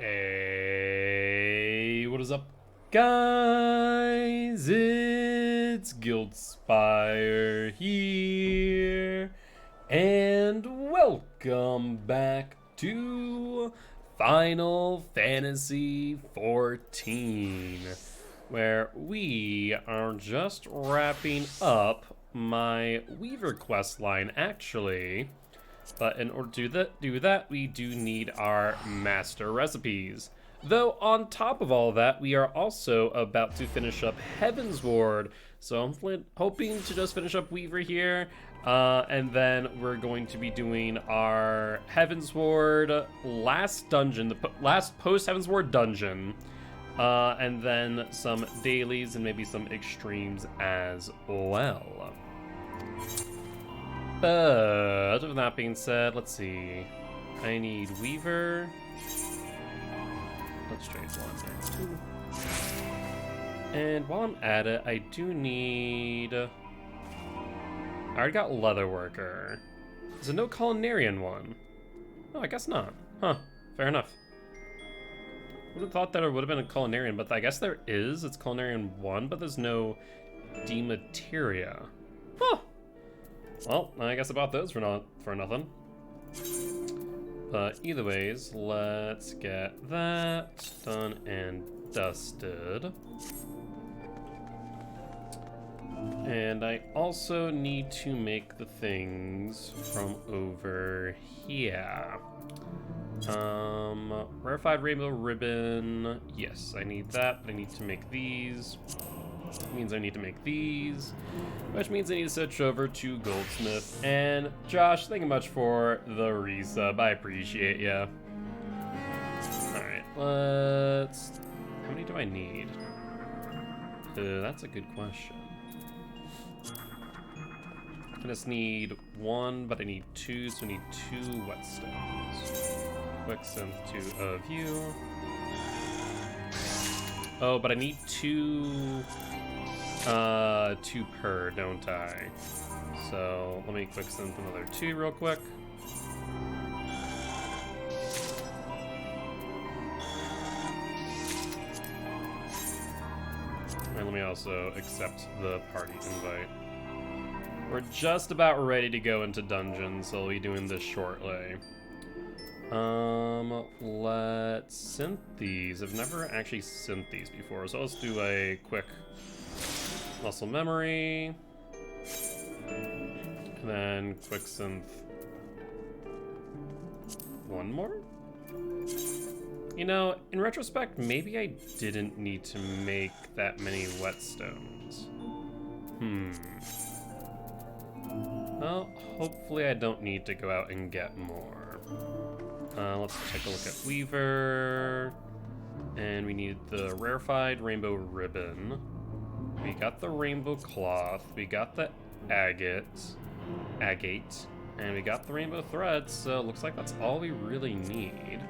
Hey, what is up, guys? It's Guildspire here, and welcome back to Final Fantasy XIV, where we are just wrapping up my Weaver quest line, actually. But in order to do that, we do need our master recipes. Though on top of all that, we are also about to finish up Heaven's Ward. So I'm hoping to just finish up Weaver here. And then we're going to be doing our Heaven's Ward last dungeon, the last post-Heaven's Ward dungeon. And then some dailies and maybe some extremes as well. But with that being said, let's see. I need Weaver. Let's trade one there. And while I'm at it, I do need... I already got Leatherworker. There's a no Culinarian one. Oh, I guess not. Huh, fair enough. Would have thought that there would have been a Culinarian, but I guess there is. It's Culinarian 1, but there's no Demateria. Huh. Well, I guess about those for nothing. But either ways, let's get that done and dusted. And I also need to make the things from over here. Rarefied Rainbow Ribbon. Yes, I need that, but I need to make these. Means I need to make these, which means I need to switch over to Goldsmith. And Josh, thank you much for the resub. I appreciate ya. Alright, let's... How many do I need? That's a good question. I just need one, but I need two, so I need 2 whetstones. Quicksand 2 of you. Oh, but I need 2 per, don't I? So let me quicksand another 2 real quick. And let me also accept the party invite. We're just about ready to go into dungeons, so I'll be doing this shortly. Let's synth these. I've never actually synthed these before, so let's do a quick muscle memory. And then quick synth one more? You know, in retrospect, maybe I didn't need to make that many whetstones. Well, hopefully I don't need to go out and get more. Let's take a look at Weaver. And we need the rarefied rainbow ribbon. We got the rainbow cloth. We got the agate. And we got the rainbow threads, so it looks like that's all we really need.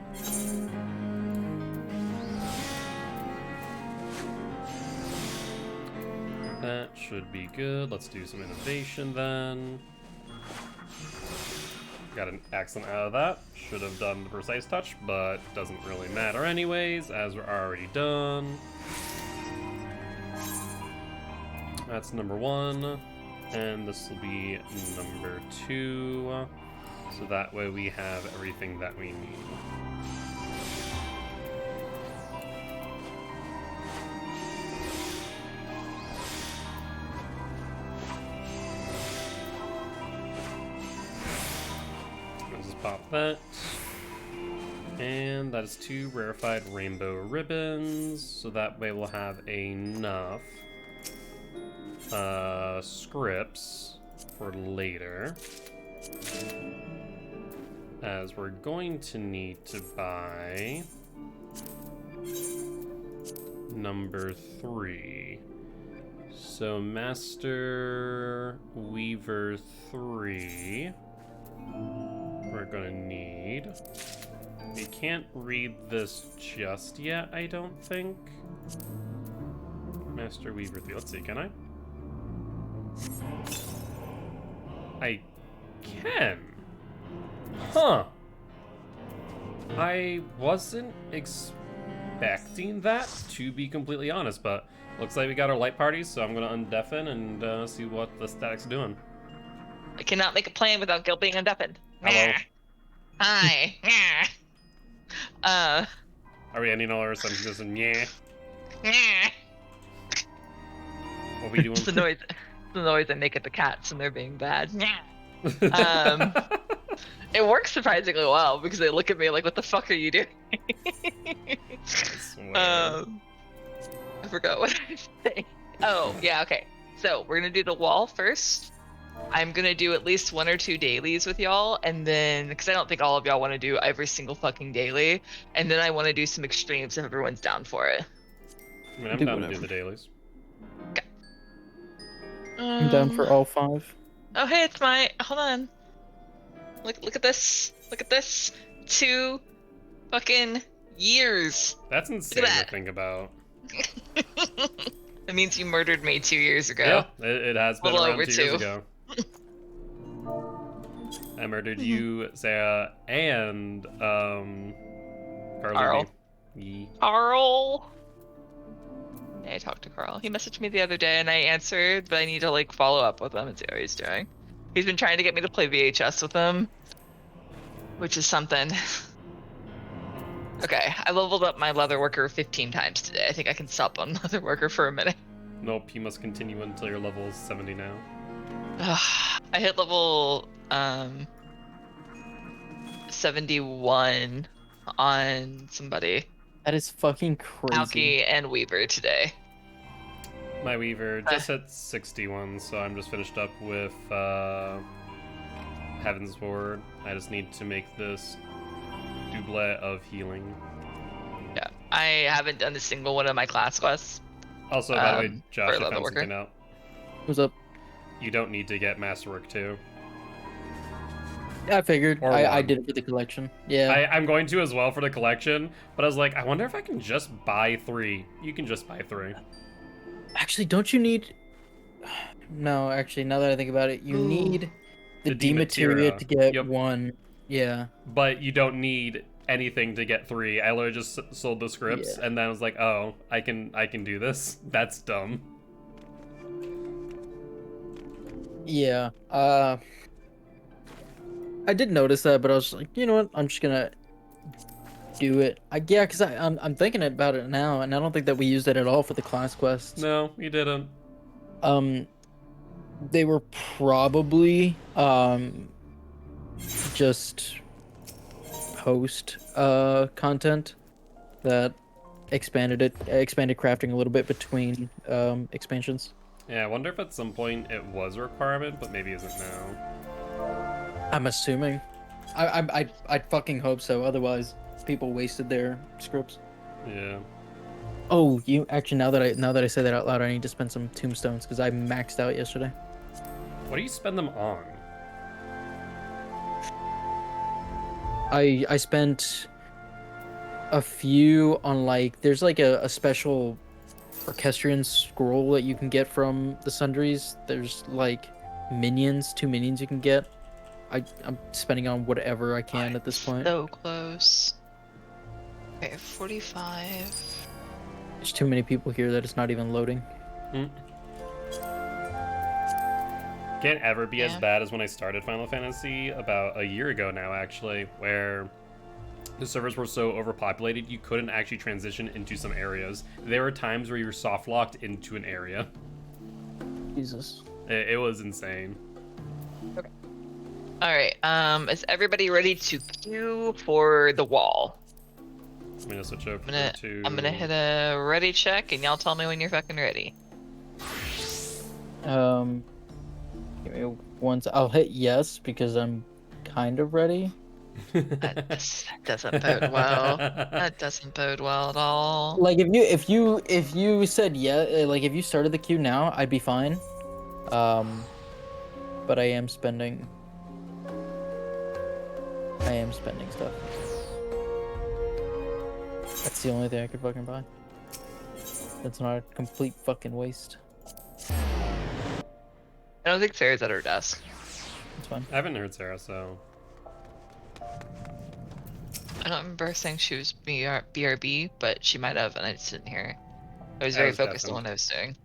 That should be good. Let's do some innovation then. Got an accent out of that. Should have done the precise touch, but doesn't really matter anyways, as we're already done. That's number 1, and this will be number 2, so that way we have everything that we need. Pop that. And that is 2 rarefied rainbow ribbons, so that way we'll have enough scripts for later. As we're going to need to buy number 3. So Master Weaver 3. We're gonna need... We can't read this just yet, I don't think. Master Weaver 3. Let's see, can I? I can. Huh. I wasn't expecting that, to be completely honest, but looks like we got our light parties, so I'm gonna undeafen and see what the static's doing. I cannot make a plan without Gil being undeafened. Hello. Hi. Are we ending all our sentences in yeah? What are we doing? It's the noise I make at the cats when they're being bad. It works surprisingly well because they look at me like, "What the fuck are you doing?" I swear. I forgot what I was saying. Oh yeah, okay. So we're gonna do the wall first. I'm gonna do at least 1 or 2 dailies with y'all, and then because I don't think all of y'all want to do every single fucking daily, and then I want to do some extremes if everyone's down for it. I mean, I'm down to do the dailies. Okay. I'm down for all 5. Oh hey, it's my. Hold on. Look at this. Look at this. 2 fucking years. That's insane to think about. That means you murdered me 2 years ago. Yeah, it has been Little around over 2 years 2. ago. I murdered you, Sarah, and Carl. Yeah. Carl. Yeah, I talked to Carl. He messaged me the other day and I answered, but I need to like follow up with him and see how he's doing. He's been trying to get me to play VHS with him, which is something. Okay, I leveled up my leatherworker 15 times today. I think I can stop on leatherworker for a minute. Nope, you must continue until your level is 70 now. I hit level 71 on somebody. That is fucking crazy. Alki and Weaver today. My Weaver just hit 61, so I'm just finished up with Heaven's Ward. I just need to make this doublet of healing. Yeah, I haven't done a single one of my class quests. Also, by the way, Josh, I found Leatherworker. something out. What's up? You don't need to get Masterwork 2. I figured. Or I one. did it for the collection. Yeah. I'm going to as well for the collection, but I was like, I wonder if I can just buy 3. You can just buy 3. Actually, don't you need... No, actually, now that I think about it, you need the D materia to get 1. Yeah. But you don't need anything to get 3. I literally just sold the scripts, and then I was like, oh, I can do this. That's dumb. Yeah. I did notice that, but I was like, you know what? I'm just gonna do it. Yeah, because I'm thinking about it now, and I don't think that we used it at all for the class quests. No, you didn't. They were probably just post content that expanded crafting a little bit between expansions. Yeah, I wonder if at some point it was a requirement, but maybe isn't now. I'm assuming. I fucking hope so. Otherwise, people wasted their scripts. Yeah. Oh, you actually now that I say that out loud, I need to spend some tombstones because I maxed out yesterday. What do you spend them on? I spent a few on like there's like a special orchestrion scroll that you can get from the sundries. There's like minions, 2 minions you can get. I'm spending on whatever I can at this point. So close. Okay, 45. There's too many people here that it's not even loading. Can't ever be as bad as when I started Final Fantasy about a year ago now, actually, where the servers were so overpopulated you couldn't actually transition into some areas. There were times where you were soft locked into an area. Jesus. It was insane. Okay. All right. Is everybody ready to queue for the wall? I'm gonna switch over to. I'm gonna hit a ready check, and y'all tell me when you're fucking ready. Give me once. I'll hit yes because I'm kind of ready. That doesn't bode well. That doesn't bode well at all. Like if you said yeah, like if you started the queue now, I'd be fine. But I am spending stuff. That's the only thing I could fucking buy. That's not a complete fucking waste. I don't think Sarah's at her desk. It's fine. I haven't heard Sarah, so. I don't remember her saying she was BRB, but she might have, and I just didn't hear her. I was That very was focused on Devin. what I was doing.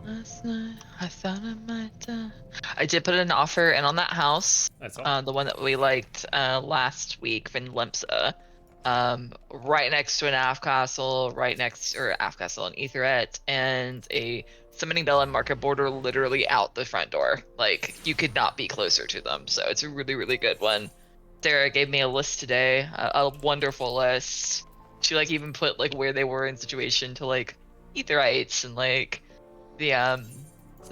Last night, I thought I might die. I did put an offer in on that house, I saw. the one that we liked last week, Vin Limpsa. Right next to an AF castle, or AF castle and Aetheret, and a summoning bell and market border literally out the front door. Like, you could not be closer to them, so it's a really, really good one. Sarah gave me a list today, a wonderful list. She like even put like where they were in situation to like Aetherites and like the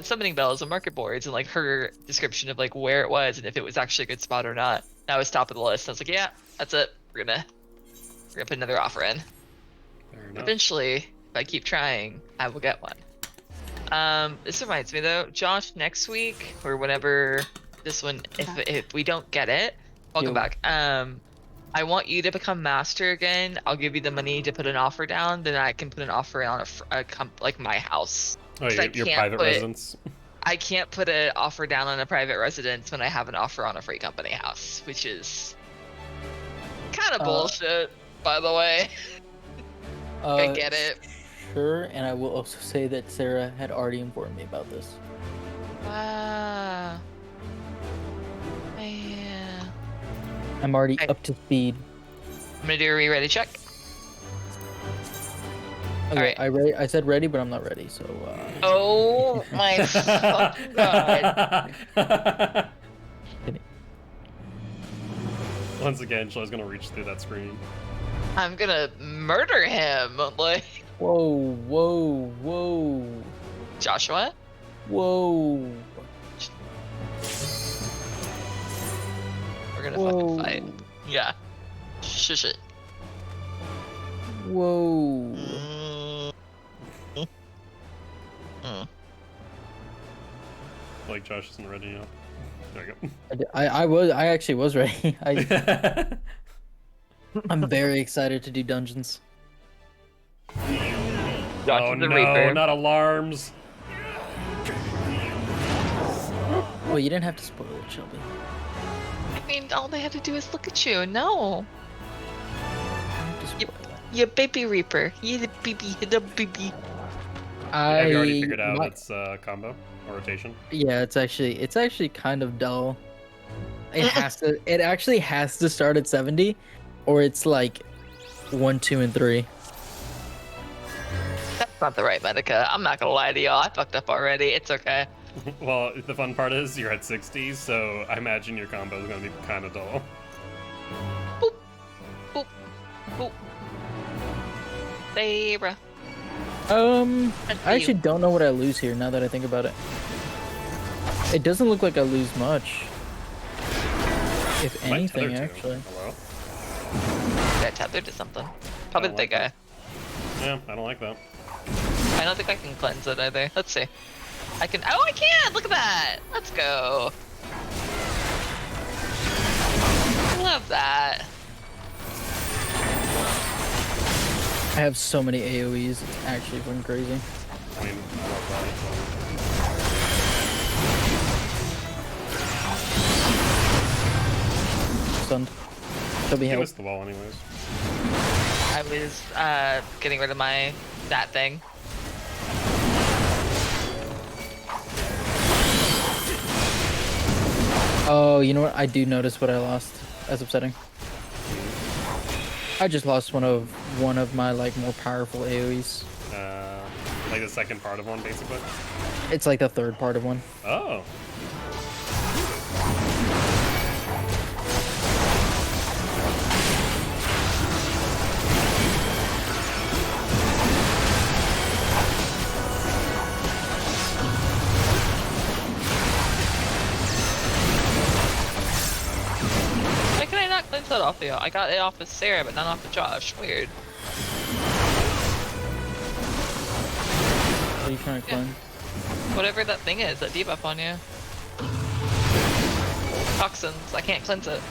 summoning bells and market boards and like her description of like where it was and if it was actually a good spot or not. That was top of the list. I was like, yeah, that's it. We're gonna put another offer in. Fair enough. Eventually, if I keep trying, I will get one. This reminds me though, Josh, next week or whenever this one, if we don't get it, welcome Yo. back. I want you to become master again. I'll give you the money to put an offer down. Then I can put an offer on like my house. Oh, 'Cause your private residence? I can't put an offer down on a private residence when I have an offer on a free company house, which is kind of bullshit, by the way. I get it. Sure, and I will also say that Sarah had already informed me about this. Wow. Man. I'm already Okay. up to speed. I'm gonna do a re-ready check. Okay, Alright. I said ready, but I'm not ready, so Oh my fucking god. Once again, Shelley's gonna reach through that screen. I'm gonna murder him. Like, Whoa, whoa, whoa, Joshua? whoa. We're gonna Whoa. fucking fight. Yeah. Shush it. Whoa. Like Josh isn't ready yet. There we I actually was ready. go. I'm very excited to do dungeons. Josh Oh is the no, Reaper. not alarms. Well, you didn't have to spoil it, Shelby. I mean, all they had to do is look at you. No. Just Yep. spoil it. You baby Reaper. You the baby. Have you already I figured out my- its combo or rotation? Yeah, it's actually kind of dull. It actually has to start at 70, or it's like 1, 2, and 3. That's not the right Medica. I'm not gonna lie to y'all. I fucked up already. It's okay. Well, the fun part is you're at 60, so I imagine your combo is gonna be kind of dull. Boop. Boop. Boop. Sarah. I That's for actually you. don't know what I lose here now that I think about it. It doesn't look like I lose much. If Might tether anything, to. actually. Hello? Got tethered to something. Probably don't the big like guy. Yeah, I don't like that. I don't think I can cleanse it either. Let's see. I can. Oh, I can! Look at that! Let's go. I love that. I have so many AoEs, it's actually fucking crazy. I mean, I love Stunned. Shelby that. He help. missed the wall anyways. I was getting rid of that thing. Oh, you know what? I do notice what I lost. That's upsetting. I just lost one of my like more powerful AoEs. Like the second part of one, basically. It's like the third part of one. Oh. Why can I not cleanse that off of you? I got it off of Sarah, but not off of Josh. Weird. What are you trying to Yeah. cleanse? Whatever that thing is, that debuff on you. Toxins. I can't cleanse it.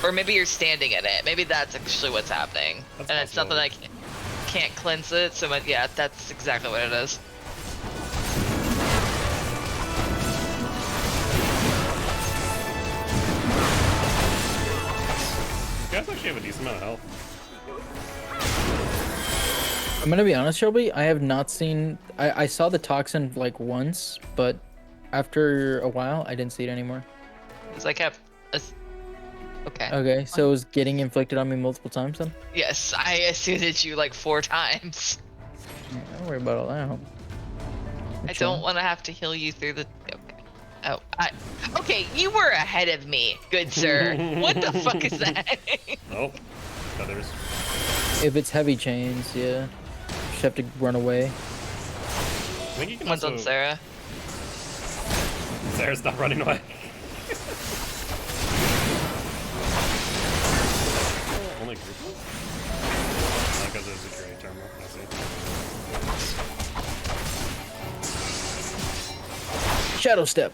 Or maybe you're standing in it. Maybe that's actually what's happening. That's and it's possible. something I can't cleanse it. So yeah, that's exactly what it is. guys actually have a decent amount of health. I'm gonna be honest, Shelby. I have not seen. I saw the toxin like once, but after a while, I didn't see it anymore. It's like okay. Okay, so it was getting inflicted on me multiple times then? Yes, I assumed you like 4 times. Yeah, don't worry about all that. I don't want to have to heal you through the. Okay. Oh, okay, you were ahead of me, good sir. What the fuck is that? Oh, feathers. If it's heavy chains, yeah. Just have to run away. I think you can One's also... on Sarah. Sarah's not running away. Only group? Not because there's a security terminal. I see. Shadow step.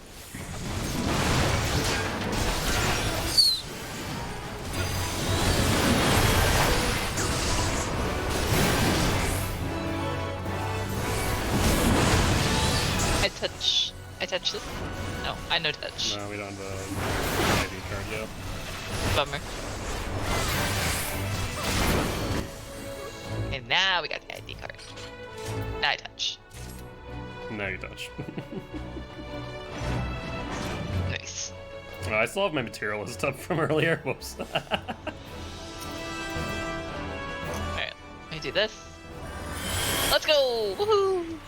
I touch this? No, I no touch. No, we don't have a ID card yet. Bummer. And now we got the ID card. Now I touch. Now you touch. Nice. Oh, I still have my materialist up from earlier. Whoops. Alright, let me do this. Let's go! Woohoo!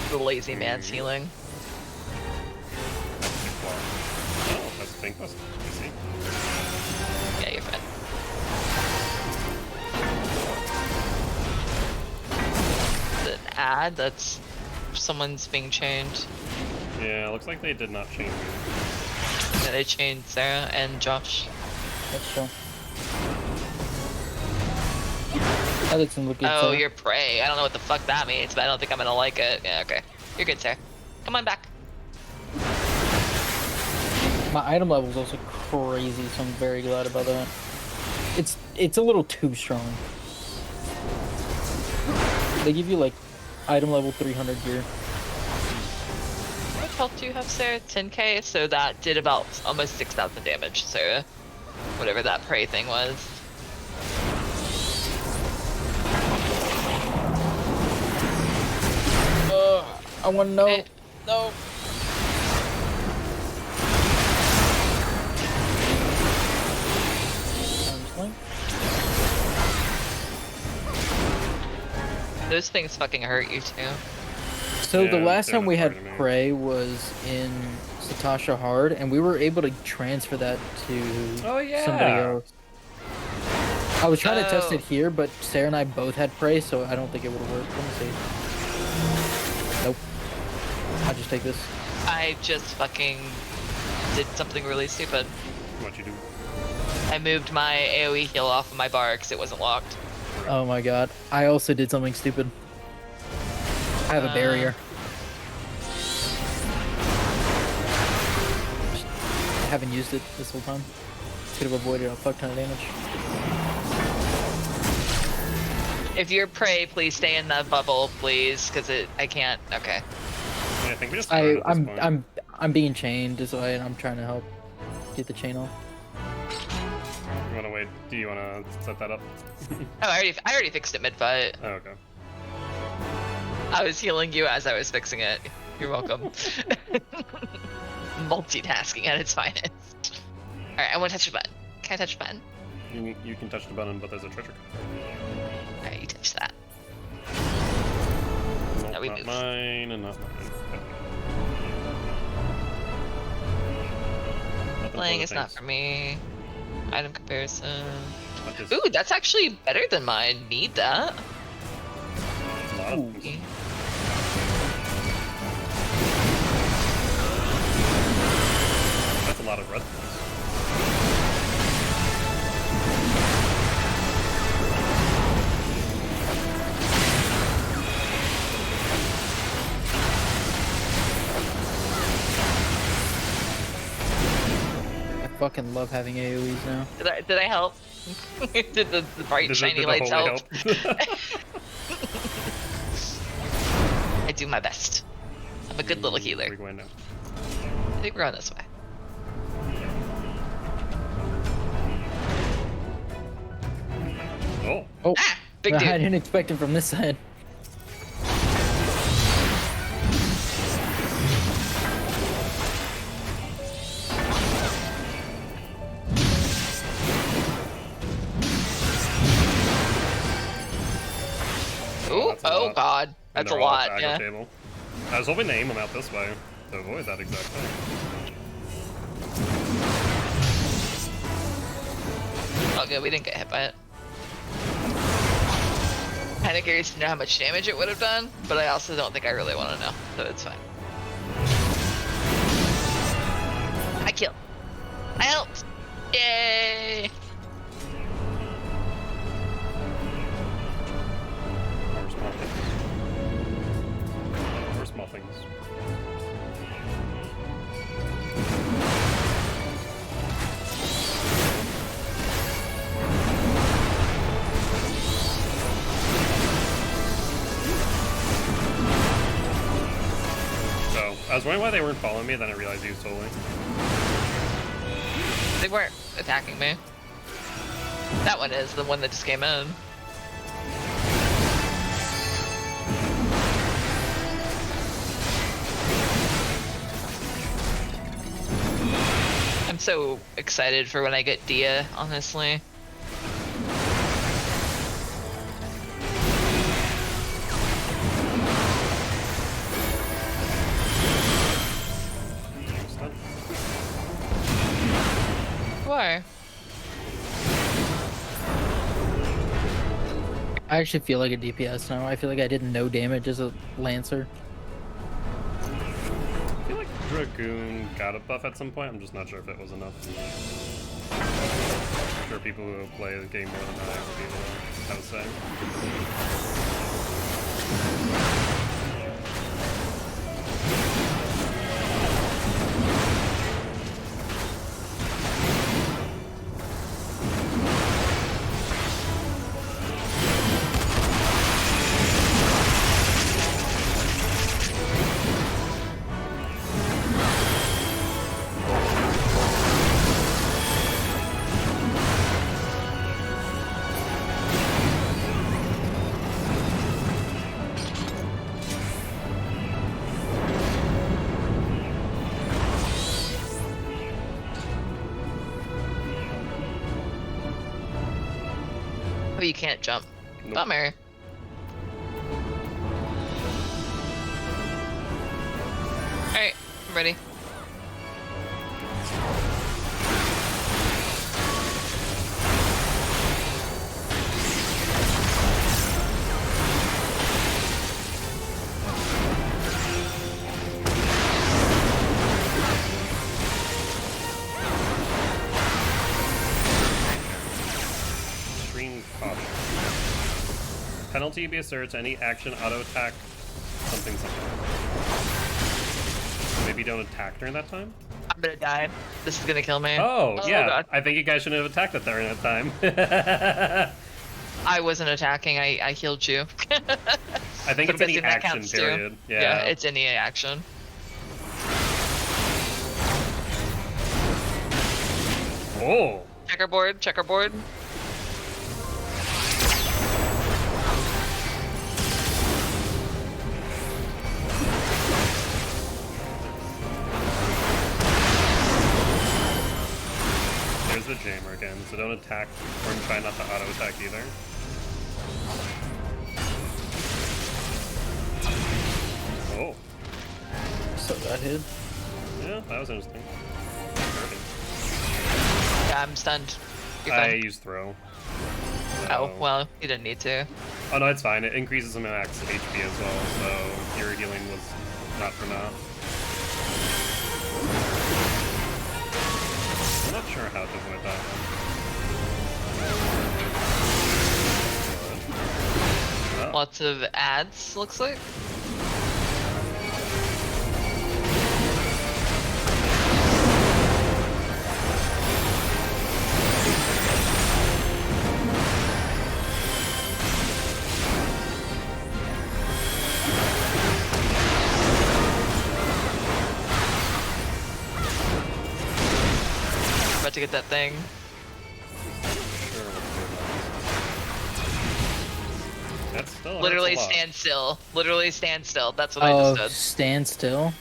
The lazy man's healing. Oh, that's a pink plus. I see. Yeah, you're fine. Is it an ad that's someone's being chained? Yeah, it looks like they did not change me. Yeah, they chained Sarah and Josh. That's true. That doesn't look good. Oh, Sarah. you're prey. I don't know what the fuck that means, but I don't think I'm gonna like it. Yeah, okay. You're good, Sarah. Come on back. My item level is also crazy, so I'm very glad about that. It's a little too strong. They give you like item level 300 gear. How much health do you have, Sarah? 10k, so that did about almost 6,000 damage, Sarah. Whatever that prey thing was. I want to know. Hey. No. Those things fucking hurt you too. So Yeah, the last they're time we not had part of me. Prey was in Satasha Hard, and we were able to transfer that to Oh, yeah. somebody else. I was trying to test Oh. it here, but Sarah and I both had Prey, so I don't think it would have worked. Let me see. Nope. I'll just take this. I just fucking did something really stupid. What'd you do? I moved my AoE heal off of my bar because it wasn't locked. Oh my god. I also did something stupid. I have a barrier. I haven't used it this whole time. Could have avoided a fuck ton of damage. If you're prey, please stay in the bubble, please, because I can't. Okay. Yeah, I think we just started at this point. I'm being chained, so I'm trying to help get the chain off. You wanna wait? Do you wanna set that up? Oh, I already fixed it mid-fight. Oh, okay. I was healing you as I was fixing it. You're welcome. Multitasking at its finest. Alright, I want to touch the button. Can I touch the button? You can touch the button, but there's a treasure card. Alright, you touch that. Nope, Now we not move. mine, and not mine. Okay. Nothing Playing the is not things. for me. Item comparison. What is- Ooh, that's actually better than mine. Need that. a lot of things. That's a lot of red points. I fucking love having AoEs now. Did I help? Did the bright Did shiny the lights holy help? I do my best. I'm a good little Where healer. are we going now? I think we're on this way. Oh, Oh, Ah! Big I dude. didn't expect him from this side. Ooh, that's a oh lot. god. and That's a they're all at lot, the aggro yeah. table. I was hoping to aim them out this way to avoid that exact thing. Oh good, we didn't get hit by it. Kinda curious to know how much damage it would have done, but I also don't think I really want to know, so it's fine. I killed. I helped! Yay! More small things. More small things. So, I was wondering why they weren't following me, then I realized he was totally. They weren't attacking me. That one is the one that just came in. I'm so excited for when I get Dia, honestly. Why? I actually feel like a DPS now. I feel like I did no damage as a Lancer. I feel like Dragoon got a buff at some point, I'm just not sure if it was enough. I'm sure people who play the game more than I will be able to have a say. Oh, you can't jump. Nope. Bummer. Alright, I'm ready. Extreme caution. Penalty be asserted to any action, auto attack, something, something. Maybe don't attack during that time? I'm gonna die. This is gonna kill me. Oh, yeah. God. I think you guys shouldn't have attacked it during that time. I wasn't attacking, I healed you. I think But it's any guessing that action counts too. period. Yeah, it's any action. Oh! Checkerboard, checkerboard. There's the jammer again, so don't attack or try not to auto attack either. Oh, So that hit. yeah, that was interesting. Yeah, I'm stunned. You're I fine. used throw. Oh, well, you didn't need to. Oh no, it's fine. It increases some max HP as well, so your healing was not for naught. I'm not sure how to avoid that one. Oh. Lots of ads, looks like. to get that thing. Sure, that's still Literally hurts a lot. stand still. Literally stand still. That's what I just did. Stand still.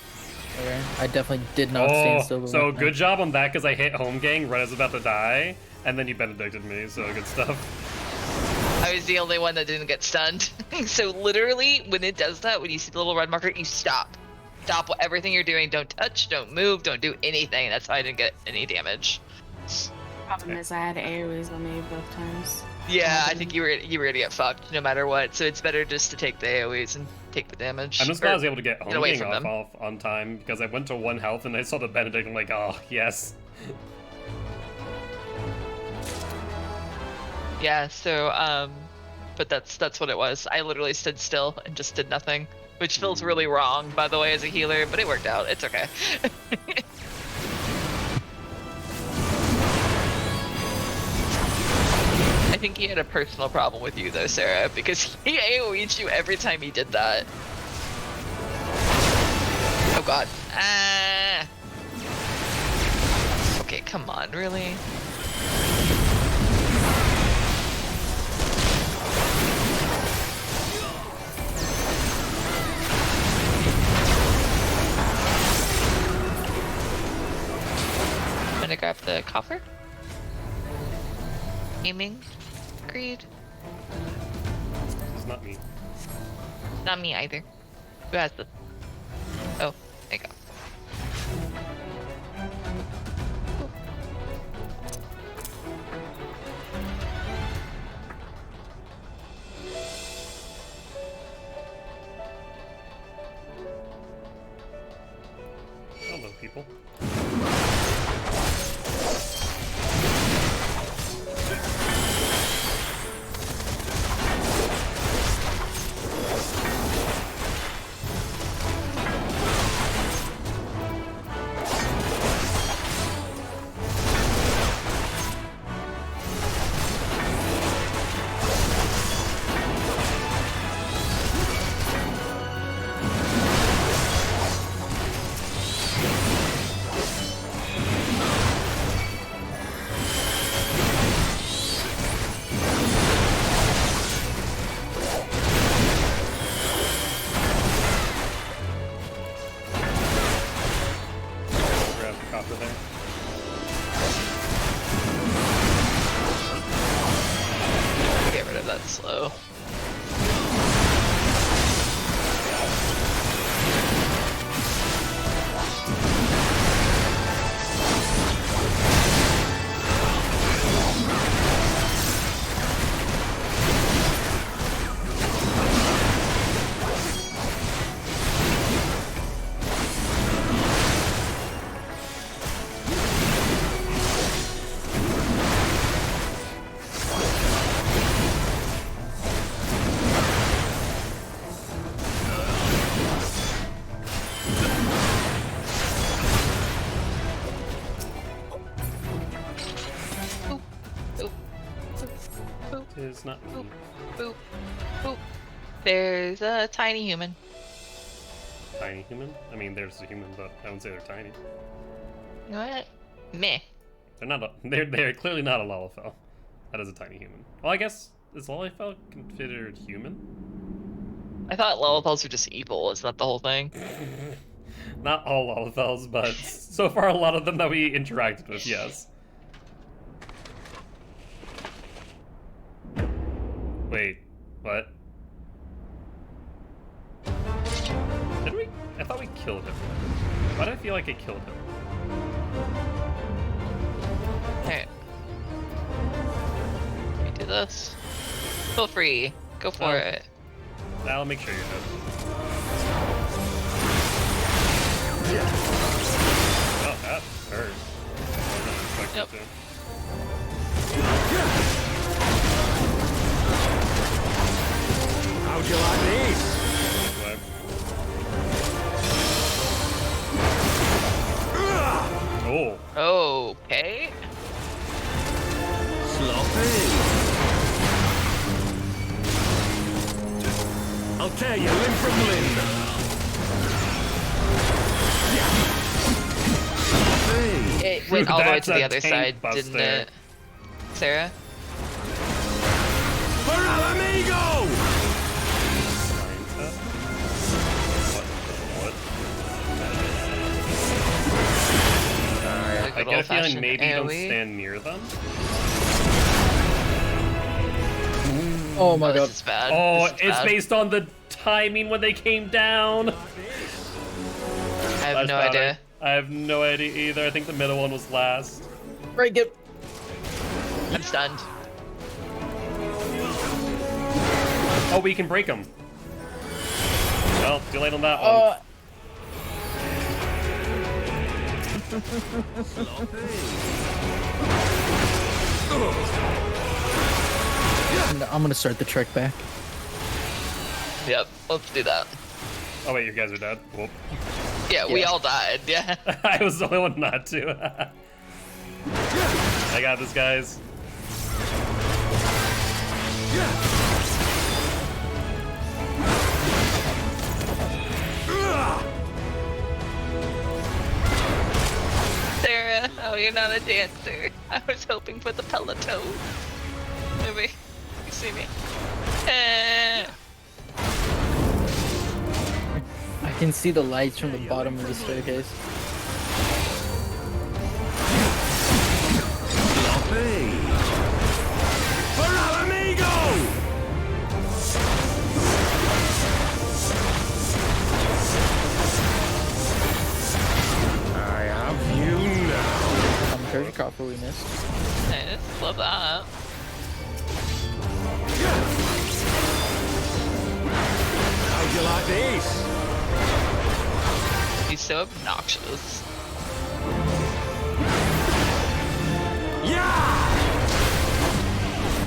Okay. I definitely did not stand still. So good job on that, because I hit home gang right as I was about to die, and then you benedicted me, so good stuff. I was the only one that didn't get stunned. So literally, when it does that, when you see the little red marker, you stop. Stop everything you're doing. Don't touch, don't move, don't do anything. That's how I didn't get any damage. Problem is I had AoEs on me both times. Yeah, I think you were gonna get fucked no matter what. So it's better just to take the AoEs and take the damage. I'm just glad I was able to get home away gang from off on time, because I went to 1 health and I saw the benedict. I'm like, oh yes. Yeah. So but that's what it was. I literally stood still and just did nothing, which feels really wrong, by the way, as a healer. But it worked out. It's okay. I think he had a personal problem with you though, Sarah, because he AoE'd you every time he did that. Oh god. Ah. Okay, come on, really? I'm gonna grab the coffer. Aiming. Agreed. It's not me. Not me either. Who has this? Oh, there you go. Hello, people. Grab the copper there. Get rid of that slow. It's not me. Boop. Boop. There's a tiny human. Tiny human? I mean, there's a human, but I wouldn't say they're tiny. You know what? Meh. They're not. They're clearly not a Lalafell. That is a tiny human. Well, I guess is Lalafell considered human? I thought Lalafells were just evil. Is that the whole thing? Not all Lalafells, but so far a lot of them that we interacted with, yes. Wait, what? Did we? I thought we killed him. Why did I feel like I killed him? Alright. We do this. Feel free. Go for Oh. it. I'll make sure you're dead. Oh, that hurt. I wasn't expecting Yep. to. How'd you like these? What? Oh. Okay. Sloppy. I'll tear your limb from went all the way to That's the a other tank side, didn't buster. it, Sarah? I Good get a feeling old-fashioned maybe you don't AoE. stand near them. Oh my This god. is bad. Oh, This is it's bad. based on the timing when they came down. I have That's no bad. idea. I have no idea either. I think the middle one was last. Break it. I'm stunned. Oh, we can break them. Well, too late on that one. I'm gonna start the trek back. Yep, let's do that. Oh wait, you guys are dead. Whoop. Yeah, we Yeah. all died. Yeah. I was the only one not to. I got this, guys. Sarah, oh, you're not a dancer. I was hoping for the peloton. Maybe you see me. I can see the lights from the bottom of the staircase. Commentary copper we missed. Nice, love that. How'd you like this? He's so obnoxious. Yeah!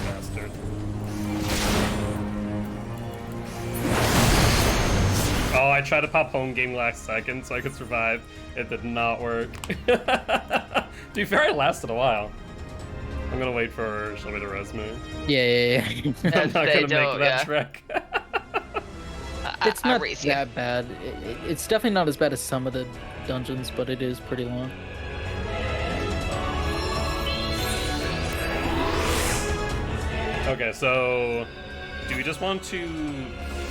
Bastard. Oh, I tried to pop home game last second so I could survive. It did not work. To be fair, I lasted a while. I'm gonna wait for Shelby to res me. Yeah. I'm not they gonna make don't, that yeah. trek. It's not race you. that bad. It's definitely not as bad as some of the dungeons, but it is pretty long. Okay, so do we just want to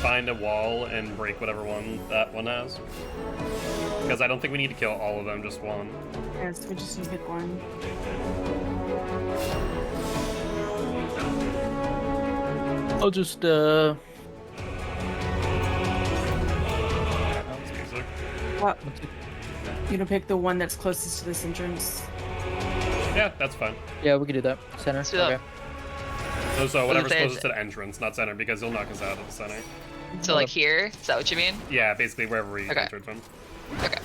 find a wall and break whatever one that one has? Because I don't think we need to kill all of them, just one. Yes, we just need to pick one. I'll just Sounds music. What? You gonna pick the one that's closest to this entrance? Yeah, that's fine. yeah, we can do that. Center. Let's do that. Okay. So whatever's say closest to the entrance, not center, because you'll knock us out of the center. So like here, is that what you mean? Yeah, basically wherever we Okay. entered from. Okay.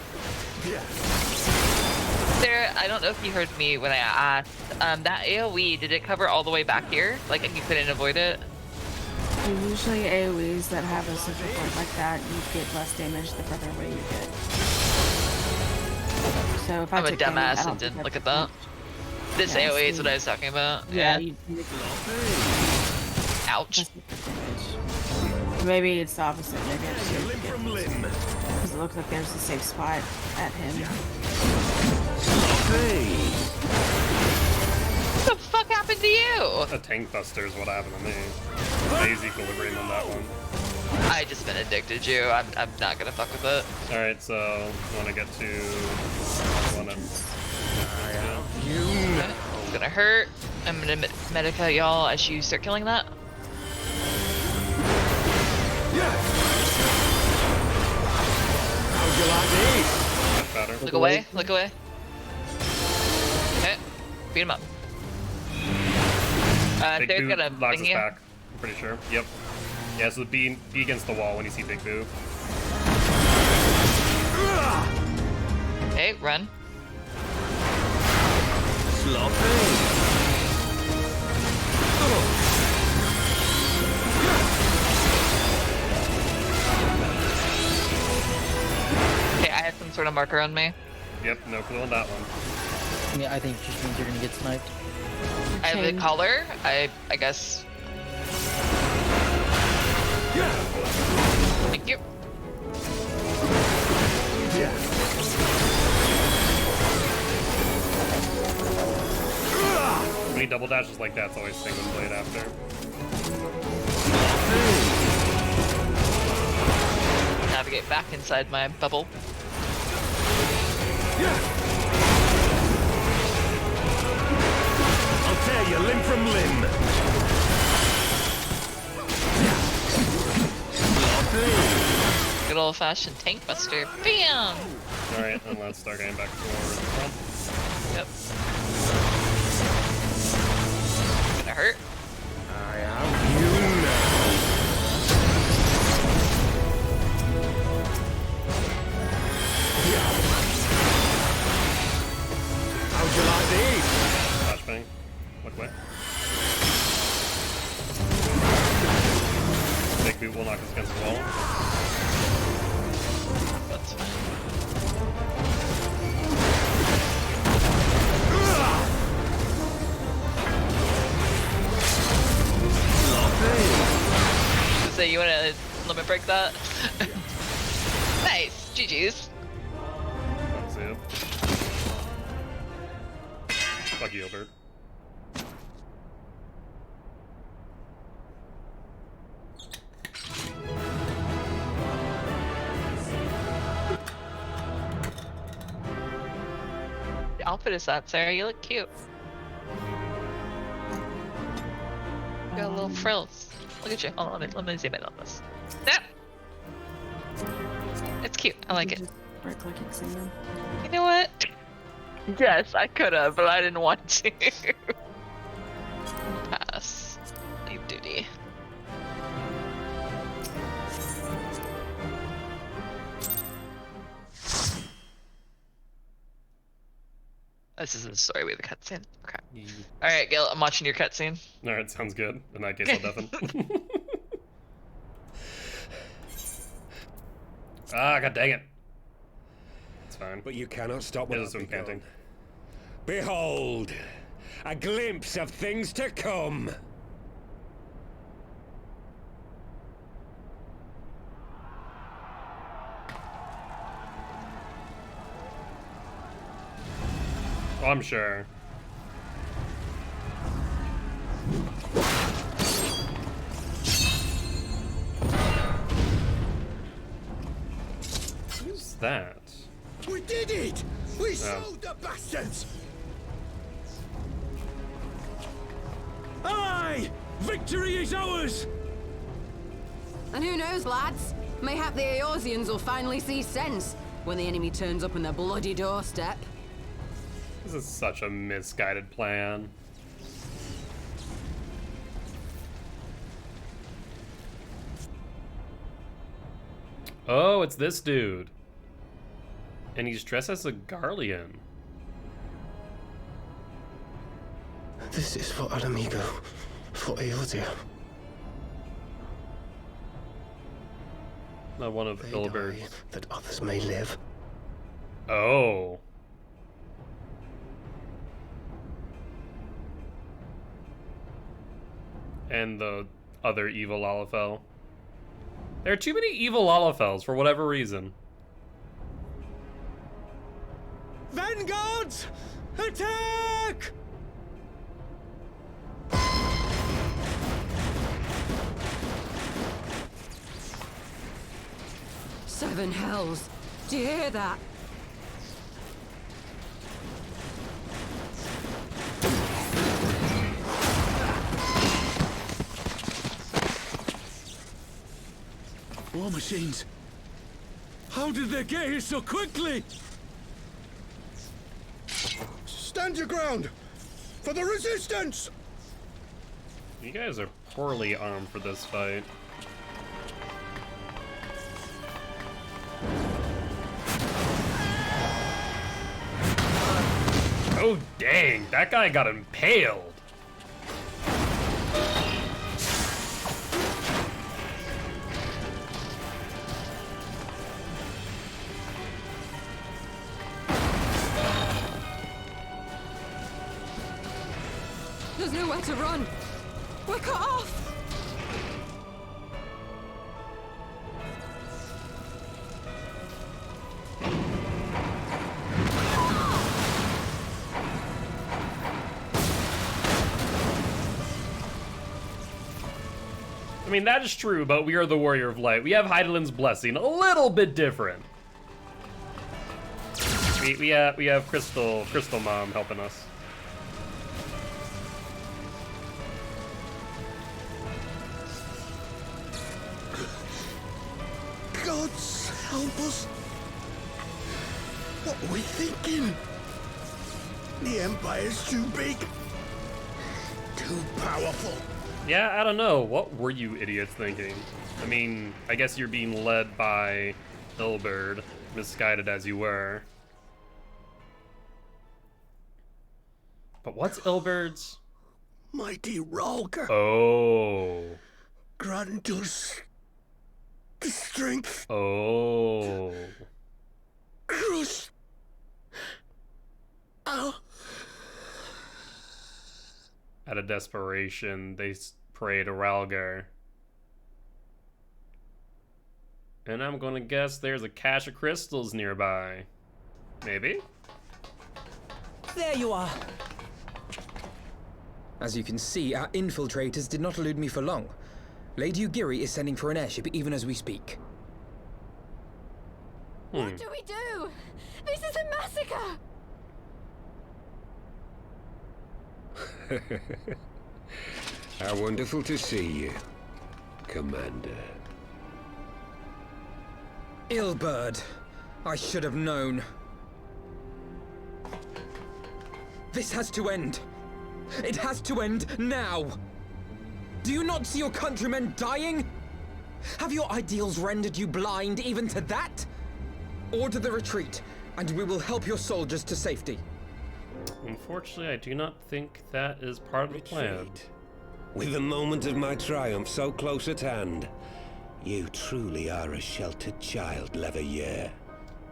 Sarah, I don't know if you heard me when I asked, that AoE, did it cover all the way back here? Like you couldn't avoid it? Usually AoEs that have a central point like that, you get less damage the further away you get. So if I I'm a took damage, I dumbass don't and didn't think look at that's that. This Yeah, AoE is see. what I was talking about. much. Yeah. You Ouch. that's the damage. Maybe it's the opposite. Maybe it's Limb from limb. because it looks like there's a safe spot at him. Hey. What the fuck happened to you? A tank buster is what happened to me. Phase equilibrium on that one. I just been addicted to you. I'm not gonna fuck with it. Alright, so want to get to one of It's gonna hurt. I'm gonna medica y'all as you start killing that. How'd you like this? get better. Look away, look away. Okay, beat him up. Big They're Boo gonna knocks us ping you. back. I'm pretty sure. Yep. Yeah, so be against the wall when you see Big Boo. Okay, run. Sloppy. Okay, I have some sort of marker on me. Yep, no clue on that one. Yeah, I think it just means you're gonna get sniped. I have a Okay. collar. I guess. Thank you. Any double dashes like that's always single blade after. Navigate back inside my bubble. I'll tear you limb from limb. Good old fashioned tank buster. Bam! Alright, then let's start getting back towards the front. Yep. Gonna hurt. I have you now. How'd you like these? Flashbang. Look away. Big boot will knock us against the wall. That's fine. So you wanna limit break that? Nice! GG's. That's it. Fuck you, Albert. The outfit is that, Sarah. You look cute. You got little frills. Look at you. Hold on, let me zoom in on this. Yep. It's cute. I like it. Just break like XIV. You know what? Yes, I could have, but I didn't want to. Pass. Leave duty. This isn't the story with the cutscene. Okay. Alright, Gil, I'm watching your cutscene. Alright, sounds good. In that case, I'll deafen. Ah, god dang it. It's fine. But you cannot stop what It I've is some begun. panting. Behold, a glimpse of things to come. Oh, I'm sure. Who's that? We did it! We sold the bastards! Aye! Victory is ours! And who knows, lads? Mayhap the Eorzeans will finally see sense when the enemy turns up on their bloody doorstep. This is such a misguided plan. Oh, it's this dude. And he's dressed as a Garlean. This is for Alamigo, for Eorzea. Not one of They Ilbert's. die that others may live. Oh. And the other evil Lalafell. There are too many evil Lalafells for whatever reason. Vanguards! Attack! Seven hells. Do you hear that? War machines. How did they get here so quickly? Stand your ground! For the resistance! You guys are poorly armed for this fight. Oh dang, that guy got impaled. There's nowhere to run. We're cut off. mean, that is true, but we are the Warrior of Light. We have Heidelin's Blessing, a little bit different. We have Crystal Mom helping us. Gods help us. What are we thinking? The Empire's too big. Too powerful. Yeah, I don't know. What were you idiots thinking? I mean, I guess you're being led by Ilberd, misguided as you were. But what's Ilberd's? Mighty Ralger. Oh. Grant us the strength. Oh. Crush. Oh. Out of desperation, they pray to Ralgar. And I'm gonna guess there's a cache of crystals nearby. Maybe? There you are. As you can see, our infiltrators did not elude me for long. Lady Ugiri is sending for an airship even as we speak. What do we do? This is a massacre! How wonderful to see you, Commander. Ilberd, I should have known. This has to end. It has to end now. Do you not see your countrymen dying? Have your ideals rendered you blind even to that? Order the retreat, and we will help your soldiers to safety. Unfortunately, I do not think that is part of the plan. Retreat. With the moment of my triumph so close at hand, you truly are a sheltered child, Leverrier.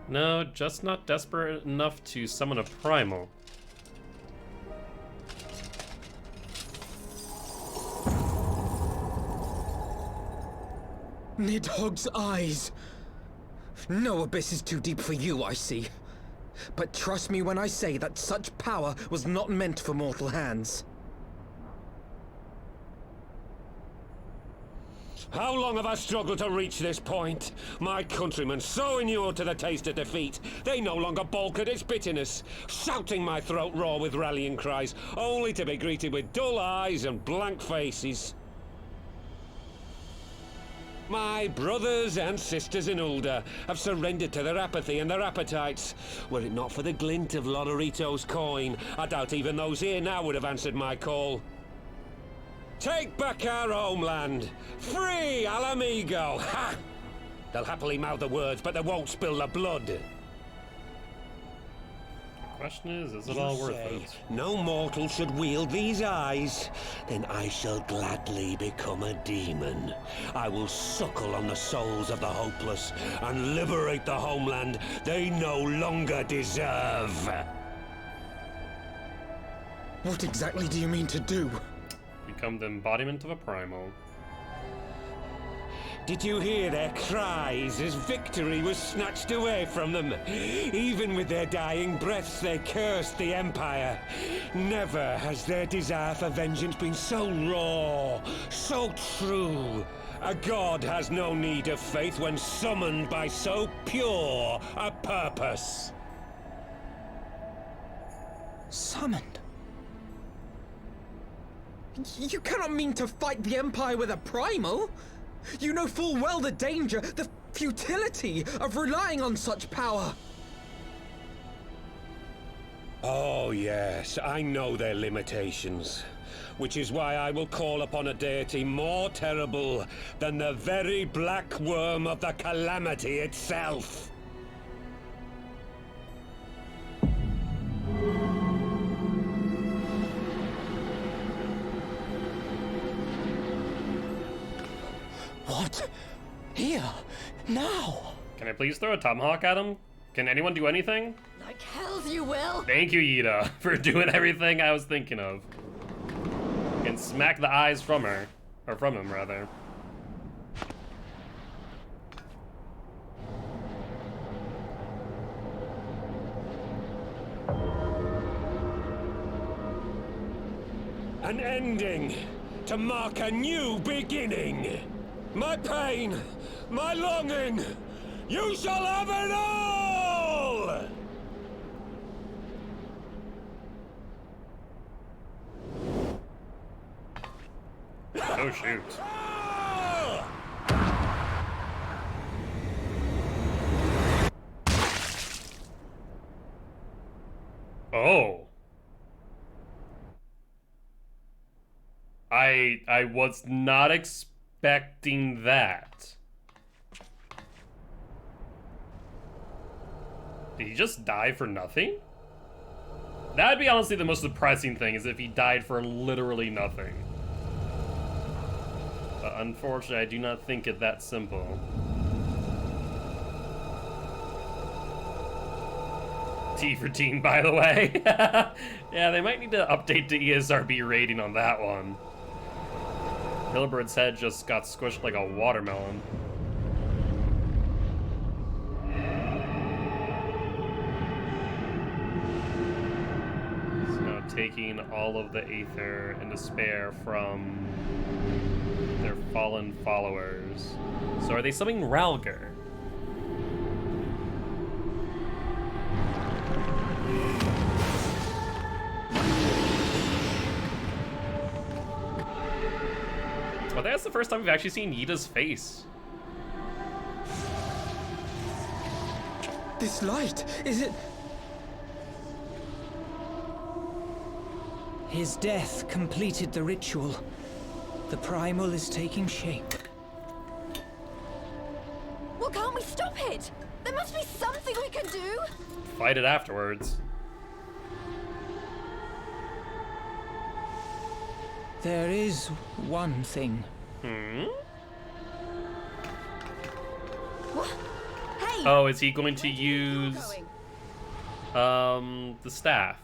No, just not desperate enough to summon a primal. Nidhogg's eyes. No abyss is too deep for you, I see. But trust me when I say that such power was not meant for mortal hands. How long have I struggled to reach this point? My countrymen, so inured to the taste of defeat, they no longer balk at its bitterness, shouting my throat raw with rallying cries, only to be greeted with dull eyes and blank faces. My brothers and sisters in Ulda have surrendered to their apathy and their appetites. Were it not for the glint of Lodorito's coin, I doubt even those here now would have answered my call. Take back our homeland! Free Alamigo! Ha! They'll happily mouth the words, but they won't spill the blood. Question is it all worth it? No mortal should wield these eyes. Then I shall gladly become a demon. I will suckle on the souls of the hopeless and liberate the homeland they no longer deserve. What exactly do you mean to do? Become the embodiment of a primal. Did you hear their cries as victory was snatched away from them? Even with their dying breaths, they cursed the Empire. Never has their desire for vengeance been so raw, so true. A god has no need of faith when summoned by so pure a purpose. Summoned? You cannot mean to fight the Empire with a primal! You know full well the danger, the futility of relying on such power! Oh yes, I know their limitations. Which is why I will call upon a deity more terrible than the very black worm of the calamity itself. What? Here? Now? Can I please throw a tomahawk at him? Can anyone do anything? Like hells you will! Thank you, Yida, for doing everything I was thinking of. And smack the eyes from her. Or from him, rather. An ending to mark a new beginning. my pain, my longing. You shall have it all! Oh, shoot. Oh. I was not expecting that. Did he just die for nothing? That'd be honestly the most surprising thing, is if he died for literally nothing. But unfortunately, I do not think it that simple. T for teen, by the way. Yeah, they might need to update the ESRB rating on that one. Hillibird's head just got squished like a watermelon. So taking all of the aether and despair from their fallen followers. So are they summoning Ralger? I think that's the first time we've actually seen Yda's face. This light, is it? His death completed the ritual. The primal is taking shape. Well, can't we stop it? There must be something we can do. Fight it afterwards. There is one thing. What? Hey! Oh, is he going to use the staff?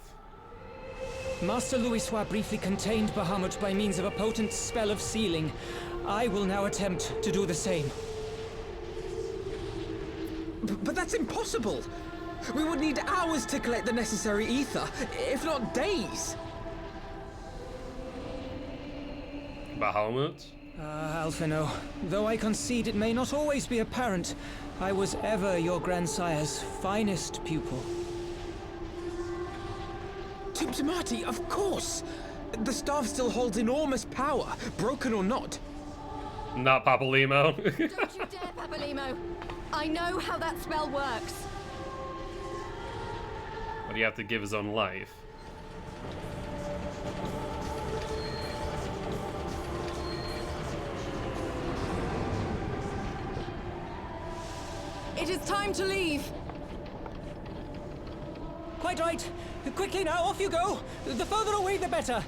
Master Louisoix briefly contained Bahamut by means of a potent spell of sealing. I will now attempt to do the same. But that's impossible! We would need hours to collect the necessary ether, if not days! Bahamut? Alphino, though I concede it may not always be apparent, I was ever your grandsire's finest pupil. Timtimati, of course! The staff still holds enormous power, broken or not. Not Papalimo. Don't you dare, Papalimo! I know how that spell works. But he have to give his own life. It is time to leave. Quite right. Quickly now, off you go. The further away, the better.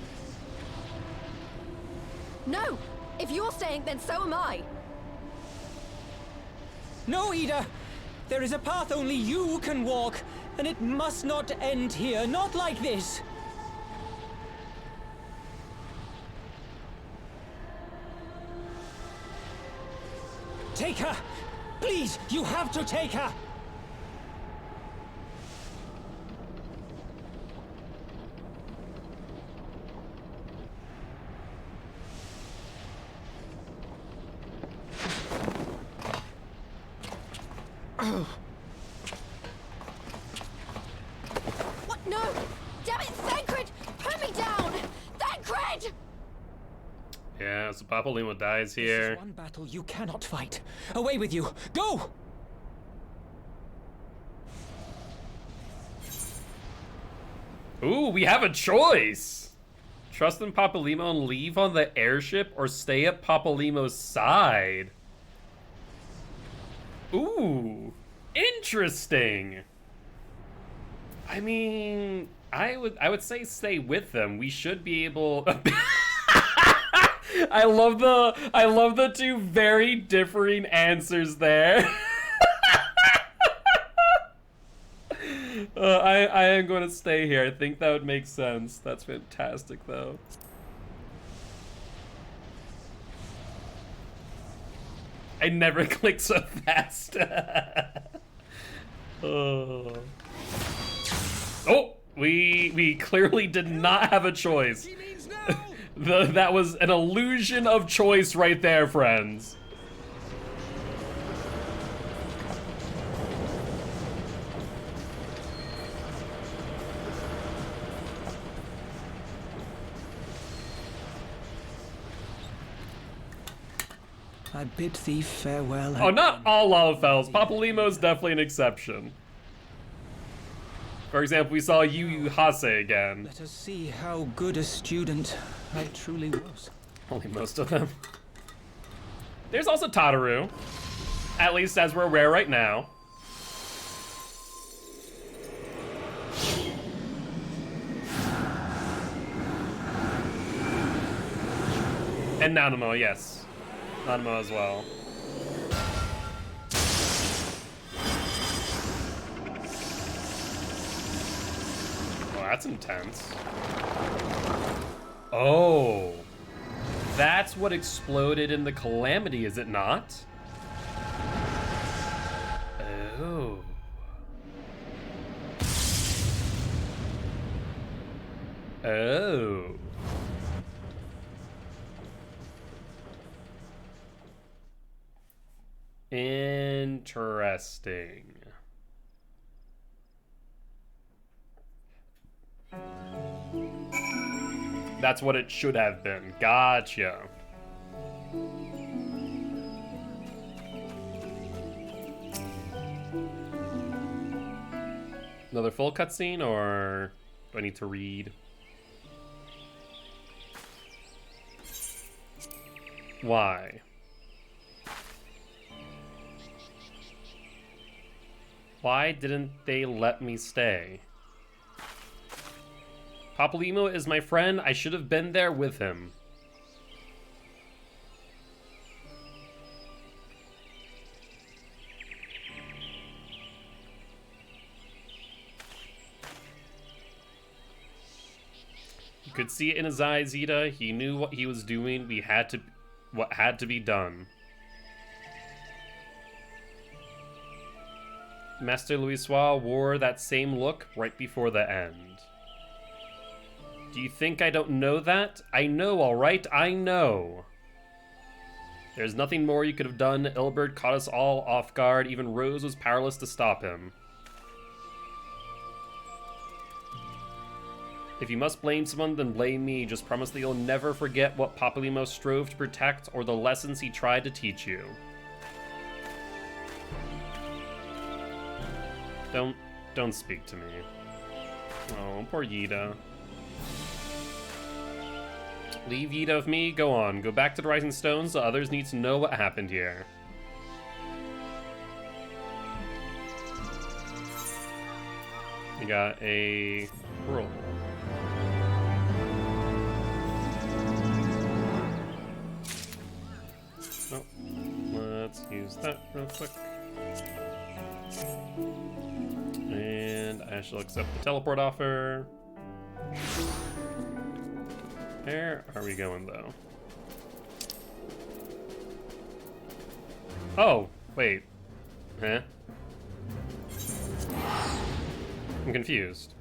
No! If you're staying, then so am I. No, Ida. There is a path only you can walk, and it must not end here. Not like this. Take her! Please, you have to take her! What? No! Damn it, Thancred! Put me down! Thancred! Yeah, so Papalimo dies This here. is one battle you cannot fight. Away with you! Go! Ooh, we have a choice! Trust in Papalimo and leave on the airship, or stay at Papalimo's side. Ooh, interesting. I mean, I would say stay with them. We should be able. I love the two very differing answers there. I am going to stay here. I think that would make sense. That's fantastic, though. I never clicked so fast. Oh. Oh, we clearly did not have a choice. That was an illusion of choice right there, friends. I bid thee farewell. Oh, not all Lavafells. Papalymo's definitely an exception. For example, we saw Yu Hase again. Let us see how good a student I truly was. Only most of them. There's also Tataru. At least as we're aware right now. And Nanamo, yes. Nanamo as well. Oh, that's intense. Oh. That's what exploded in the Calamity, is it not? Oh. Oh. Interesting. That's what it should have been. Gotcha. Another full cutscene, or do I need to read? Why? Why didn't they let me stay? Papalymo is my friend. I should have been there with him. You could see it in his eyes, Ida. He knew what he was doing. What had to be done. Master Louisoix wore that same look right before the end. Do you think I don't know that? I know, all right, I know. There's nothing more you could have done. Ilberd caught us all off guard. Even Rose was powerless to stop him. If you must blame someone, then blame me. Just promise that you'll never forget what Papalymo strove to protect or the lessons he tried to teach you. Don't speak to me. Oh, poor Yida. Leave Yida with me. Go on. Go back to the Rising Stones. The others need to know what happened here. We got a roll. Oh, let's use that real quick. And I shall accept the teleport offer. Where are we going, though? Oh, wait. Huh? I'm confused.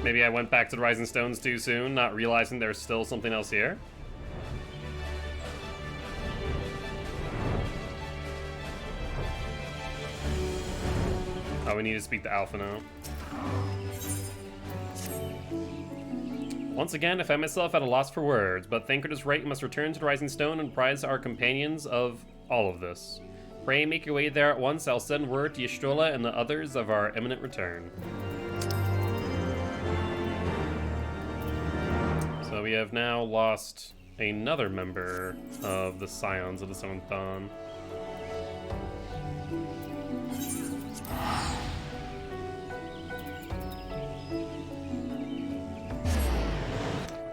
Maybe I went back to the Rising Stones too soon, not realizing there's still something else here. Oh, we need to speak to Alpha now. Once again, I find myself at a loss for words, but Thancred is right. You must return to the Rising Stone and prize our companions of all of this. Pray make your way there at once. I'll send word to Ystrola and the others of our imminent return. So we have now lost another member of the Scions of the Seventh Dawn.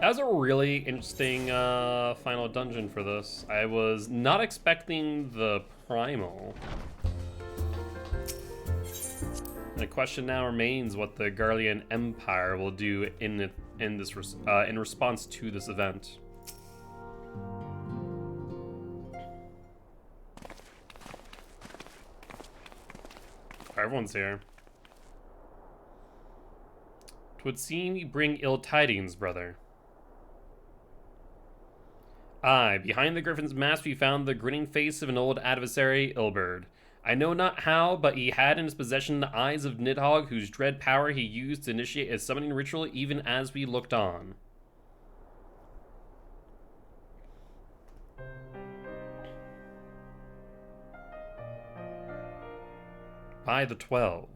That was a really interesting final dungeon for this. I was not expecting the Primal. The question now remains what the Garlean Empire will do in response to this event. Everyone's here. 'Twould seem you bring ill tidings, brother. Aye, behind the Griffin's mask we found the grinning face of an old adversary, Ilberd. I know not how, but he had in his possession the eyes of Nidhogg, whose dread power he used to initiate his summoning ritual even as we looked on. By the 12.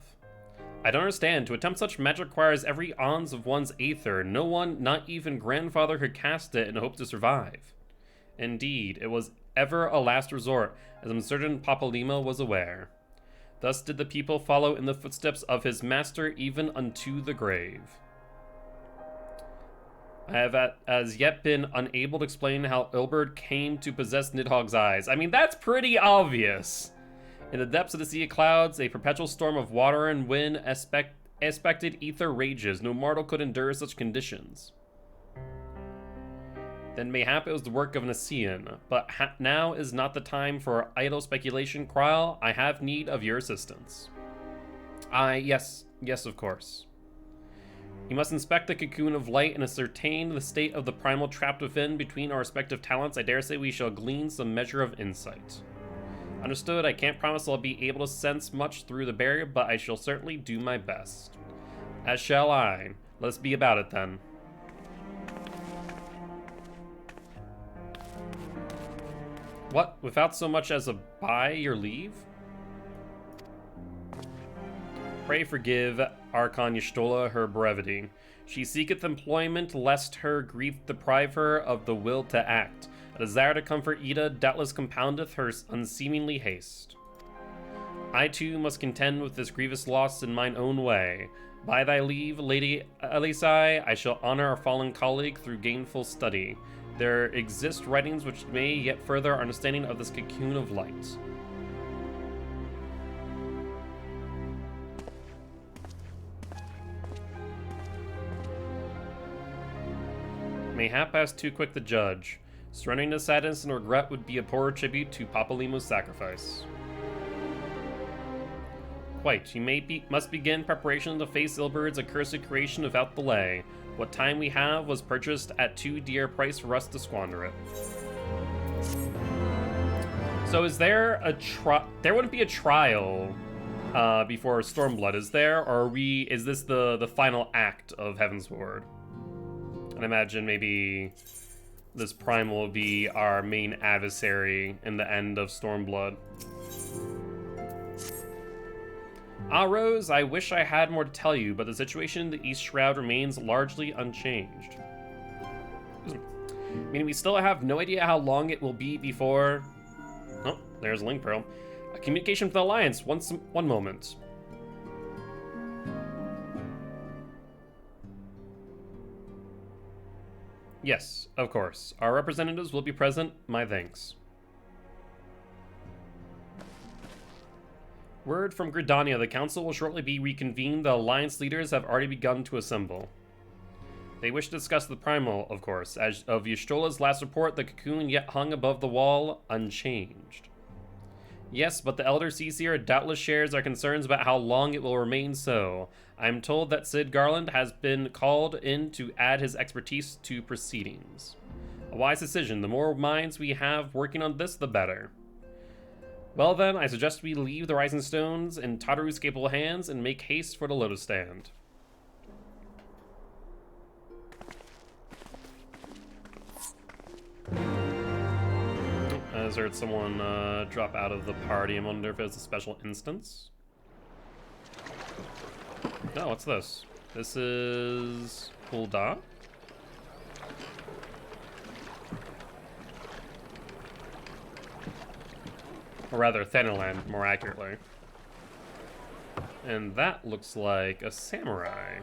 I don't understand. To attempt such magic requires every ounce of one's aether. No one, not even grandfather, could cast it and hope to survive. Indeed, it was ever a last resort, as I'm certain Papalymo was aware. Thus did the people follow in the footsteps of his master even unto the grave. I have as yet been unable to explain how Ilberd came to possess Nidhogg's eyes. I mean, that's pretty obvious. In the depths of the sea of clouds, a perpetual storm of water and wind, aspected ether rages. No mortal could endure such conditions. Then mayhap it was the work of an Ascian, but now is not the time for idle speculation. Krile, I have need of your assistance. Yes, of course. You must inspect the cocoon of light and ascertain the state of the primal trapped within. Between our respective talents, I dare say we shall glean some measure of insight. Understood. I can't promise I'll be able to sense much through the barrier, but I shall certainly do my best. As shall I. Let's be about it then. What? Without so much as a by your leave? Pray forgive Archon Y'shtola her brevity. She seeketh employment, lest her grief deprive her of the will to act. A desire to comfort Ida doubtless compoundeth her unseemly haste. I too must contend with this grievous loss in mine own way. By thy leave, Lady Elisai, I shall honor our fallen colleague through gainful study. There exist writings which may yet further our understanding of this cocoon of light. Mayhap pass too quick to judge. Surrendering to sadness and regret would be a poor tribute to Papalymo's sacrifice. Quite. You must begin preparation to face Ilberd's accursed creation without delay. What time we have was purchased at too dear price for us to squander it. So is there a there wouldn't be a trial before Stormblood, is there? Or is this the final act of Heavensward? And I imagine maybe this Primal will be our main adversary in the end of Stormblood. Rose, I wish I had more to tell you, but the situation in the East Shroud remains largely unchanged. Meaning we still have no idea how long it will be before... Oh, there's a link pearl. A communication with the Alliance. One moment. Yes, of course. Our representatives will be present. My thanks. Word from Gridania. The council will shortly be reconvened. The Alliance leaders have already begun to assemble. They wish to discuss the Primal, of course. As of Y'shtola's last report, the cocoon yet hung above the wall, unchanged. Yes, but the Elder Seer doubtless shares our concerns about how long it will remain so. I am told that Sid Garland has been called in to add his expertise to proceedings. A wise decision. The more minds we have working on this, the better. Well then, I suggest we leave the Rising Stones in Tataru's capable hands and make haste for the Lotus Stand. I just heard someone drop out of the party. I wonder if it's a special instance. No, what's this? This is Hulda. Or rather, Thanalan, more accurately. And that looks like a samurai.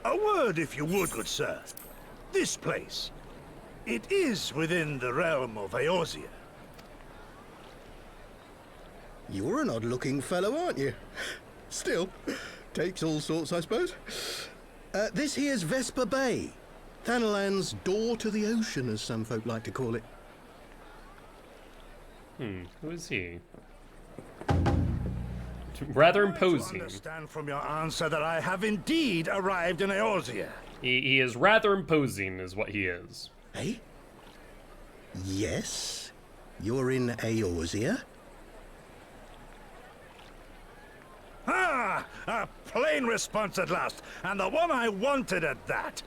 A word, if you would, good sir. This place. It is within the realm of Eorzea. You're an odd-looking fellow, aren't you? Still, takes all sorts, I suppose. This here's Vesper Bay. Thanalan's door to the ocean, as some folk like to call it. Who is he? Rather imposing. I understand from your answer that I have indeed arrived in Eorzea. He is rather imposing, is what he is. Eh? Yes? You're in Eorzea? Ah! A plain response at last, and the one I wanted at that.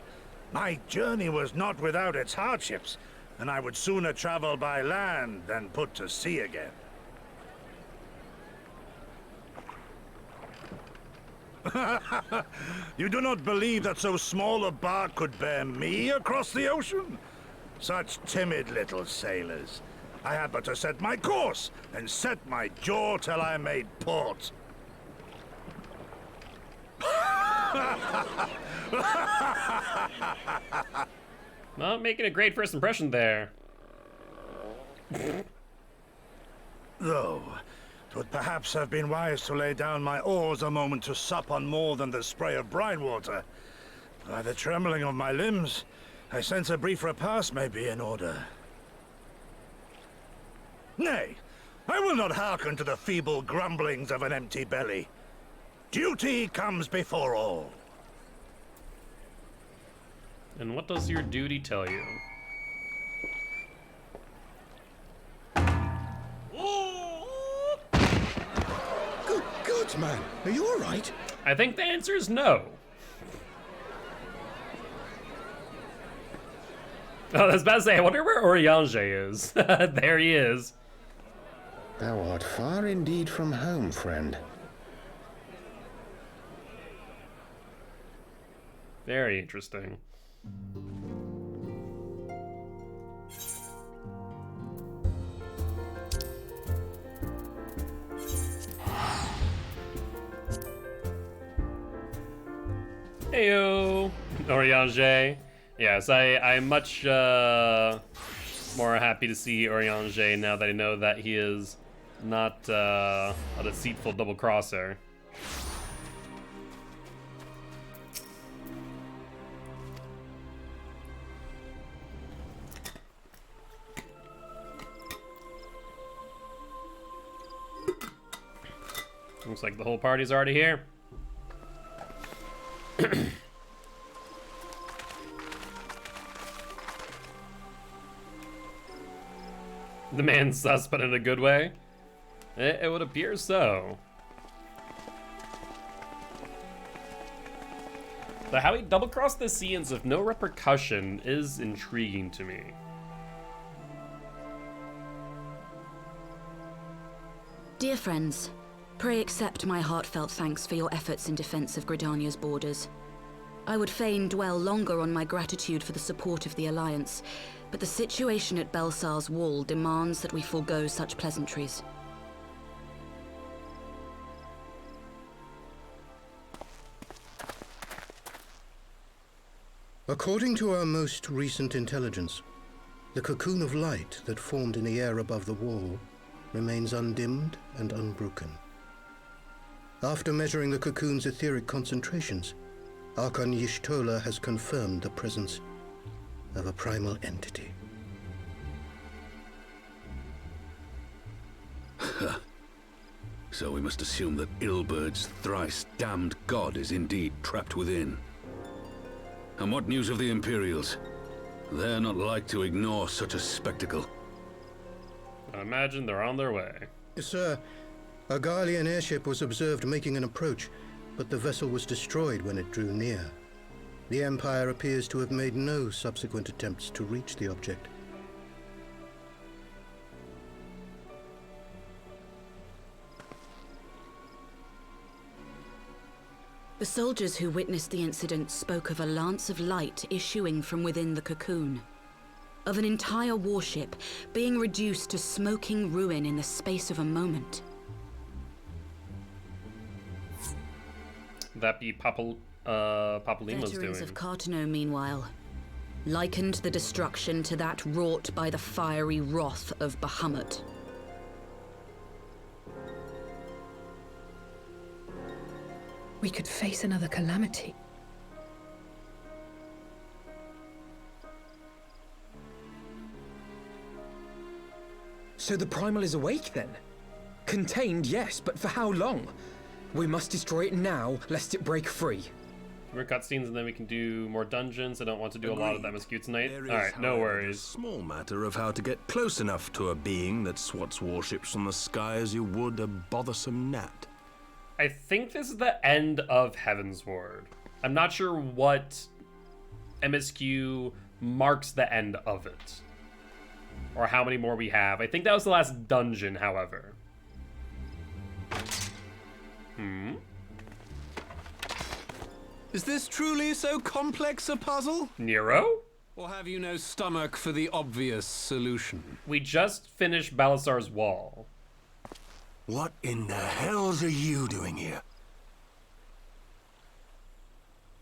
My journey was not without its hardships, and I would sooner travel by land than put to sea again. You do not believe that so small a bark could bear me across the ocean? Such timid little sailors. I had but to set my course, and set my jaw till I made port. Not making a great first impression there. Though, 'twould perhaps have been wise to lay down my oars a moment to sup on more than the spray of brine water. By the trembling of my limbs, I sense a brief repast may be in order. Nay, I will not hearken to the feeble grumblings of an empty belly. Duty comes before all. And what does your duty tell you? Good God, man. Are you all right? I think the answer is no. I was about to say, I wonder where Oriange is. There he is. Thou art far indeed from home, friend. Very interesting. Heyo, Oriange. Yes, I'm much more happy to see Oriange now that I know that he is not a deceitful double crosser. Looks like the whole party's already here. The man's sus, but in a good way? It would appear so. But how he double-crossed the Seans with no repercussion is intriguing to me. Dear friends, pray accept my heartfelt thanks for your efforts in defense of Gridania's borders. I would fain dwell longer on my gratitude for the support of the Alliance, but the situation at Belsar's Wall demands that we forego such pleasantries. According to our most recent intelligence, the cocoon of light that formed in the air above the wall remains undimmed and unbroken. After measuring the cocoon's etheric concentrations, Archon Y'shtola has confirmed the presence of a primal entity. So we must assume that Ilbert's thrice damned god is indeed trapped within. And what news of the Imperials? They're not like to ignore such a spectacle. I imagine they're on their way. Sir, a Garlean airship was observed making an approach, but the vessel was destroyed when it drew near. The Empire appears to have made no subsequent attempts to reach the object. The soldiers who witnessed the incident spoke of a lance of light issuing from within the cocoon, of an entire warship being reduced to smoking ruin in the space of a moment. That be Papalymo's Veterans doing. of Cartano, meanwhile, likened the destruction to that wrought by the fiery wrath of Bahamut. We could face another calamity. So the Primal is awake then? Contained, yes, but for how long? We must destroy it now, lest it break free. more cutscenes, and then we can do more dungeons. I don't want to do a lot of MSQ tonight. There is, Alright, no however, worries. a small matter of how to get close enough to a being that swats warships from the sky as you would a bothersome gnat. I think this is the end of Heaven's Ward. I'm not sure what MSQ marks the end of it, or how many more we have. I think that was the last dungeon, however. Is this truly so complex a puzzle? Nero? Or have you no stomach for the obvious solution? We just finished Balasar's wall. What in the hells are you doing here?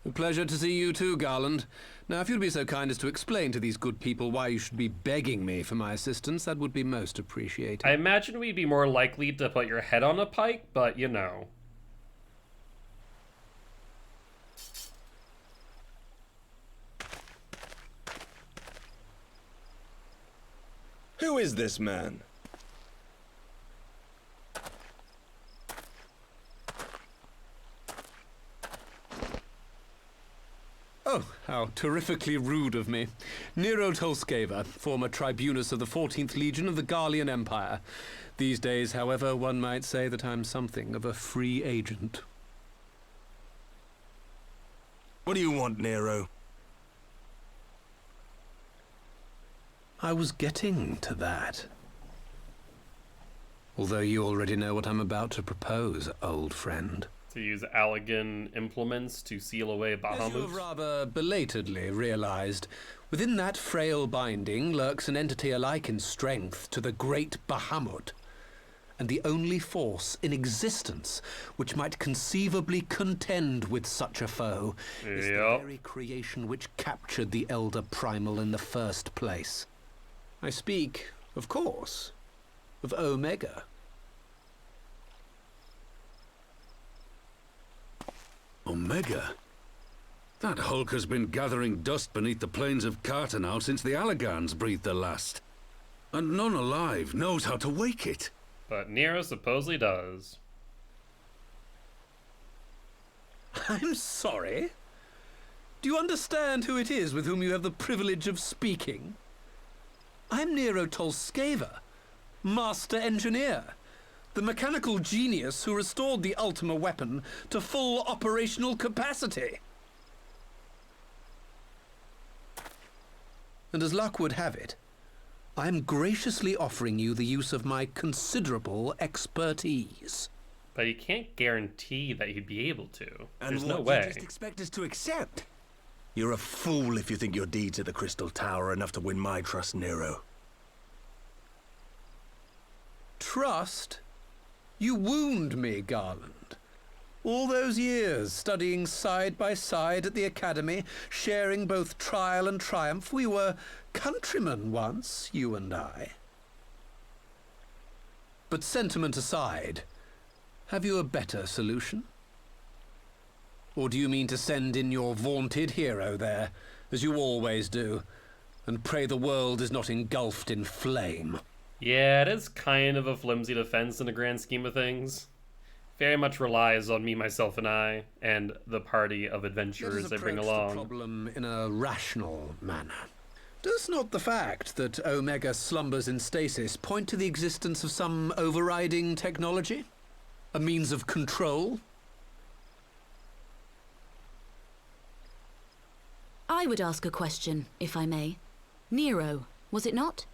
A pleasure to see you too, Garland. Now, if you'd be so kind as to explain to these good people why you should be begging me for my assistance, that would be most appreciated. I imagine we'd be more likely to put your head on a pike, but you know. Who is this man? Oh, how terrifically rude of me. Nero Tolskeva, former tribunus of the 14th Legion of the Garlean Empire. These days, however, one might say that I'm something of a free agent. What do you want, Nero? I was getting to that. Although you already know what I'm about to propose, old friend. To use Allegan implements to seal away As you Bahamut. have rather belatedly realized, within that frail binding lurks an entity alike in strength to the great Bahamut, and the only force in existence which might conceivably contend with such a foe is the very creation which captured the Elder Primal in the first place. I speak, of course, of Omega. Omega? That hulk has been gathering dust beneath the plains of Cartanau since the Allagans breathed their last. And none alive knows how to wake it. But Nero supposedly does. I'm sorry? Do you understand who it is with whom you have the privilege of speaking? I'm Nero Tolskeva, Master Engineer, the mechanical genius who restored the Ultima weapon to full operational capacity. And as luck would have it, I am graciously offering you the use of my considerable expertise. But he can't guarantee that he'd be able to. And There's what, no you way. just expect us to accept? You're a fool if you think your deeds at the Crystal Tower are enough to win my trust, Nero. Trust? You wound me, Garland. All those years, studying side by side at the Academy, sharing both trial and triumph, we were countrymen once, you and I. But sentiment aside, have you a better solution? Or do you mean to send in your vaunted hero there, as you always do, and pray the world is not engulfed in flame? Yeah, it is kind of a flimsy defense in the grand scheme of things. Very much relies on me, myself, and I, and the party of adventurers I bring The along. problem in a rational manner. Does not the fact that Omega slumbers in stasis point to the existence of some overriding technology? A means of control? I would ask a question, if I may. Nero, was it not?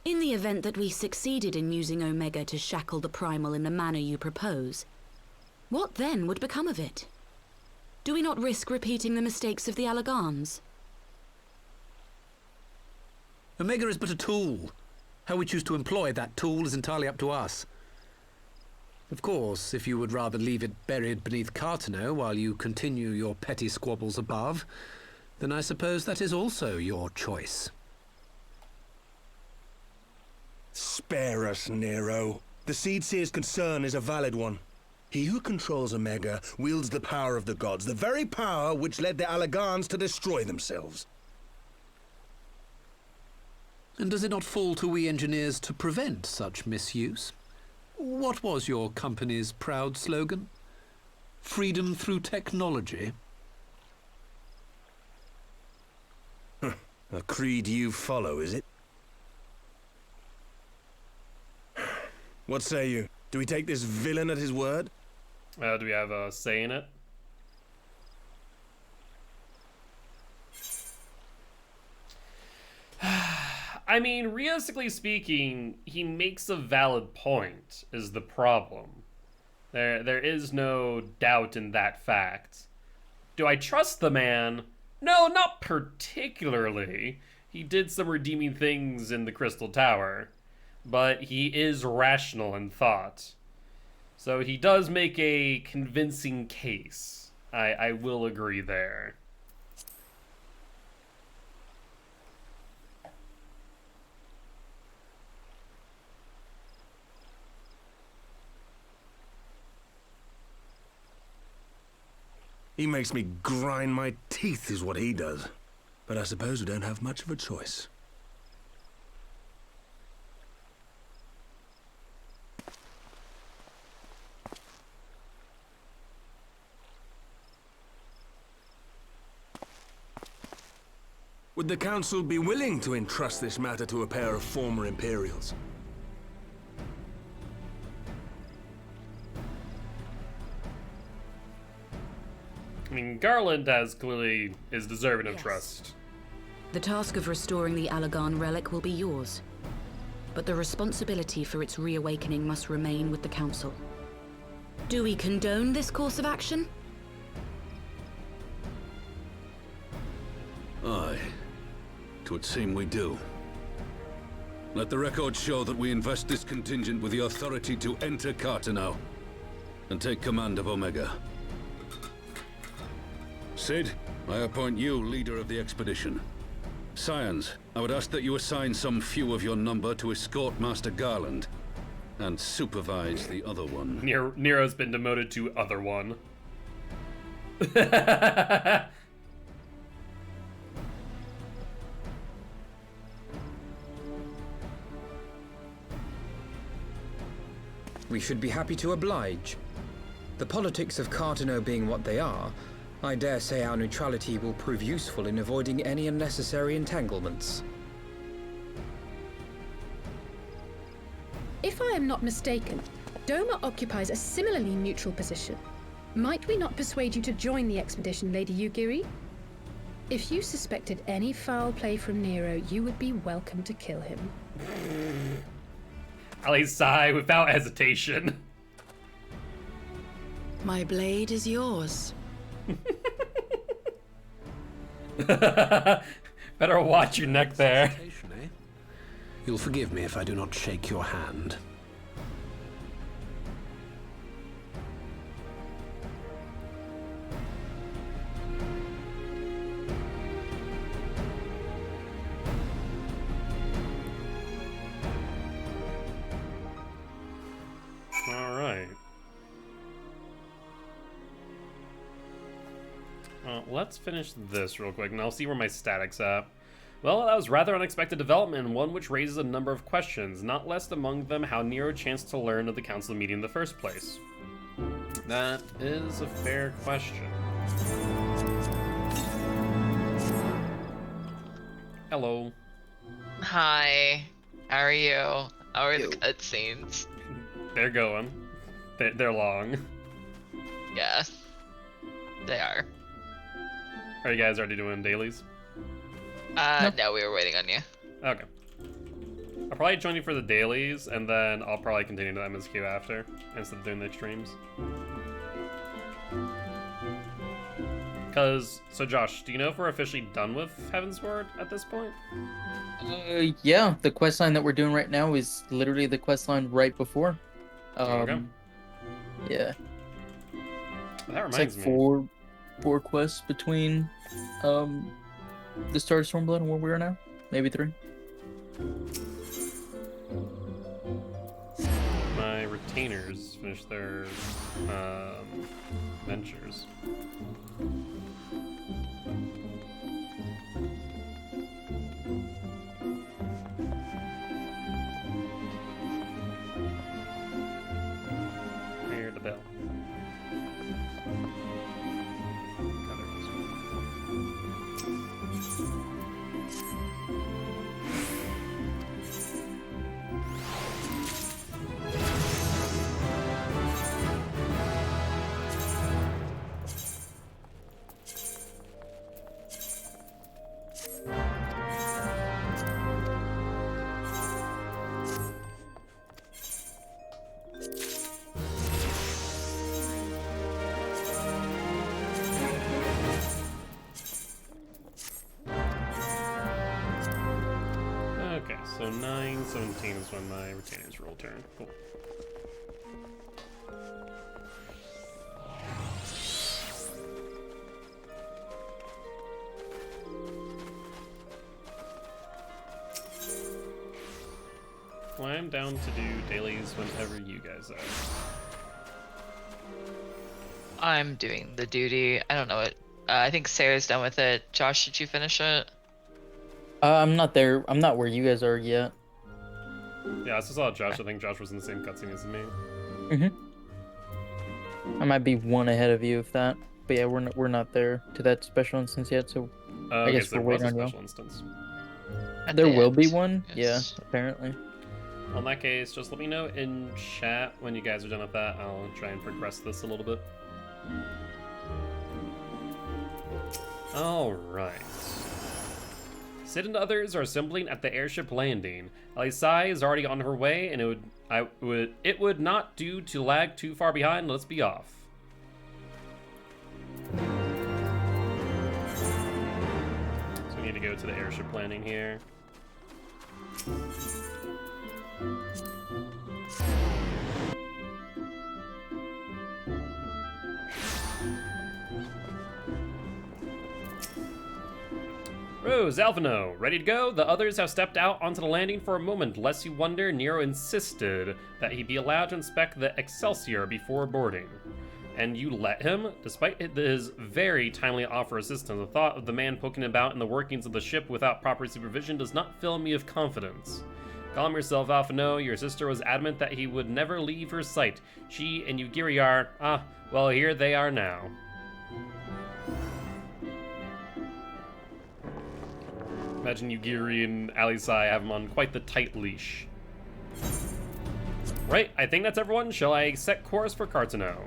In the event that we succeeded in using Omega to shackle the Primal in the manner you propose, what then would become of it? Do we not risk repeating the mistakes of the Allagans? Omega is but a tool. How we choose to employ that tool is entirely up to us. Of course, if you would rather leave it buried beneath Cartanau while you continue your petty squabbles above, then I suppose that is also your choice. Spare us, Nero. The Seedseer's concern is a valid one. He who controls Omega wields the power of the gods, the very power which led the Allagans to destroy themselves. And does it not fall to we engineers to prevent such misuse? What was your company's proud slogan? Freedom through technology? A creed you follow, is it? What say you? Do we take this villain at his word? Do we have a say in it? I mean, realistically speaking, he makes a valid point, is the problem. There is no doubt in that fact. Do I trust the man? No, not particularly. He did some redeeming things in the Crystal Tower, but he is rational in thought. So he does make a convincing case. I will agree there. He makes me grind my teeth is what he does. But I suppose we don't have much of a choice. Would the Council be willing to entrust this matter to a pair of former Imperials? I mean, Garland clearly is deserving of trust. The task of restoring the Allagan relic will be yours. But the responsibility for its reawakening must remain with the Council. Do we condone this course of action? Aye. 'Twould seem we do. Let the record show that we invest this contingent with the authority to enter Carteneau and take command of Omega. Sid, I appoint you leader of the expedition. Scions, I would ask that you assign some few of your number to escort Master Garland and supervise the other one. Nero's been demoted to other one. We should be happy to oblige. The politics of Carteneau being what they are, I dare say our neutrality will prove useful in avoiding any unnecessary entanglements. If I am not mistaken, Doma occupies a similarly neutral position. Might we not persuade you to join the expedition, Lady Yugiri? If you suspected any foul play from Nero, you would be welcome to kill him. Ali sigh without hesitation. My blade is yours. Better watch your neck there. You'll forgive me if I do not shake your hand. All right. Let's finish this real quick, and I'll see where my static's at. Well, that was rather unexpected development, and one which raises a number of questions, not least among them how Nero chanced to learn of the council meeting in the first place. That is a fair question. Hello. Hi. How are you? How are the cutscenes? They're going. They're long. Yes. They are. Are you guys already doing dailies? No, we were waiting on you. Okay. I'll probably join you for the dailies, and then I'll probably continue to MSQ after, instead of doing the extremes. So Josh, do you know if we're officially done with Heavensward at this point? Yeah, the quest line that we're doing right now is literally the quest line right before. Okay. Yeah. That reminds it's like four quests between the start of Stormblood and where we are now. Maybe 3. My retainers finished their ventures. Hear the bell. So 9, 17 is when my retainers roll turn. Cool. Well, I'm down to do dailies whenever you guys are. I'm doing the duty. I don't know it. I think Sarah's done with it. Josh, did you finish it? I'm not there. I'm not where you guys are yet. Yeah, I saw Josh. I think Josh was in the same cutscene as me. I might be one ahead of you if that. But yeah, we're not there to that special instance yet, so I guess we're waiting on you. Special instance. There will be one? Yes. Yeah, apparently. Well, in that case, just let me know in chat when you guys are done with that. I'll try and progress this a little bit. Alright. Sid and others are assembling at the airship landing. Alisai is already on her way, and it would not do to lag too far behind. Let's be off. So we need to go to the airship landing here. Rose, Alphino, ready to go? The others have stepped out onto the landing for a moment. Lest you wonder, Nero insisted that he be allowed to inspect the Excelsior before boarding. And you let him? Despite his very timely offer of assistance, the thought of the man poking about in the workings of the ship without proper supervision does not fill me with confidence. Calm yourself, Alphino. Your sister was adamant that he would never leave her sight. She and Yugiri are, well, here they are now. Imagine Yugiri and Alisai have him on quite the tight leash. Right, I think that's everyone. Shall I set course for Cartano?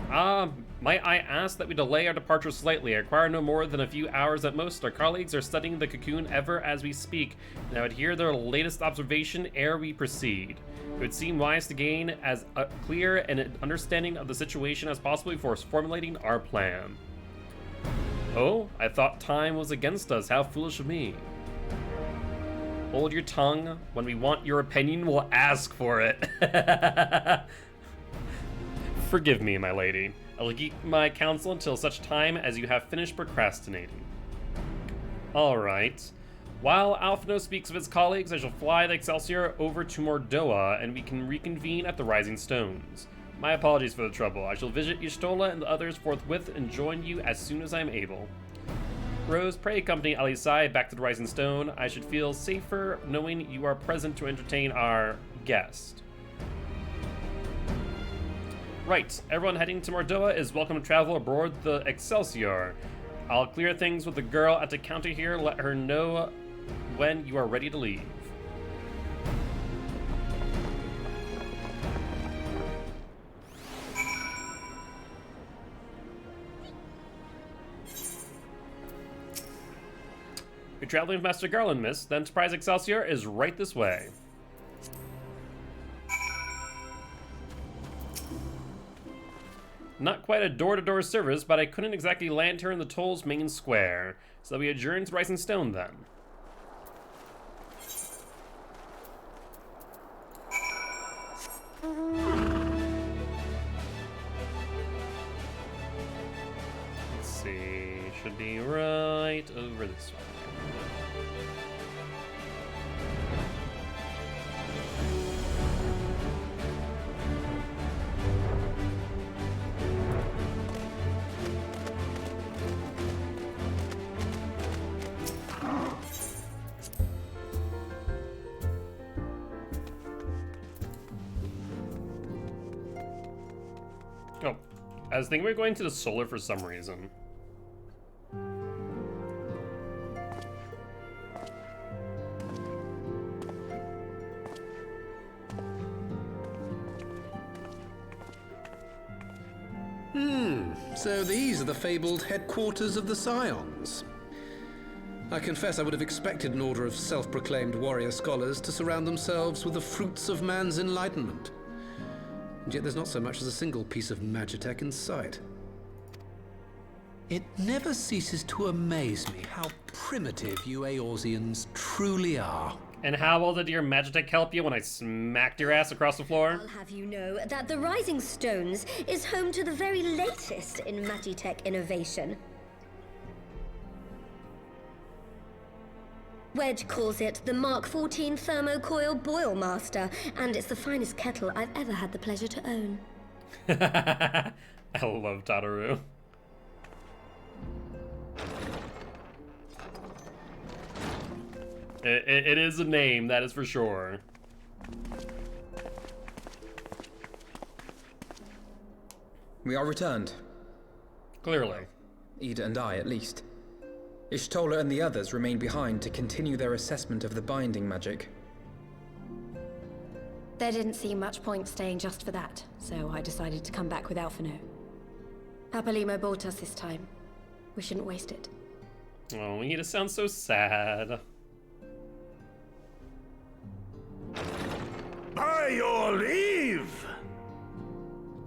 Might I ask that we delay our departure slightly? I require no more than a few hours at most. Our colleagues are studying the cocoon ever as we speak, and I would hear their latest observation ere we proceed. It would seem wise to gain as clear an understanding of the situation as possible before formulating our plan. Oh, I thought time was against us. How foolish of me. Hold your tongue. When we want your opinion, we'll ask for it. Forgive me, my lady. I will keep my counsel until such time as you have finished procrastinating. Alright. While Alphino speaks of his colleagues, I shall fly the Excelsior over to Mordoa, and we can reconvene at the Rising Stones. My apologies for the trouble. I shall visit Y'shtola and the others forthwith and join you as soon as I am able. Rose, pray accompany Alisai back to the Rising Stone. I should feel safer knowing you are present to entertain our guest. Right, everyone heading to Mordoa is welcome to travel aboard the Excelsior. I'll clear things with the girl at the counter here. Let her know when you are ready to leave. You're traveling with Master Garland, miss. The Enterprise Excelsior is right this way. Not quite a door-to-door service, but I couldn't exactly land her in the toll's main square. So we adjourn to Rising Stone then. Let's see, should be right over this way. Oh, I was thinking we were going to the solar for some reason. So these are the fabled headquarters of the Scions. I confess I would have expected an order of self-proclaimed warrior scholars to surround themselves with the fruits of man's enlightenment. And yet there's not so much as a single piece of magitech in sight. It never ceases to amaze me how primitive you Eorzeans truly are. And how well did your Magitech help you when I smacked your ass across the floor? I'll have you know that the Rising Stones is home to the very latest in Magitech innovation. Wedge calls it the Mark 14 Thermocoil Boil Master, and it's the finest kettle I've ever had the pleasure to own. I love Tataru. It is a name, that is for sure. We are returned. Clearly. Ida and I, at least. Ishtola and the others remain behind to continue their assessment of the binding magic. There didn't seem much point staying just for that, so I decided to come back with Alphino. Papalimo bought us this time. We shouldn't waste it. Oh, Ida sounds so sad. By your leave!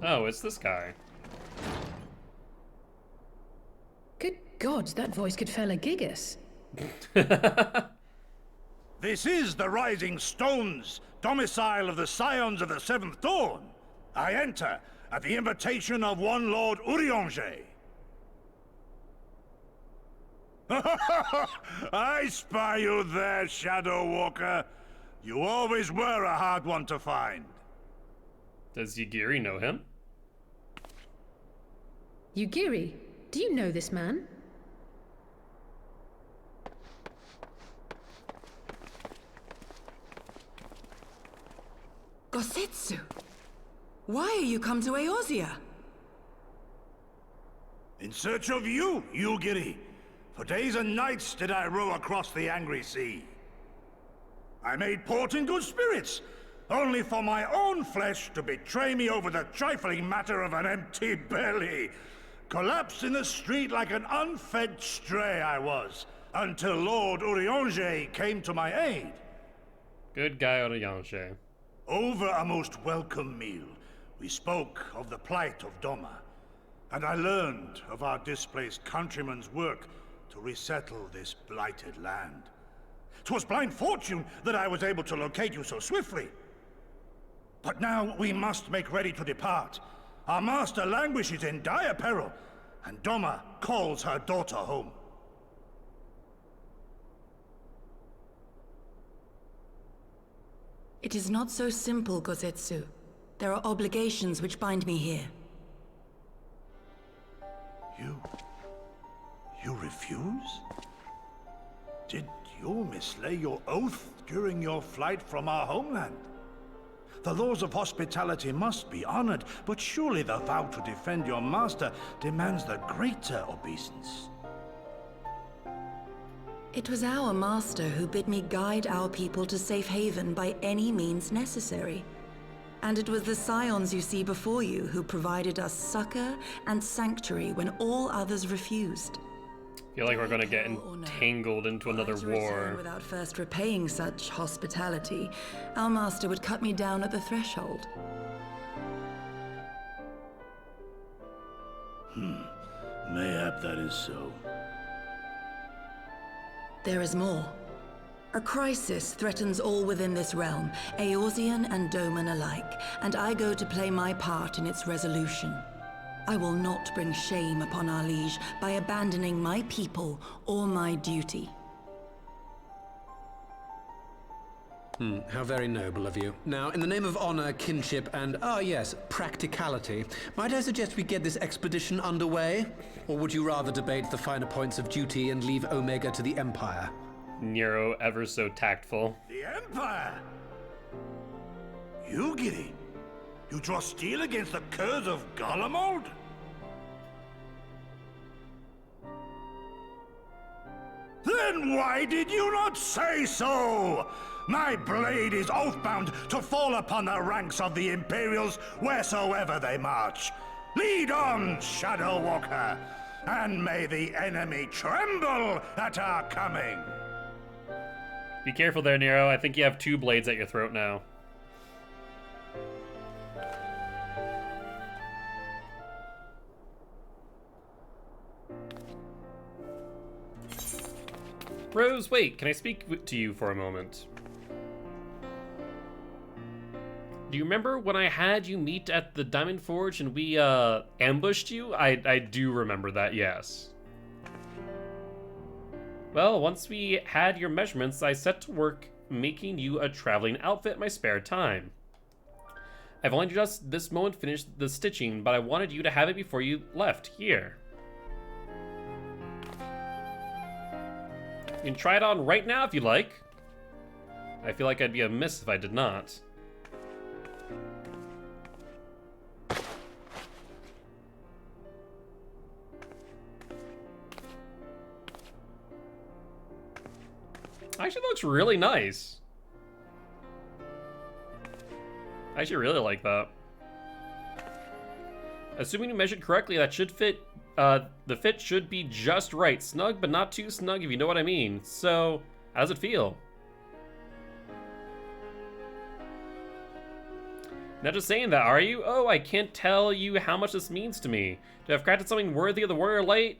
Oh, it's this guy. Good God, that voice could fell a gigas. This is the Rising Stones, domicile of the Scions of the Seventh Dawn. I enter at the invitation of one Lord Urianger. I spy you there, Shadow Walker. You always were a hard one to find. Does Yugiri know him? Yugiri, do you know this man? Gosetsu, why are you come to Eorzea? In search of you, Yugiri. For days and nights did I row across the angry sea. I made port in good spirits, only for my own flesh to betray me over the trifling matter of an empty belly. Collapsed in the street like an unfed stray I was, until Lord Urianger came to my aid. Good guy, Urianger. Over a most welcome meal, we spoke of the plight of Doma, and I learned of our displaced countrymen's work to resettle this blighted land. 'Twas blind fortune that I was able to locate you so swiftly. But now we must make ready to depart. Our master languishes in dire peril, and Doma calls her daughter home. It is not so simple, Gosetsu. There are obligations which bind me here. You refuse? Did you mislay your oath during your flight from our homeland? The laws of hospitality must be honored, but surely the vow to defend your master demands the greater obeisance. It was our master who bid me guide our people to safe haven by any means necessary. And it was the Scions you see before you who provided us succor and sanctuary when all others refused. I feel like we're gonna get entangled into another war. Without first repaying such hospitality, our master would cut me down at the threshold. Mayhap that is so. There is more. A crisis threatens all within this realm, Eorzean and Doman alike, and I go to play my part in its resolution. I will not bring shame upon our liege by abandoning my people or my duty. How very noble of you. Now, in the name of honor, kinship, and, yes, practicality, might I suggest we get this expedition underway? Or would you rather debate the finer points of duty and leave Omega to the Empire? Nero, ever so tactful. The Empire? Yugiri, you draw steel against the curse of Garlemald? Then why did you not say so? My blade is oath-bound to fall upon the ranks of the Imperials wheresoever they march. Lead on, Shadow Walker, and may the enemy tremble at our coming. Be careful there, Nero. I think you have two blades at your throat now. Rose, wait, can I speak to you for a moment? Do you remember when I had you meet at the Diamond Forge and we ambushed you? I do remember that, yes. Well, once we had your measurements, I set to work making you a traveling outfit in my spare time. I've only just this moment finished the stitching, but I wanted you to have it before you left here. You can try it on right now if you like. I feel like I'd be amiss if I did not. Actually looks really nice. I actually really like that. Assuming you measured correctly, that should fit. The fit should be just right. Snug, but not too snug, if you know what I mean. So, how does it feel? Not just saying that, are you? Oh, I can't tell you how much this means to me. To have crafted something worthy of the Warrior Light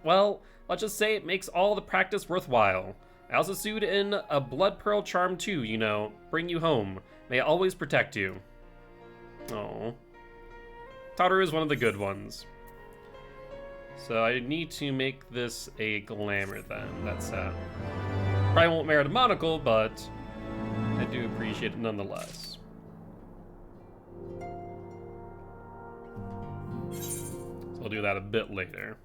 well, let's just say it makes all the practice worthwhile. I also sewed in a blood pearl charm too, you know, bring you home. May I always protect you. Oh. Taru is one of the good ones. So I need to make this a glamour then. That's probably won't merit a monocle, but I do appreciate it nonetheless. So I'll do that a bit later.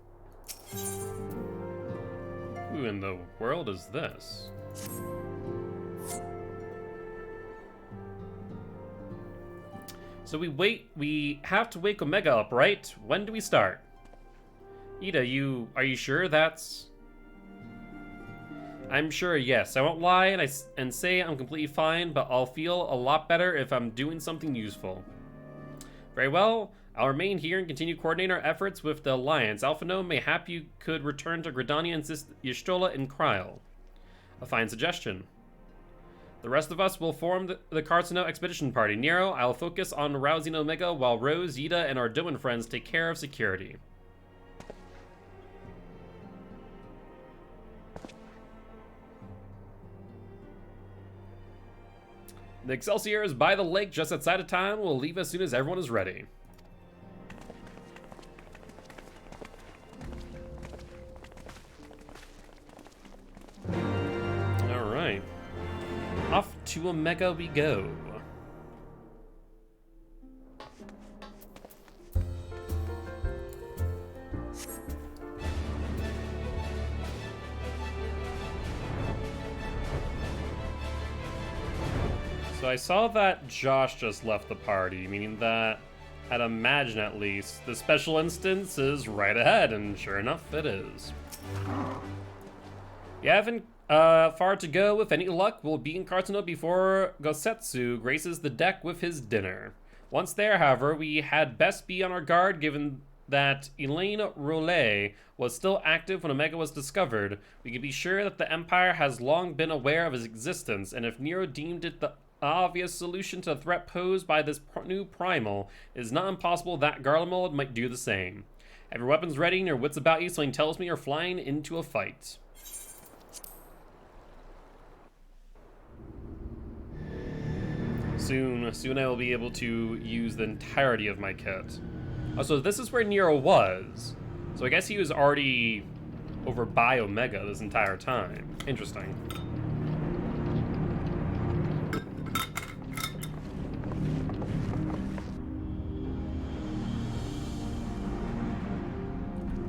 Who in the world is this? So we have to wake Omega up, right? When do we start? Ida, are you sure that's... I'm sure, yes. I won't lie and say I'm completely fine, but I'll feel a lot better if I'm doing something useful. Very well. I'll remain here and continue coordinating our efforts with the Alliance. Alphino, mayhap you could return to Gridania and Y'shtola and Kryl. A fine suggestion. The rest of us will form the Carcino expedition party. Nero, I'll focus on rousing Omega while Rose, Yida, and our Doman friends take care of security. The Excelsior is by the lake just outside of town. We'll leave as soon as everyone is ready. Alright. Off to Omega we go. So I saw that Josh just left the party, meaning that, I'd imagine at least, the special instance is right ahead, and sure enough, it is. You haven't far to go. With any luck, we'll be in Carcino before Gosetsu graces the deck with his dinner. Once there, however, we had best be on our guard, given that Elaine Roulet was still active when Omega was discovered. We can be sure that the Empire has long been aware of his existence, and if Nero deemed it the obvious solution to the threat posed by this new primal, it is not impossible that Garlemald might do the same. Have your weapons ready and your wits about you, something tells me you're flying into a fight. Soon I will be able to use the entirety of my kit. Oh, so this is where Nero was. So I guess he was already over by Omega this entire time. Interesting.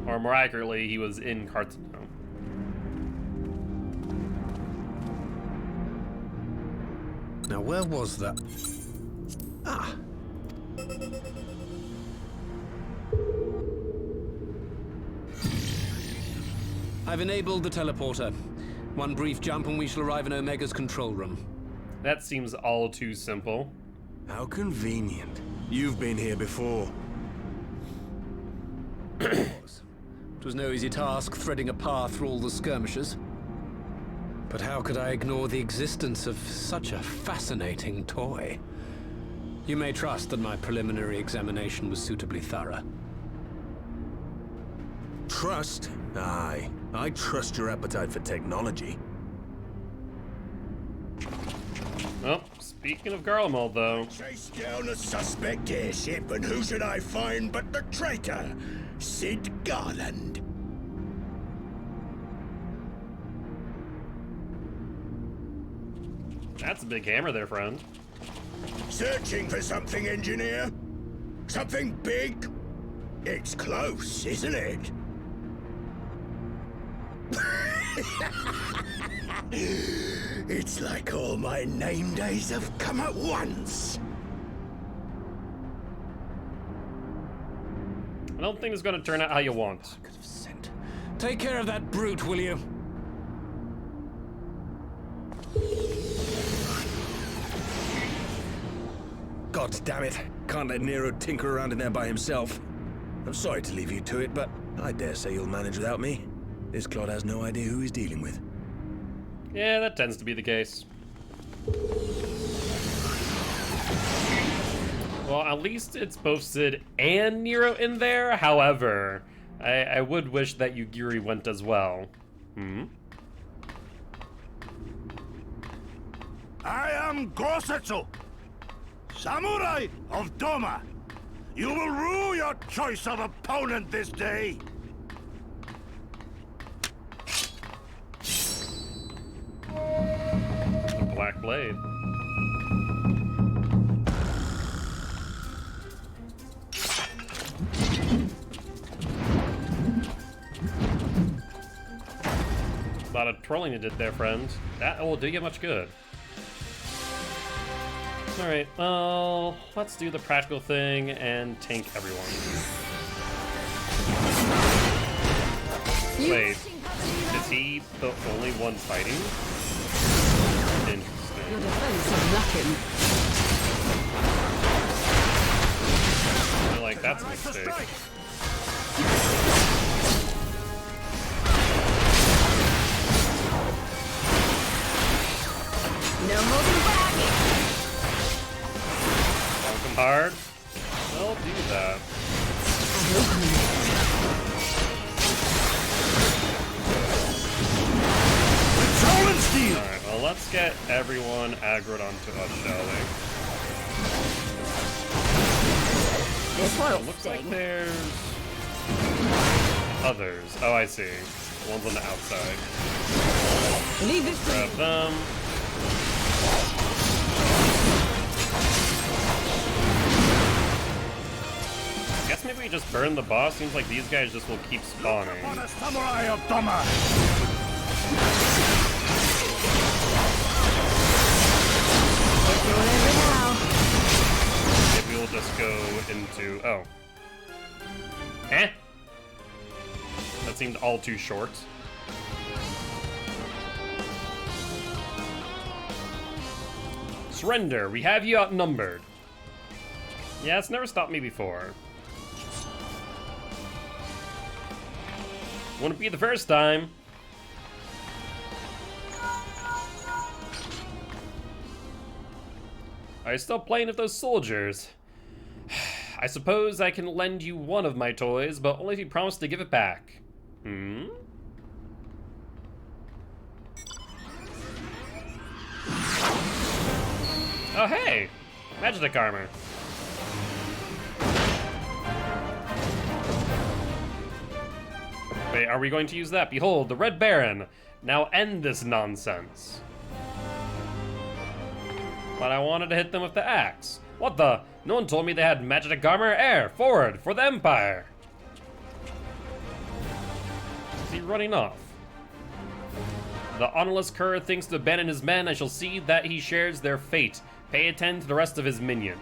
Or more accurately, he was in Carcino. Now, where was that? Ah! I've enabled the teleporter. One brief jump and we shall arrive in Omega's control room. That seems all too simple. How convenient. You've been here before. It was no easy task threading a path through all the skirmishes. But how could I ignore the existence of such a fascinating toy? You may trust that my preliminary examination was suitably thorough. Trust? Aye. I trust your appetite for technology. Well, Speaking of Garlemald, though. Chase down a suspect airship, and who should I find but the traitor, Sid Garland. That's a big hammer there, friend. Searching for something, engineer? Something big? It's close, isn't it? It's like all my name days have come at once. I don't think it's going to turn out how you want. Take care of that brute, will you? God damn it. Can't let Nero tinker around in there by himself. I'm sorry to leave you to it, but I dare say you'll manage without me. This clod has no idea who he's dealing with. Yeah, that tends to be the case. Well, at least it's both Sid and Nero in there. However, I would wish that Yugiri went as well. I am Gosetsu, Samurai of Doma. You will rue your choice of opponent this day. The Black Blade. A lot of trolling you did there, friend. That will do you much good. Alright, well, let's do the practical thing and tank everyone. Wait, is he the only one fighting? Interesting. Your defense is lacking. I feel like that's a mistake. No holding back. Bonk him hard. I'll do that. Alright, well, let's get everyone aggroed onto us, shall we? It looks like there's others. Oh, I see. The ones on the outside. Leave this grab them. I guess maybe we just burn the boss. Seems like these guys just will keep spawning. Samurai of Doma. Maybe we'll just go into... Oh. Eh? That seemed all too short. Surrender. We have you outnumbered. Yeah, it's never stopped me before. Wouldn't be the first time. Are you still playing with those soldiers? I suppose I can lend you one of my toys, but only if you promise to give it back. Oh, hey! Magic armor. Wait, are we going to use that? Behold, the Red Baron. Now end this nonsense. But I wanted to hit them with the axe. What the? No one told me they had magic armor. Air, forward, for the Empire. Is he running off? The honorless cur thinks to abandon his men. I shall see that he shares their fate. Pay attention to the rest of his minions.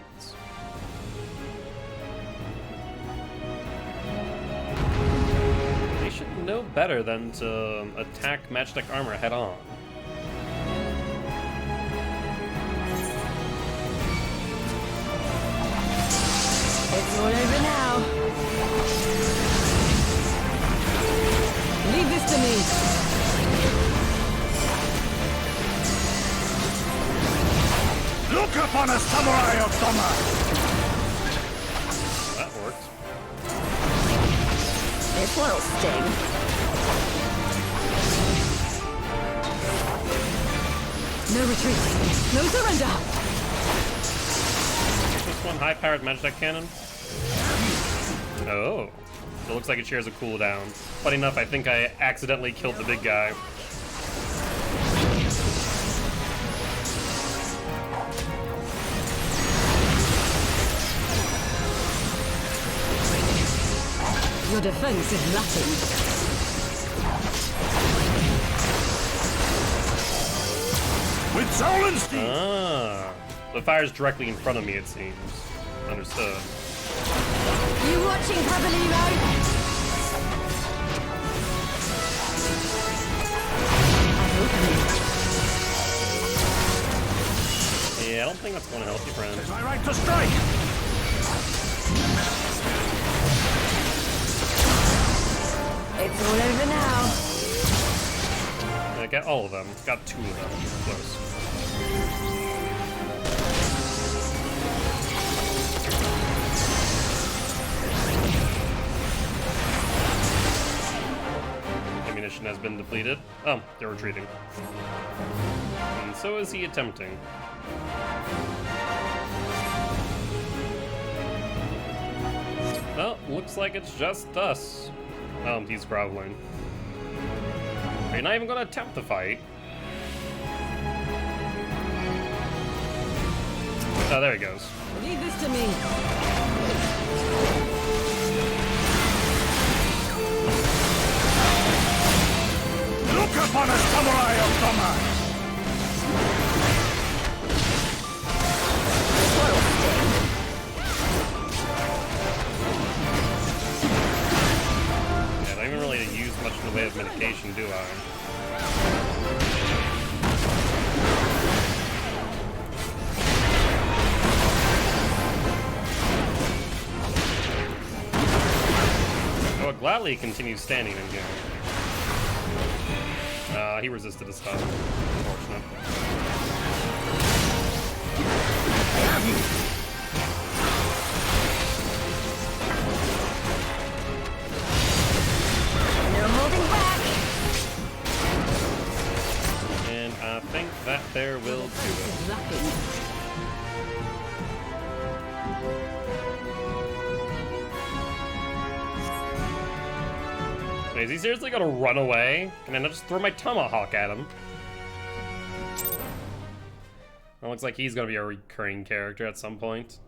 They should know better than to attack magic armor head on. It's all over now. Leave this to me. Look upon a samurai of Doma. That worked. This will sting. No retreat. No surrender. one high-powered magic cannon? Oh. So it looks like it shares a cooldown. Funny enough, I think I accidentally killed the big guy. Your defense is lacking. With Zolanstein! Ah. The fire's directly in front of me, it seems. Understood. You watching, Pabalino? Yeah, I don't think that's going to help you, friend. It's my right to strike! It's all over now. I got all of them. Got 2 of them. Close. Ammunition has been depleted. Oh, they're retreating. And so is he attempting. Well, looks like it's just us. Oh, he's growling. Are you not even gonna attempt the fight? Oh, there he goes. Leave this to me. Look upon us, samurai of Doma! Yeah, I don't even really use much in the way of medication, do I? I would gladly continue standing in here. He resisted a stun. Unfortunate. No holding back. And I think that there will do it. Wait, is he seriously gonna run away? Can I not just throw my tomahawk at him? It looks like he's gonna be a recurring character at some point.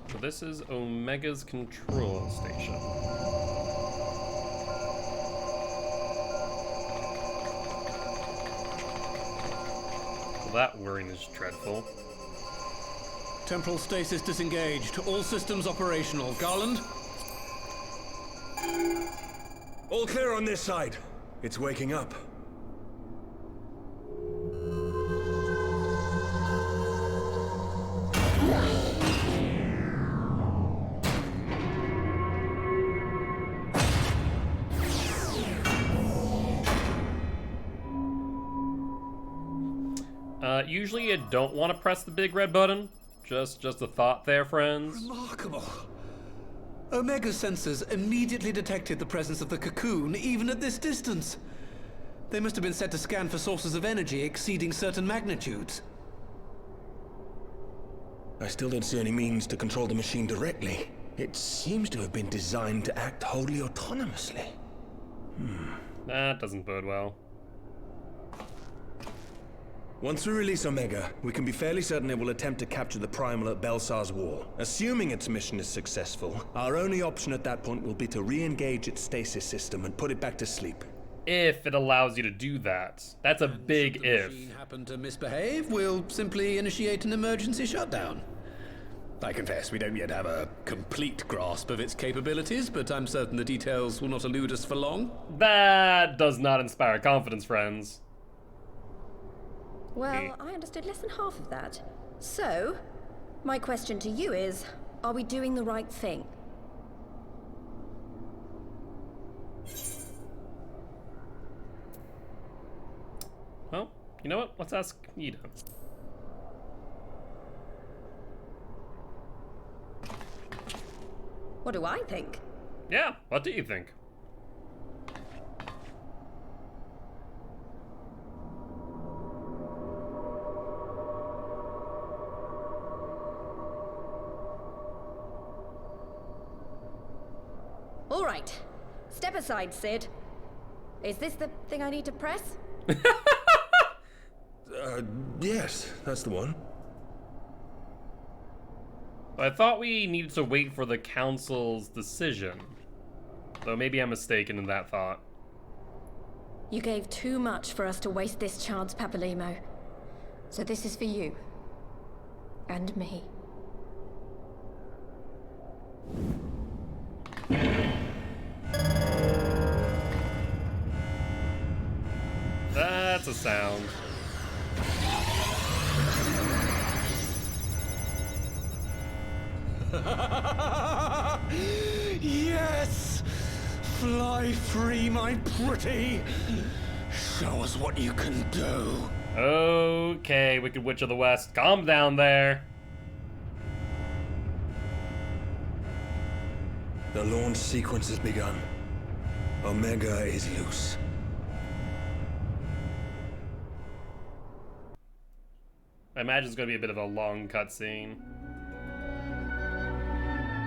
So this is Omega's control station. That whirring is dreadful. Temporal stasis disengaged. All systems operational. Garland? All clear on this side. It's waking up. Usually you don't want to press the big red button. Just a thought there, friends. Remarkable. Omega's sensors immediately detected the presence of the cocoon, even at this distance. They must have been set to scan for sources of energy exceeding certain magnitudes. I still don't see any means to control the machine directly. It seems to have been designed to act wholly autonomously. That doesn't bode well. Once we release Omega, we can be fairly certain it will attempt to capture the Primal at Belsar's Wall. Assuming its mission is successful, our only option at that point will be to re-engage its stasis system and put it back to sleep. If it allows you to do that. That's a big if. If the machine happen to misbehave, we'll simply initiate an emergency shutdown. I confess, we don't yet have a complete grasp of its capabilities, but I'm certain the details will not elude us for long. That does not inspire confidence, friends. Well, I understood less than half of that. So, my question to you is, are we doing the right thing? Well, you know what? Let's ask Ida. What do I think? Yeah, what do you think? All right. Step aside, Sid. Is this the thing I need to press? Yes, that's the one. I thought we needed to wait for the council's decision. Though maybe I'm mistaken in that thought. You gave too much for us to waste this chance, Papalimo. So this is for you. And me. That's a sound. Yes! Fly free, my pretty! Show us what you can do. Okay, Wicked Witch of the West, calm down there. The launch sequence has begun. Omega is loose. I imagine it's going to be a bit of a long cutscene.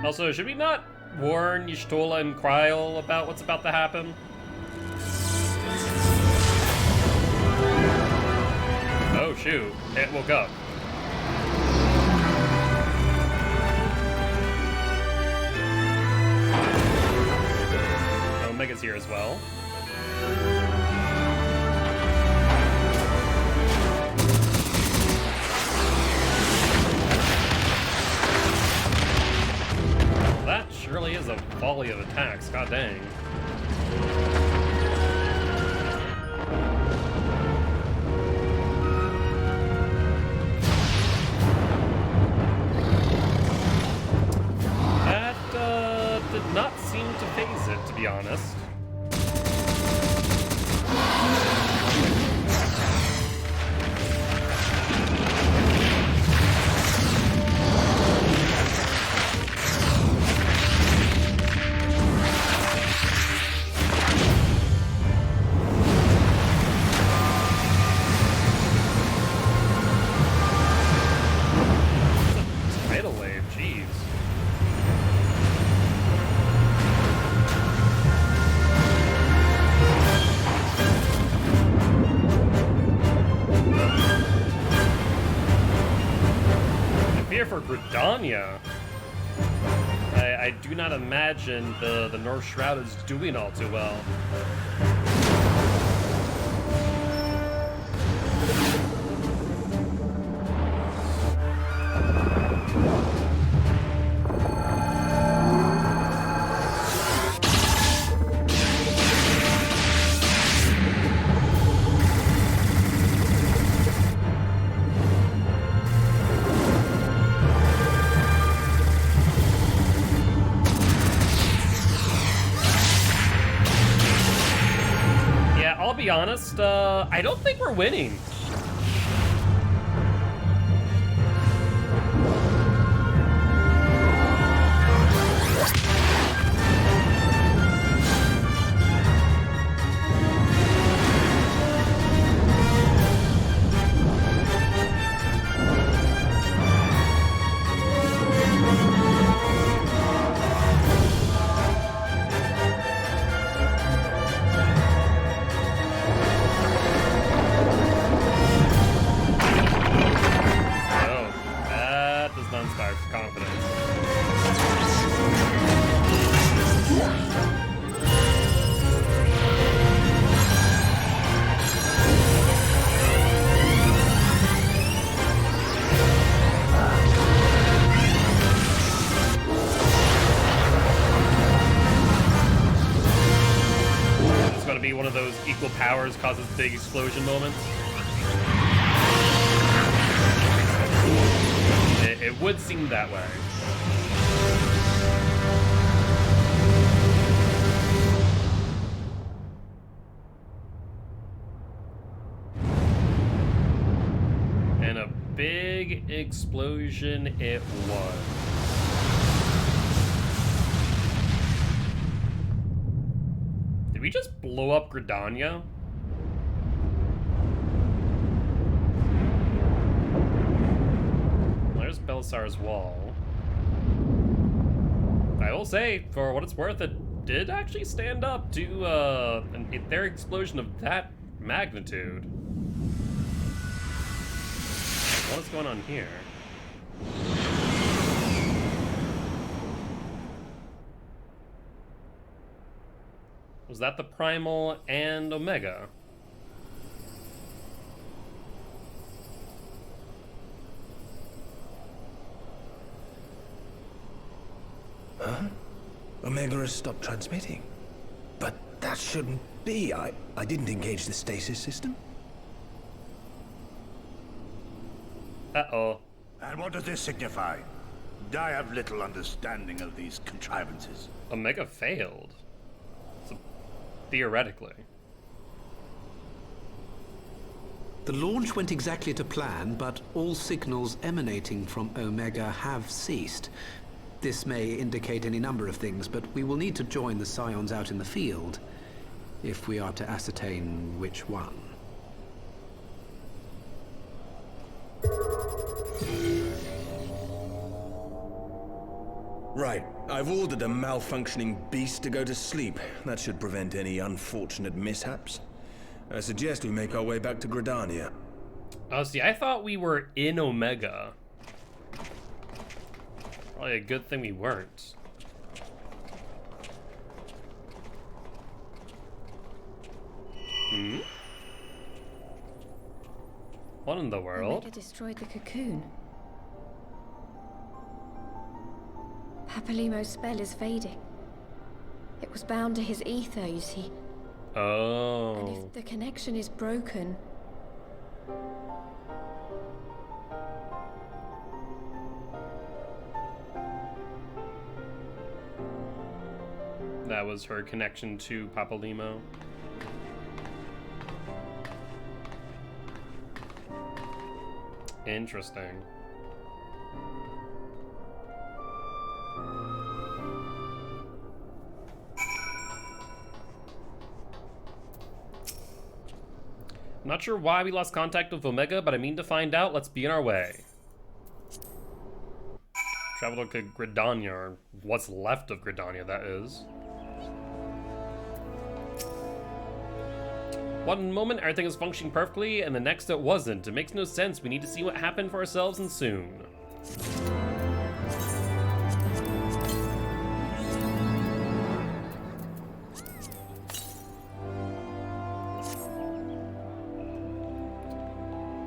Also, should we not warn Y'shtola and Kryl about what's about to happen? Oh shoot, it woke up. Omega's here as well. That surely is a volley of attacks, god dang. That did not seem to phase it, to be honest. Tidal wave, jeez. I fear for Gridania. I do not imagine the North Shroud is doing all too well. Yeah, I'll be honest, I don't think we're winning. Oh, that does not inspire confidence. It's going to be one of those equal powers causes big explosion moments. It would seem that way. And a big explosion it was. we just blow up Gridania? There's Belisar's wall. I will say, for what it's worth, it did actually stand up to their explosion of that magnitude. What is going on here? Was that the Primal and Omega? Huh? Omega has stopped transmitting. But that shouldn't be. I didn't engage the stasis system. Uh-oh. And what does this signify? I have little understanding of these contrivances. Omega failed. So, theoretically. The launch went exactly to plan, but all signals emanating from Omega have ceased. This may indicate any number of things, but we will need to join the Scions out in the field if we are to ascertain which one. Right. I've ordered a malfunctioning beast to go to sleep. That should prevent any unfortunate mishaps. I suggest we make our way back to Gridania. Oh, see, I thought we were in Omega. Probably a good thing we weren't. Hmm? What in the world? Omega destroyed the cocoon. Papalimo's spell is fading. It was bound to his ether, you see. Oh. And if the connection is broken... That was her connection to Papalimo. Interesting. I'm not sure why we lost contact with Omega, but I mean to find out. Let's be on our way. Travel to Gridania, or what's left of Gridania, that is. One moment, everything is functioning perfectly, and the next it wasn't. It makes no sense. We need to see what happened for ourselves, and soon.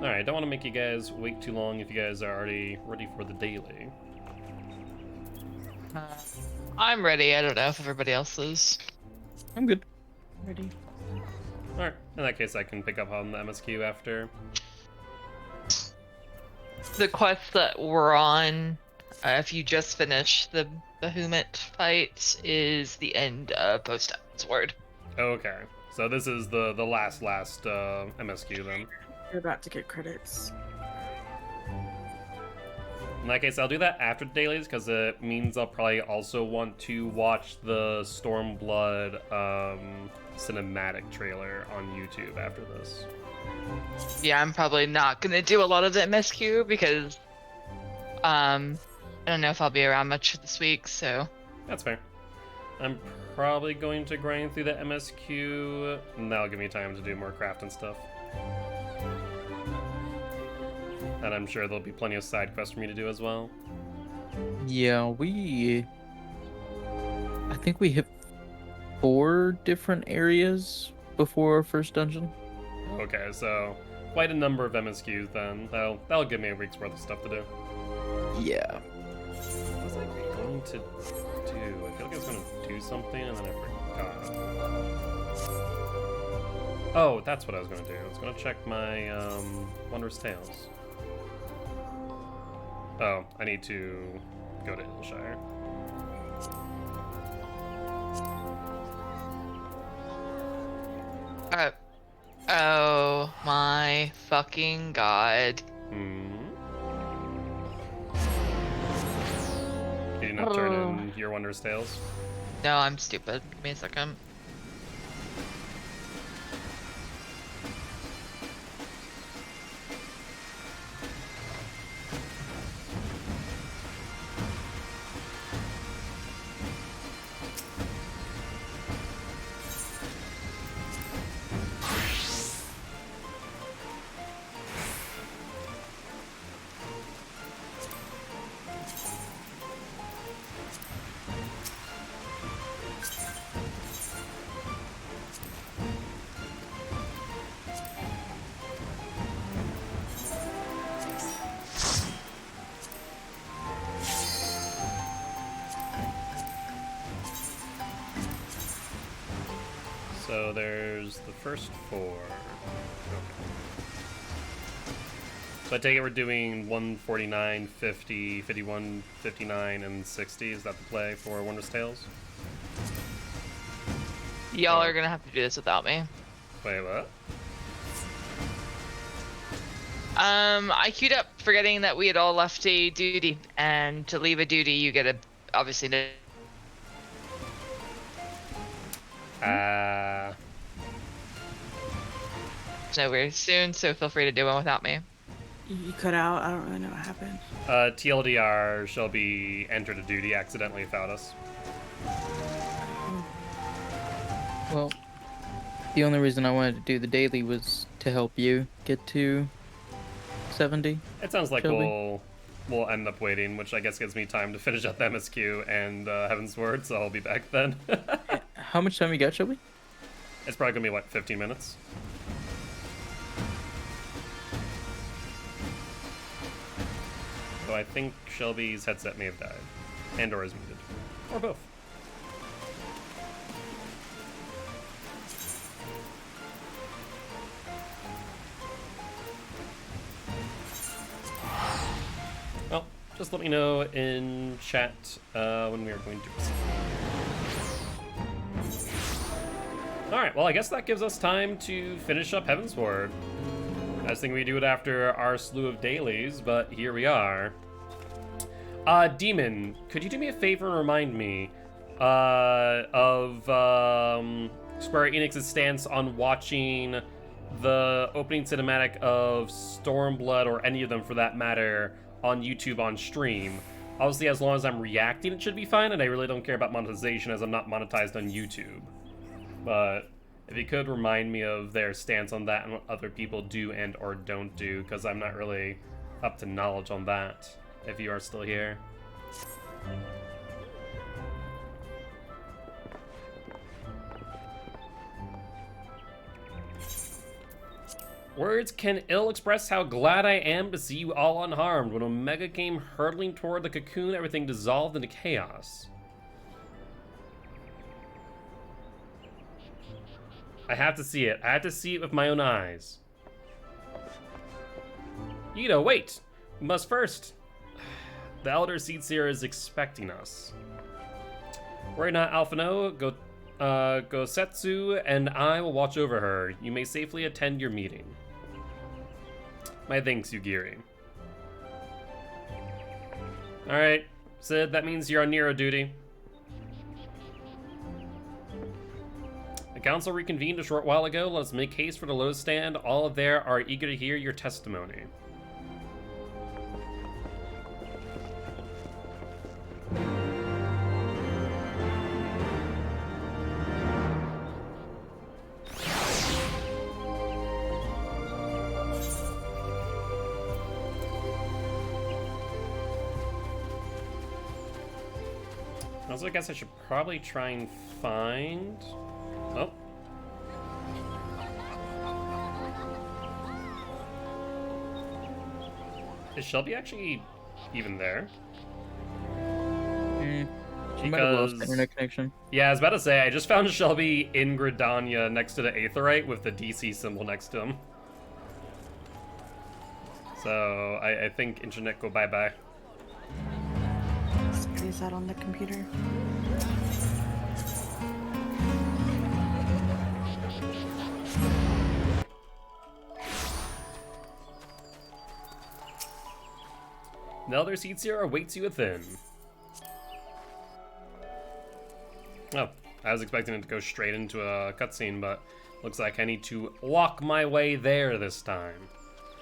Alright, I don't want to make you guys wait too long if you guys are already ready for the daily. I'm ready. I don't know if everybody else is. I'm good. Ready. Alright, in that case I can pick up on the MSQ after. The quest that we're on, if you just finish the Bahamut fight, is the end of Post-Sword. Okay, so this is the last MSQ then. You're about to get credits. In that case, I'll do that after the dailies, because it means I'll probably also want to watch the Stormblood cinematic trailer on YouTube after this. Yeah, I'm probably not gonna do a lot of the MSQ because I don't know if I'll be around much this week, so. That's fair. I'm probably going to grind through the MSQ, and that'll give me time to do more craft and stuff. And I'm sure there'll be plenty of side quests for me to do as well. Yeah, I think we hit 4 different areas before our first dungeon. Okay, so quite a number of MSQs then. That'll give me a week's worth of stuff to do. Yeah. What was I going to do? I feel like I was going to do something and then I forgot. Oh, that's what I was going to do. I was going to check my Wondrous Tales. Oh, I need to go to Hillshire. Oh my fucking god. You did not turn in your Wondrous Tales? No, I'm stupid. Give me a second. So there's the first 4. Okay. So I take it we're doing 149, 50, 51, 59, and 60. Is that the play for Wondrous Tales? Y'all are gonna have to do this without me. Wait, what? I queued up forgetting that we had all left a duty, and to leave a duty, you get a obviously. No, very soon, so feel free to do one without me. You cut out. I don't really know what happened. TLDR, Shelby entered a duty accidentally without us. Well, the only reason I wanted to do the daily was to help you get to 70. It sounds like Shelby. we'll end up waiting, which I guess gives me time to finish up the MSQ and Heaven's Word, so I'll be back then. How much time you got, Shelby? It's probably gonna be, what, 15 minutes? So I think Shelby's headset may have died. And or is muted. Or both. Well, just let me know in chat when we are going to proceed. Alright, well I guess that gives us time to finish up Heaven's Ward. I was thinking we do it after our slew of dailies, but here we are. Demon, could you do me a favor and remind me of Square Enix's stance on watching the opening cinematic of Stormblood, or any of them for that matter, on YouTube on stream? Obviously, as long as I'm reacting, it should be fine, and I really don't care about monetization as I'm not monetized on YouTube. But if you could remind me of their stance on that and what other people do and or don't do, because I'm not really up to knowledge on that, if you are still here. Words can ill express how glad I am to see you all unharmed. When Omega came hurtling toward the cocoon, everything dissolved into chaos. I have to see it. I have to see it with my own eyes. Ito, wait! We must first. The Elder Seedseer is expecting us. Worry not, Alphino. Gosetsu and I will watch over her. You may safely attend your meeting. My thanks, Yugiri. Alright, Sid, that means you're on Nero duty. The council reconvened a short while ago. Let us make haste for the Lotus Stand. All there are eager to hear your testimony. Also, I guess I should probably try and find... Oh. Is Shelby actually even there? She might have lost internet connection. Yeah, I was about to say, I just found Shelby in Gridania next to the Aetheryte with the DC symbol next to him. So, I think internet go bye-bye. Is that on the computer? The Elder Seedseer awaits you within. Oh, I was expecting it to go straight into a cutscene, but looks like I need to walk my way there this time.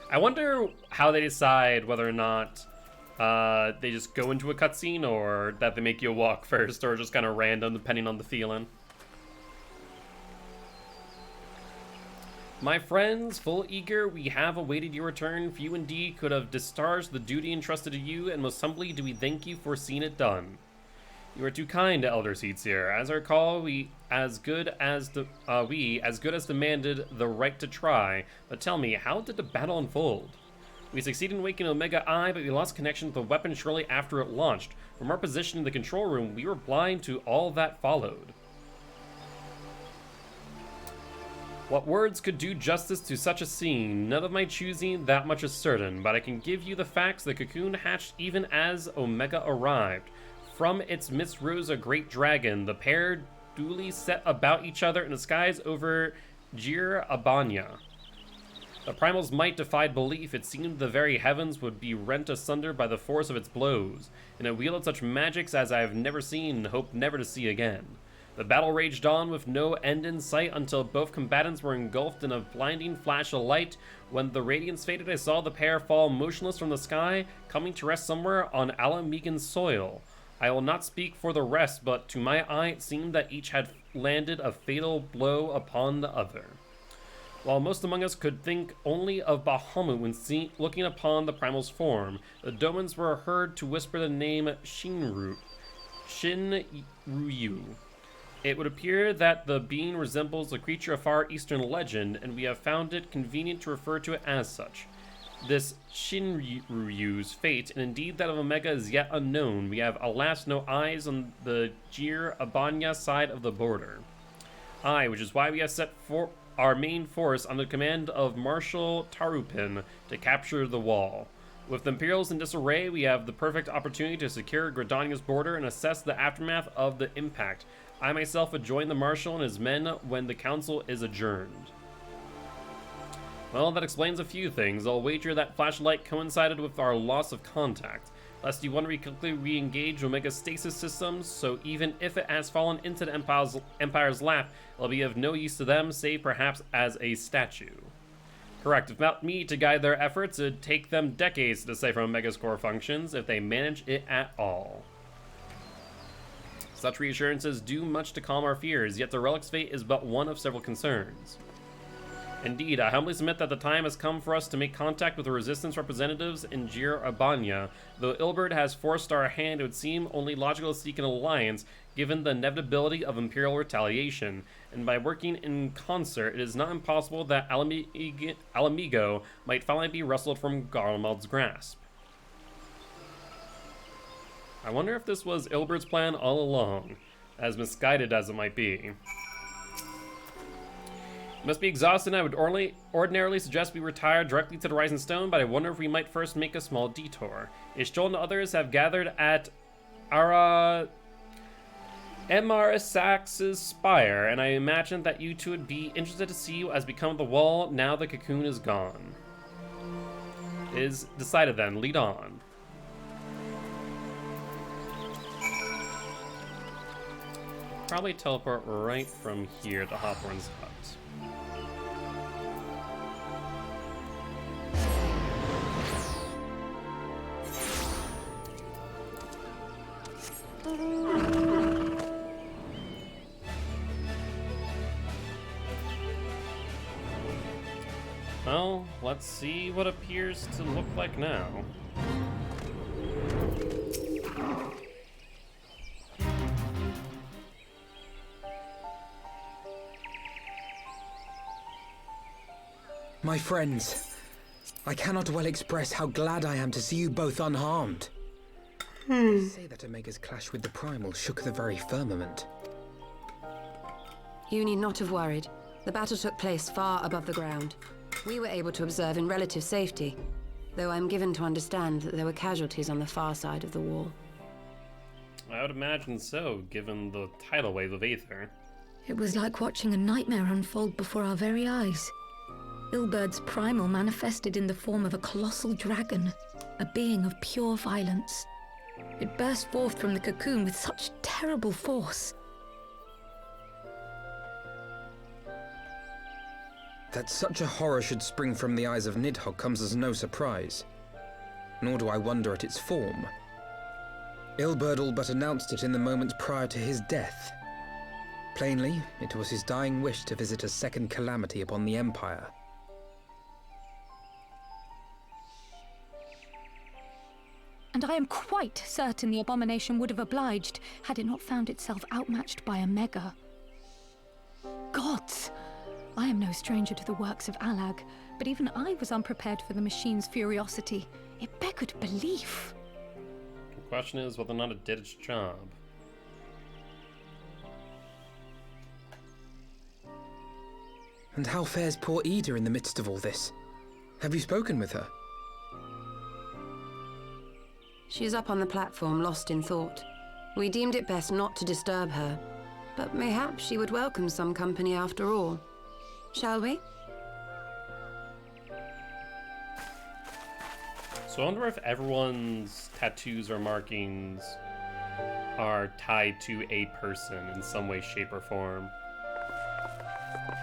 I wonder how they decide whether or not they just go into a cutscene, or that they make you walk first, or just kind of random depending on the feeling. My friends, full eager, we have awaited your return. Few indeed could have discharged the duty entrusted to you, and most humbly do we thank you for seeing it done. You are too kind, Elder Seedseer. As our call, we as good as demanded the right to try. But tell me, how did the battle unfold? We succeeded in waking Omega Eye, but we lost connection with the weapon shortly after it launched. From our position in the control room, we were blind to all that followed. What words could do justice to such a scene? None of my choosing, that much is certain, but I can give you the facts. The cocoon hatched even as Omega arrived. From its midst rose a great dragon. The pair duly set about each other in the skies over Gir Abanya. The primal's might defied belief. It seemed the very heavens would be rent asunder by the force of its blows, and it wielded such magics as I have never seen and hope never to see again. The battle raged on with no end in sight until both combatants were engulfed in a blinding flash of light. When the radiance faded, I saw the pair fall motionless from the sky, coming to rest somewhere on Alamegan's soil. I will not speak for the rest, but to my eye it seemed that each had landed a fatal blow upon the other. While most among us could think only of Bahamut when looking upon the primal's form, the Domans were heard to whisper the name Shinryu. It would appear that the being resembles a creature of Far Eastern legend, and we have found it convenient to refer to it as such. This Shinryu's fate, and indeed that of Omega, is yet unknown. We have, alas, no eyes on the Gir Abanya side of the border. Aye, which is why we have set for our main force under the command of Marshal Tarupin to capture the wall. With the Imperials in disarray, we have the perfect opportunity to secure Gridania's border and assess the aftermath of the impact. I myself would join the Marshal and his men when the council is adjourned. Well, that explains a few things. I'll wager that flashlight coincided with our loss of contact. Lest you want to quickly re-engage Omega's stasis systems, so even if it has fallen into the Empire's lap, it'll be of no use to them, save perhaps as a statue. Correct. Without me to guide their efforts, it'd take them decades to decipher Omega's core functions, if they manage it at all. Such reassurances do much to calm our fears, yet the relic's fate is but one of several concerns. Indeed, I humbly submit that the time has come for us to make contact with the Resistance representatives in Gir Abanya. Though Ilberd has forced our hand, it would seem only logical to seek an alliance, given the inevitability of Imperial retaliation. And by working in concert, it is not impossible that Alamigo might finally be wrestled from Garlemald's grasp. I wonder if this was Ilberd's plan all along, as misguided as it might be. Must be exhausted, and I would ordinarily suggest we retire directly to the Rising Stone, but I wonder if we might first make a small detour. Ishjol and others have gathered at Emarasax's spire, and I imagine that you two would be interested to see what has become of the wall now the cocoon is gone. It is decided then, lead on. Probably teleport right from here to Hawthorne's hut. Well, let's see what appears to look like now. My friends, I cannot well express how glad I am to see you both unharmed. They say that Omega's clash with the Primal shook the very firmament. You need not have worried. The battle took place far above the ground. We were able to observe in relative safety, though I'm given to understand that there were casualties on the far side of the wall. I would imagine so, given the tidal wave of Aether. It was like watching a nightmare unfold before our very eyes. Ilberd's primal manifested in the form of a colossal dragon, a being of pure violence. It burst forth from the cocoon with such terrible force. That such a horror should spring from the eyes of Nidhogg comes as no surprise. Nor do I wonder at its form. Ilberd all but announced it in the moments prior to his death. Plainly, it was his dying wish to visit a second calamity upon the Empire. And I am quite certain the abomination would have obliged had it not found itself outmatched by Omega. Gods! I am no stranger to the works of Alag, but even I was unprepared for the machine's furiosity. It beggared belief. The question is whether or not it did its job. And how fares poor Ida in the midst of all this? Have you spoken with her? She is up on the platform, lost in thought. We deemed it best not to disturb her, but mayhap she would welcome some company after all. Shall we? So I wonder if everyone's tattoos or markings are tied to a person in some way, shape, or form.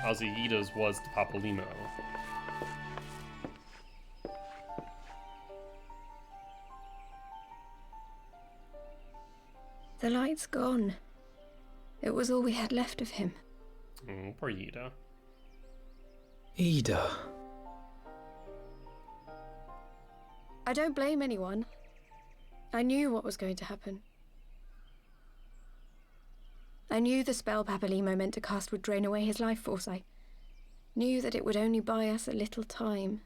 Ida's was to Papalymo. The light's gone. It was all we had left of him. Oh, poor Ida. Ida. I don't blame anyone. I knew what was going to happen. I knew the spell Papalymo meant to cast would drain away his life force. I knew that it would only buy us a little time.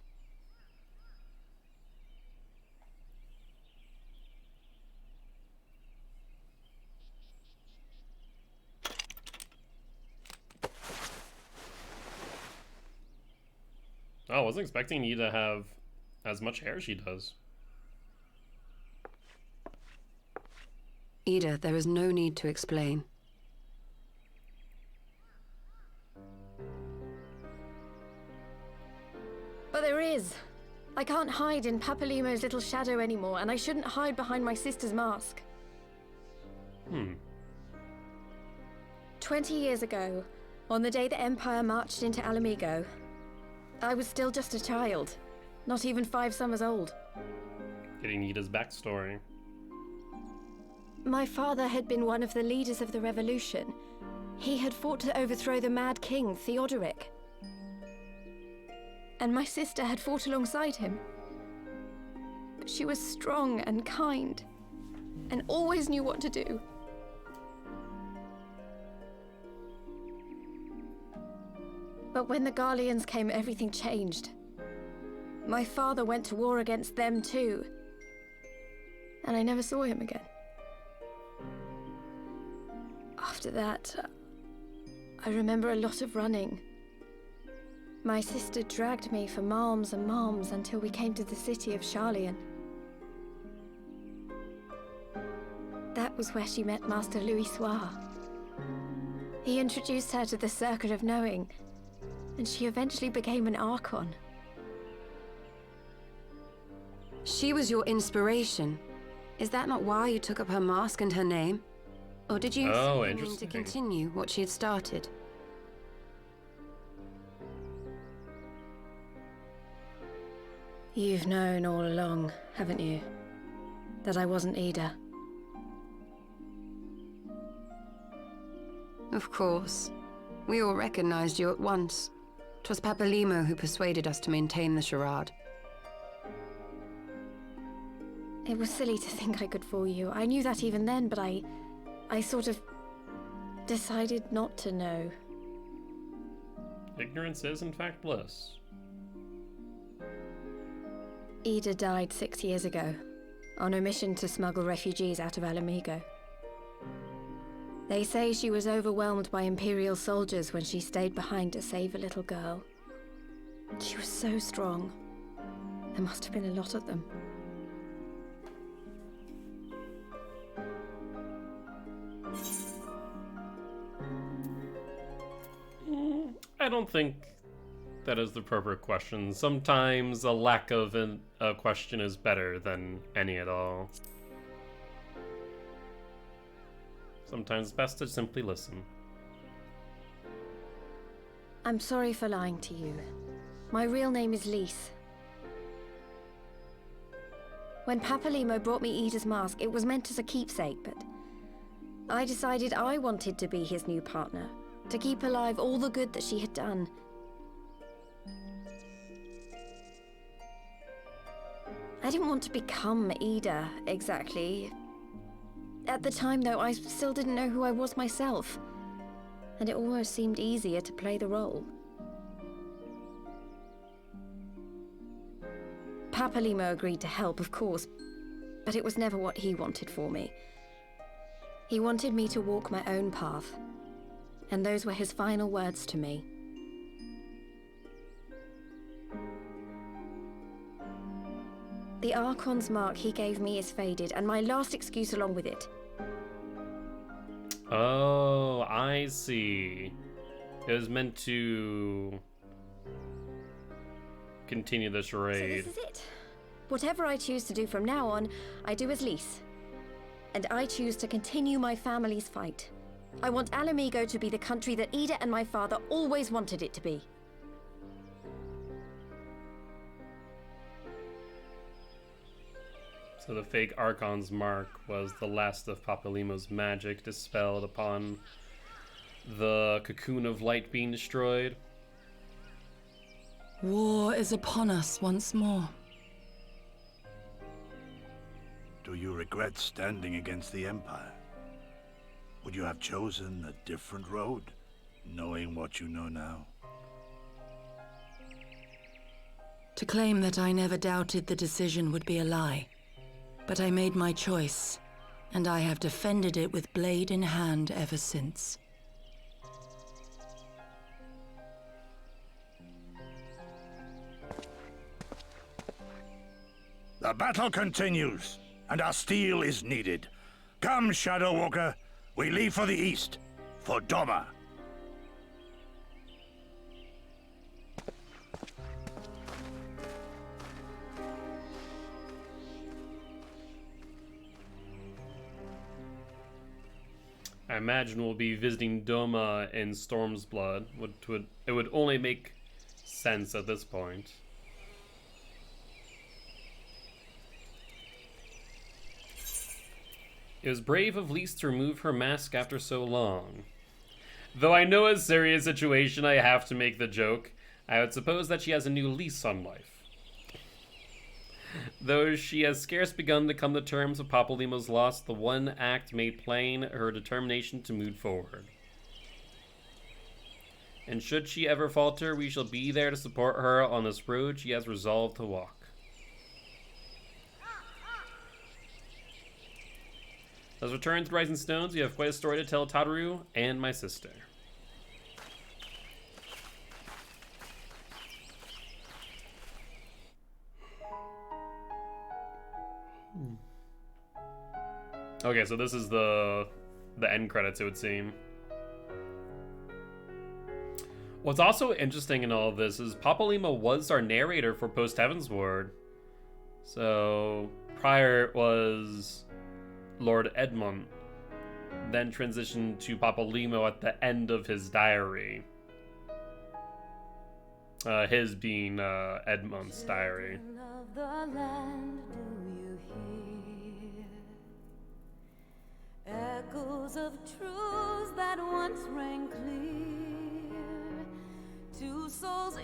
Oh, I wasn't expecting Ida to have as much hair as she does. Ida, there is no need to explain. But there is. I can't hide in Papalymo's little shadow anymore, and I shouldn't hide behind my sister's mask. 20 years ago, on the day the Empire marched into Alamigo, I was still just a child, not even 5 summers old. Getting Ida's backstory. My father had been one of the leaders of the revolution. He had fought to overthrow the Mad King, Theodoric. And my sister had fought alongside him. But she was strong and kind, and always knew what to do. But when the Garleans came, everything changed. My father went to war against them too, and I never saw him again. After that, I remember a lot of running. My sister dragged me for malms and malms until we came to the city of Sharlayan. That was where she met Master Louis Soir. He introduced her to the Circle of Knowing, and she eventually became an Archon. She was your inspiration. Is that not why you took up her mask and her name? Or did you mean to continue what she had started? You've known all along, haven't you? That I wasn't Ida. Of course. We all recognized you at once. 'Twas Papalymo who persuaded us to maintain the charade. It was silly to think I could fool you. I knew that even then, but I sort of decided not to know. Ignorance is, in fact, bliss. Ida died 6 years ago, on a mission to smuggle refugees out of Alamigo. They say she was overwhelmed by Imperial soldiers when she stayed behind to save a little girl. She was so strong. There must have been a lot of them. I don't think that is the appropriate question. Sometimes a lack of a question is better than any at all. Sometimes it's best to simply listen. I'm sorry for lying to you. My real name is Lise. When Papalymo brought me Ida's mask, it was meant as a keepsake, but I decided I wanted to be his new partner, to keep alive all the good that she had done. I didn't want to become Ida, exactly. At the time, though, I still didn't know who I was myself, and it almost seemed easier to play the role. Papalymo agreed to help, of course, but it was never what he wanted for me. He wanted me to walk my own path, and those were his final words to me. The Archon's mark he gave me is faded, and my last excuse along with it. Oh, I see. It was meant to continue the charade. So this is it. Whatever I choose to do from now on, I do as Lys. And I choose to continue my family's fight. I want Alamigo to be the country that Ida and my father always wanted it to be. So the fake Archon's mark was the last of Papalymo's magic dispelled upon the cocoon of light being destroyed. War is upon us once more. Do you regret standing against the Empire? Would you have chosen a different road, knowing what you know now? To claim that I never doubted the decision would be a lie. But I made my choice, and I have defended it with blade in hand ever since. The battle continues, and our steel is needed. Come, Shadow Walker, we leave for the east, for Doma. I imagine we'll be visiting Doma in Storm's Blood. It would only make sense at this point. It was brave of Lys to remove her mask after so long. Though I know it's a serious situation, I have to make the joke. I would suppose that she has a new lease on life. Though she has scarce begun to come to terms with Papalymo's loss, the one act made plain her determination to move forward. And should she ever falter, we shall be there to support her on this road she has resolved to walk. Let's return to Rising Stones. We have quite a story to tell Tataru and my sister. Okay, so this is the end credits, it would seem. What's also interesting in all of this is Papalymo was our narrator for Post Heavensward. So prior it was Lord Edmund, then transitioned to Papalymo at the end of his diary. His being Edmund's diary. Of the land, do you hear echoes of truths that once rang clear? Two souls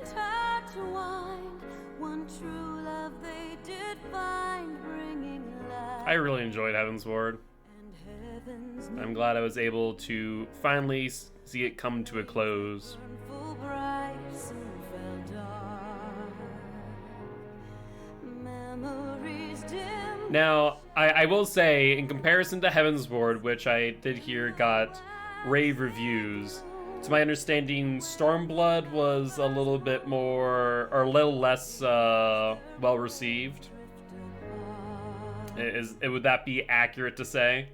intertwined, one true love they did find, bringing life. I really enjoyed Heavensward. I'm glad I was able to finally see it come to a close. Full bright, soon fell dark. Memories dim. Now, I will say, in comparison to Heavensward, which I did hear got rave reviews, to my understanding, Stormblood was a little bit more, or a little less well received. Would that be accurate to say?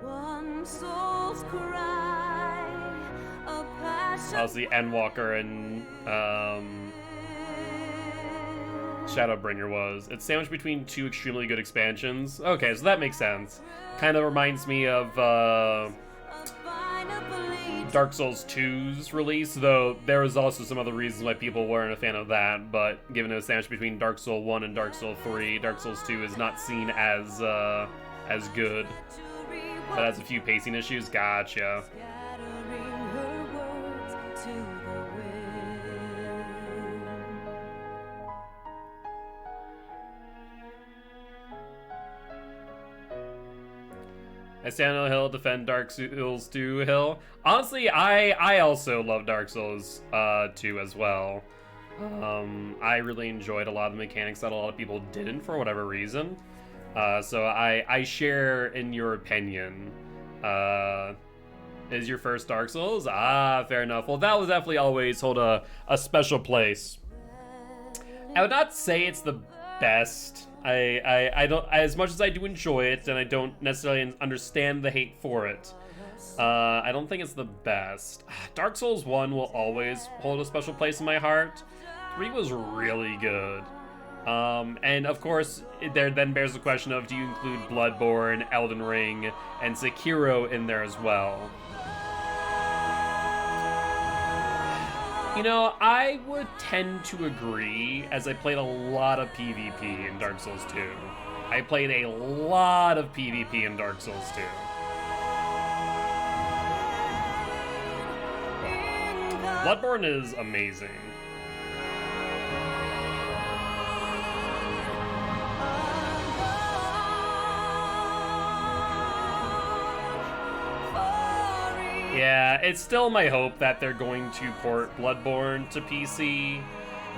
One soul's cry, a passion. How's the Endwalker and Shadowbringer was? It's sandwiched between two extremely good expansions. Okay, so that makes sense. Kind of reminds me of Dark Souls 2's release, though there was also some other reasons why people weren't a fan of that, but given it was sandwiched between Dark Souls 1 and Dark Souls 3, Dark Souls 2 is not seen as good. But has a few pacing issues. Gotcha. I stand on the hill, defend Dark Souls 2 hill. Honestly, I also love Dark Souls 2 as well. I really enjoyed a lot of the mechanics that a lot of people didn't for whatever reason. So I share in your opinion. Is your first Dark Souls? Ah, fair enough. Well, that will definitely always hold a special place I would not say it's the best. I don't, as much as I do enjoy it, and I don't necessarily understand the hate for it. I don't think it's the best. Dark Souls 1 will always hold a special place in my heart. 3 was really good. And of course, there then bears the question of, do you include Bloodborne, Elden Ring, and Sekiro in there as well? You know, I would tend to agree, as I played a lot of PvP in Dark Souls 2. I played a lot of PvP in Dark Souls 2. Bloodborne is amazing. Yeah, it's still my hope that they're going to port Bloodborne to PC,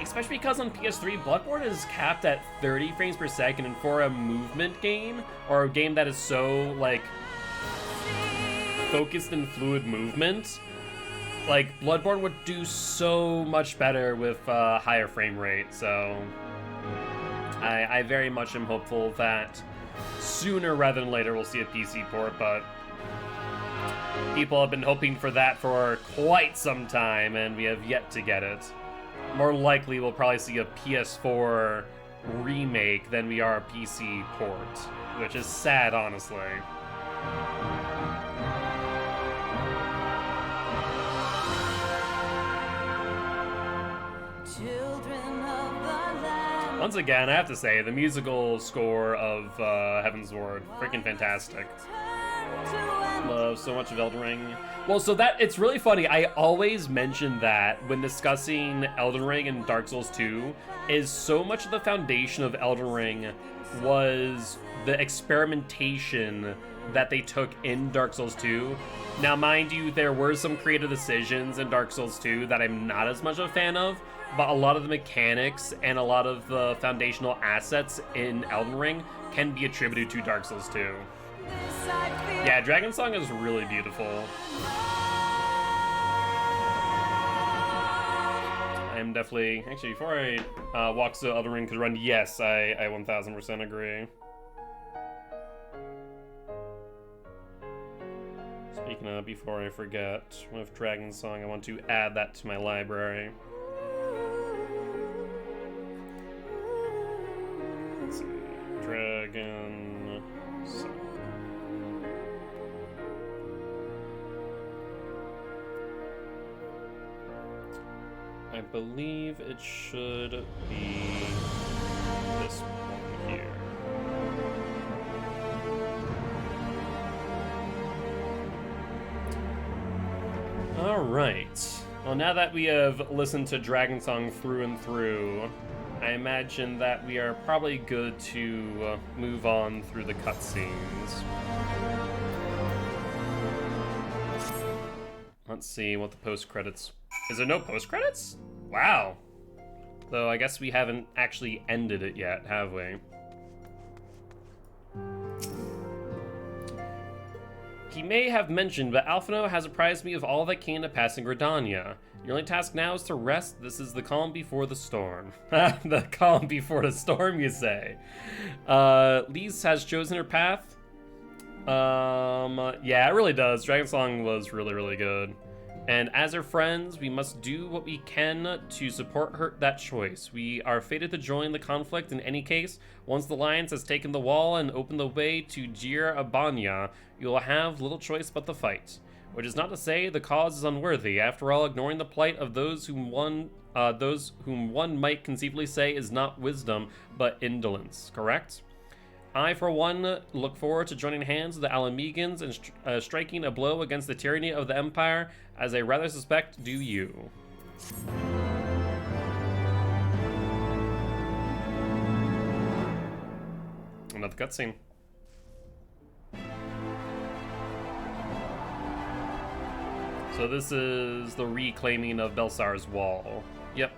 especially because on PS3, Bloodborne is capped at 30 frames per second, and for a movement game, or a game that is so, like, focused in fluid movement, like, Bloodborne would do so much better with higher frame rate, so I very much am hopeful that sooner rather than later we'll see a PC port, but people have been hoping for that for quite some time, and we have yet to get it. More likely, we'll probably see a PS4 remake than we are a PC port, which is sad, honestly. Once again, I have to say, the musical score of Heaven's Ward, freaking fantastic. Love so much of Elden Ring. Well, so that, it's really funny, I always mention that when discussing Elden Ring and Dark Souls 2, is so much of the foundation of Elden Ring was the experimentation that they took in Dark Souls 2. Now, mind you, there were some creative decisions in Dark Souls 2 that I'm not as much a fan of, but a lot of the mechanics and a lot of the foundational assets in Elden Ring can be attributed to Dark Souls 2. Yeah, Dragon Song is really beautiful. I'm definitely... Actually, before I walk so Elden Ring could run, yes, I 1000% agree. Speaking of, before I forget, with Dragon Song, I want to add that to my library. Let's see. Dragon Song. I believe it should be this one here. Alright. Well, now that we have listened to Dragon Song through and through, I imagine that we are probably good to move on through the cutscenes. Let's see what the post-credits... Is there no post-credits? Wow. Though I guess we haven't actually ended it yet, have we? He may have mentioned, but Alphino has apprised me of all that came to pass in Gridania. Your only task now is to rest. This is the calm before the storm. The calm before the storm, you say? Lise has chosen her path. Yeah, it really does. Dragon Song was really, really good. And as her friends, we must do what we can to support her that choice. We are fated to join the conflict in any case. Once the Alliance has taken the wall and opened the way to Jir Abanya, you will have little choice but to fight. Which is not to say the cause is unworthy. After all, ignoring the plight of those whom one might conceivably say is not wisdom, but indolence, correct? I, for one, look forward to joining hands with the Alamegans and striking a blow against the tyranny of the Empire, as I rather suspect do you. Another cutscene. So this is the reclaiming of Belsar's wall. Yep,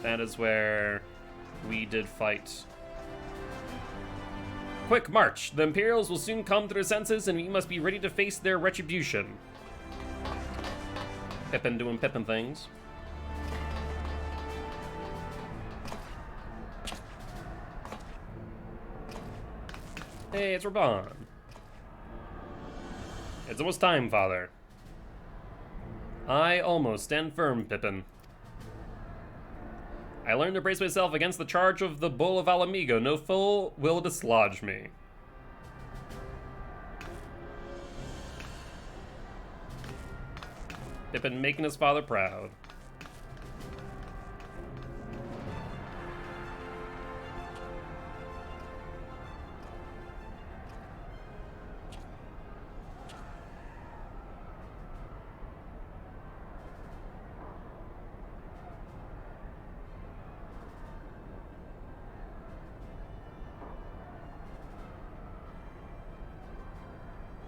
that is where we did fight. Quick march! The Imperials will soon come to their senses, and we must be ready to face their retribution. Pippin doing Pippin things. Hey, it's Raban. It's almost time, Father. I almost stand firm, Pippin. I learned to brace myself against the charge of the Bull of Alamigo. No foe will dislodge me. Pippin making his father proud.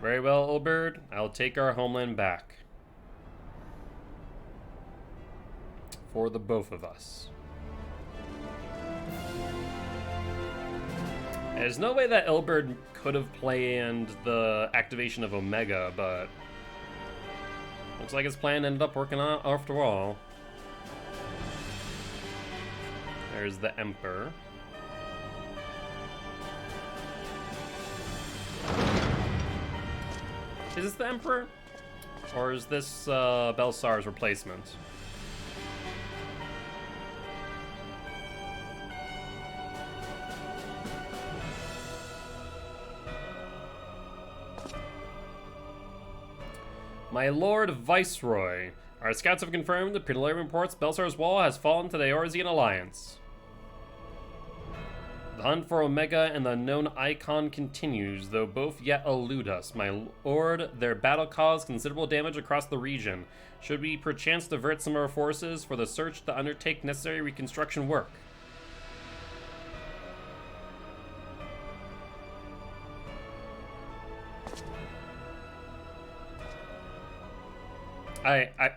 Very well, old bird. I'll take our homeland back. For the both of us. There's no way that Ilberd could have planned the activation of Omega, but looks like his plan ended up working out after all. There's the Emperor. Is this the Emperor? Or is this Belsar's replacement? My Lord Viceroy, our scouts have confirmed the preliminary reports Belsar's wall has fallen to the Eorzean Alliance. The hunt for Omega and the unknown Icon continues, though both yet elude us. My lord, their battle caused considerable damage across the region. Should we perchance divert some of our forces for the search to undertake necessary reconstruction work?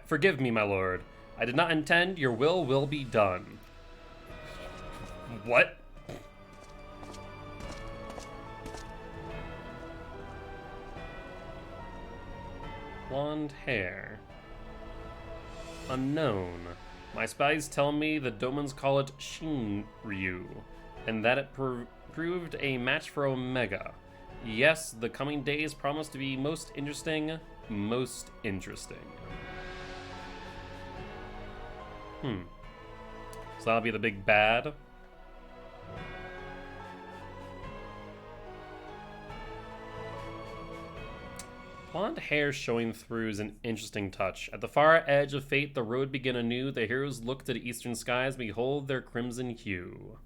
Forgive me, my lord. I did not intend. Your will be done. What? Blonde hair. Unknown. My spies tell me the Domans call it Shinryu, and that it proved a match for Omega. Yes, the coming days promise to be most interesting. Most interesting. So that'll be the big bad. Blonde hair showing through is an interesting touch. At the far edge of fate, the road began anew. The heroes look to the eastern skies, behold their crimson hue.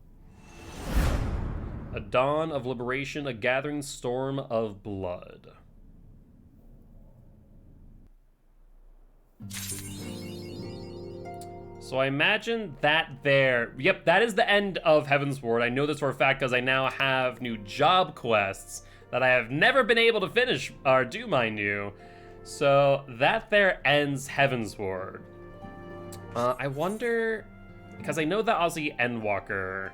A dawn of liberation, a gathering storm of blood. So I imagine that there... Yep, that is the end of Heavensward. I know this for a fact because I now have new job quests that I have never been able to finish, or do, mind you. So that there ends Heavensward. I wonder... Because I know that Aussie Endwalker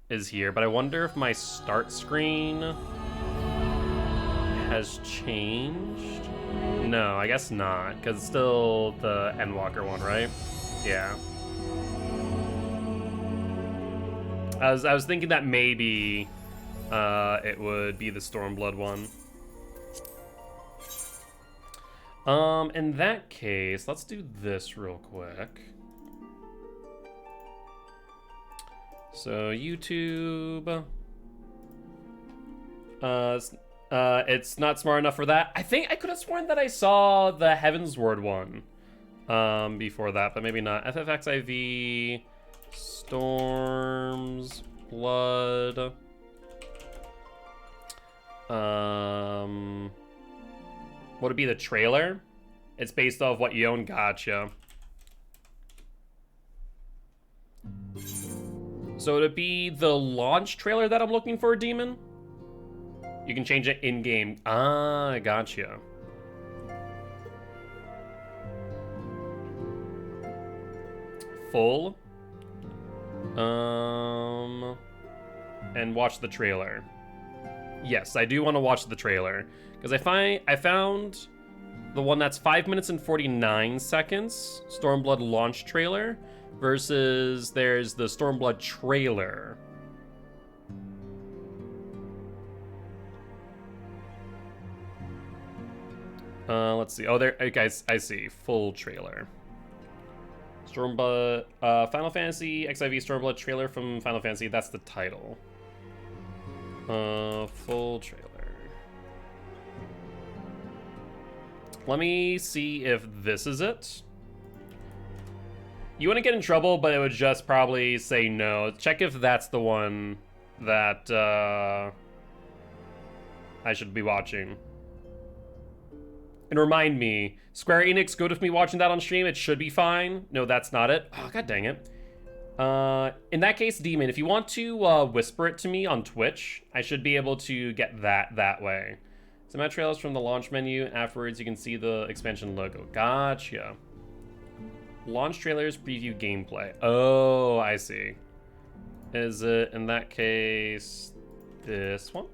is here, but I wonder if my start screen has changed. No, I guess not, because it's still the Endwalker one, right? Yeah. I was thinking that maybe it would be the Stormblood one. In that case, let's do this real quick. So YouTube. It's not smart enough for that. I think I could have sworn that I saw the Heavensward one before that, but maybe not. XIV, Storms, Blood. Would it be the trailer? It's based off what you own. Gotcha. So would it be the launch trailer that I'm looking for, Demon? You can change it in-game. Ah, gotcha. Full. And watch the trailer. Yes, I do want to watch the trailer. Because I found the one that's 5 minutes and 49 seconds, Stormblood launch trailer, versus there's the Stormblood trailer. Let's see. Oh, there, guys, I see. Full trailer. Stormblood, Final Fantasy XIV Stormblood trailer from Final Fantasy. That's the title. Full trailer. Let me see if this is it. You wouldn't get in trouble, but it would just probably say no. Check if that's the one that I should be watching. And remind me, Square Enix, good with me watching that on stream? It should be fine. No, that's not it. Oh, god dang it. In that case, Demon, if you want to whisper it to me on Twitch, I should be able to get that way. Some trailers from the launch menu. Afterwards, you can see the expansion logo. Gotcha. Launch trailers, preview gameplay. Oh, I see. Is it, in that case, this one?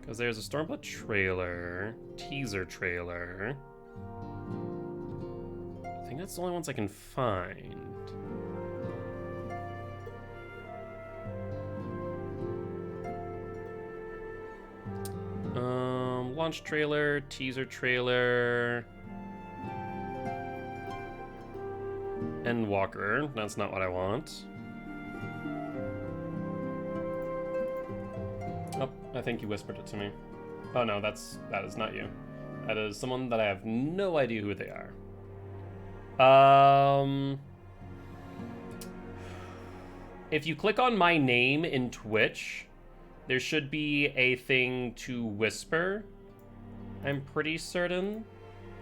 Because there's a Stormblood trailer, teaser trailer. I think that's the only ones I can find. Launch trailer, teaser trailer, Endwalker. That's not what I want. Oh, I think you whispered it to me. Oh no, that is not you. That is someone that I have no idea who they are. If you click on my name in Twitch, there should be a thing to whisper. I'm pretty certain.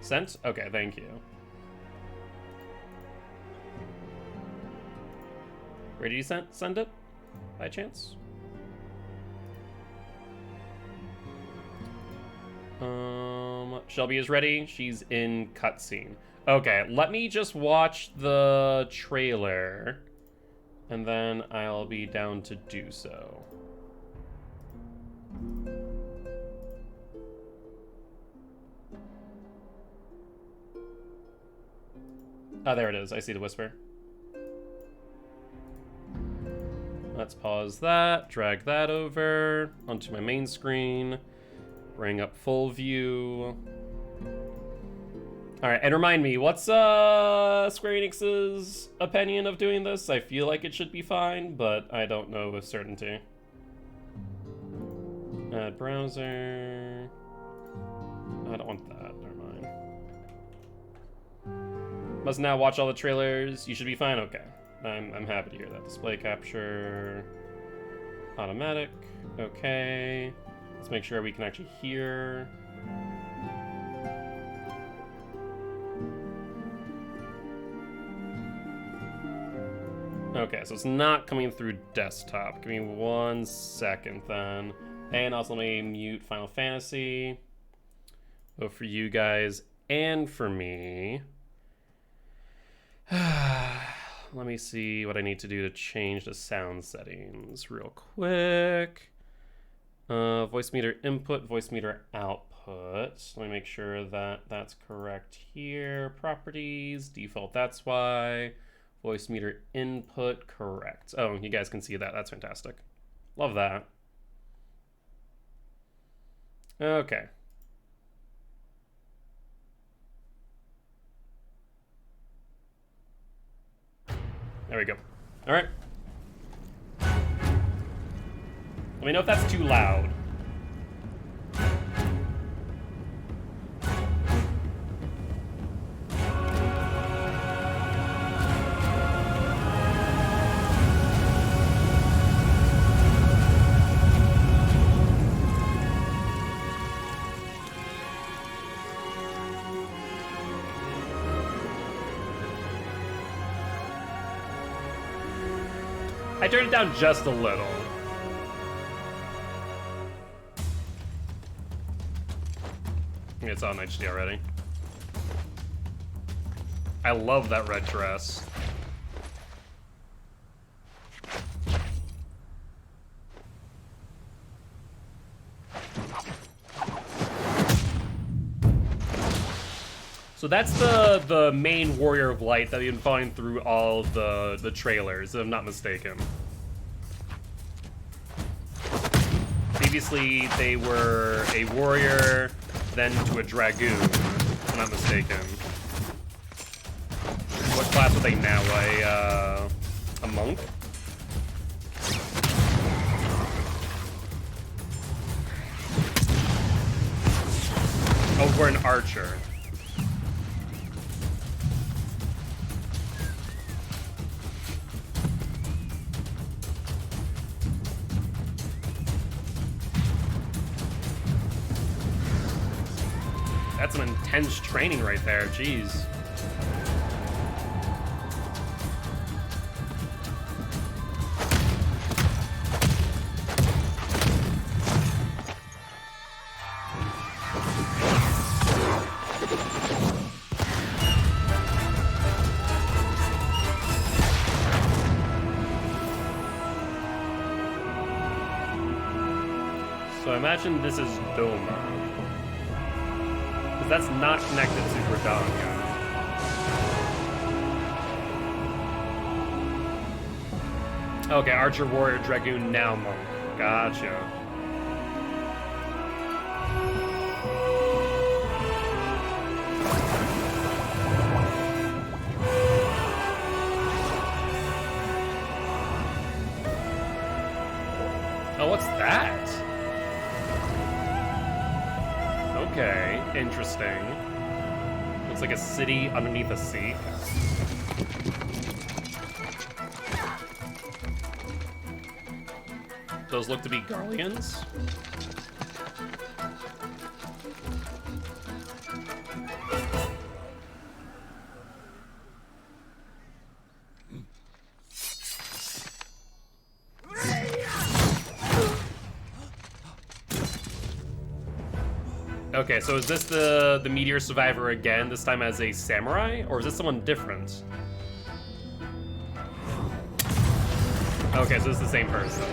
Sent? Okay, thank you. Where did you send it? By chance? Shelby is ready. She's in cutscene. Okay, let me just watch the trailer, and then I'll be down to do so. Oh, there it is. I see the whisper. Let's pause that, drag that over onto my main screen, bring up full view. All right, and remind me, what's Square Enix's opinion of doing this? I feel like it should be fine, but I don't know with certainty. Add browser. I don't want that, never mind. Must now watch all the trailers. You should be fine, okay. I'm happy to hear that. Display capture, automatic, okay. Let's make sure we can actually hear. Okay, so it's not coming through desktop. Give me 1 second then. And also let me mute Final Fantasy, both for you guys and for me. Let me see what I need to do to change the sound settings real quick. Voice meter input, voice meter output. Let me make sure that that's correct here. Properties, default, that's why. Voice meter input, correct. Oh, you guys can see that. That's fantastic. Love that. Okay. There we go. All right. Let me know if that's too loud. I turned it down just a little. It's on HD already. I love that red dress. So that's the main Warrior of Light that you can find through all the trailers, if I'm not mistaken. previously they were a warrior, then to a dragoon, if I'm not mistaken. What class are they now? A monk? Oh, we're an archer. That's some intense training right there, jeez. So I imagine this is Doma. Because that's not connected to Gridania. Okay, Archer, Warrior, Dragoon, now Monk. Gotcha. Oh, what's that? Okay, interesting. Looks like a city underneath a sea. Those look to be Garleans. Okay, so is this the meteor survivor again, this time as a samurai? Or is this someone different? Okay, so this is the same person.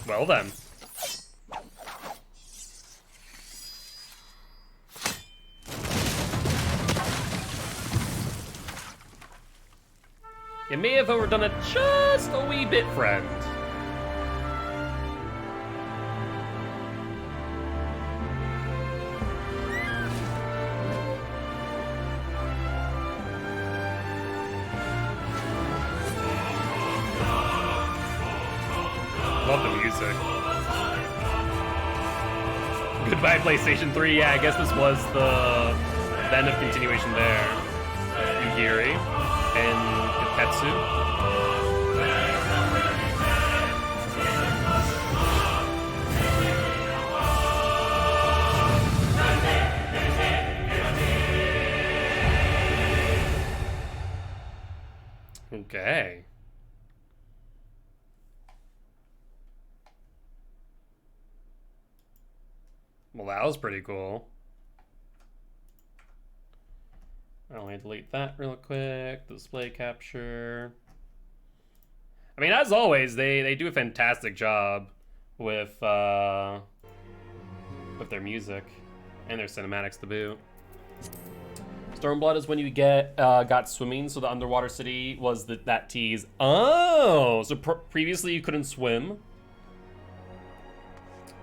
Well then. You may have overdone it just a wee bit, friend. Love the music. Goodbye, PlayStation 3. Yeah, I guess this was the end of continuation there. Yugiri and Tetsu. Okay. Well, that was pretty cool. I'll only delete that real quick. Display capture. I mean, as always, they do a fantastic job with their music and their cinematics to boot. Stormblood is when you got swimming, so the underwater city was that tease. Oh, so previously you couldn't swim.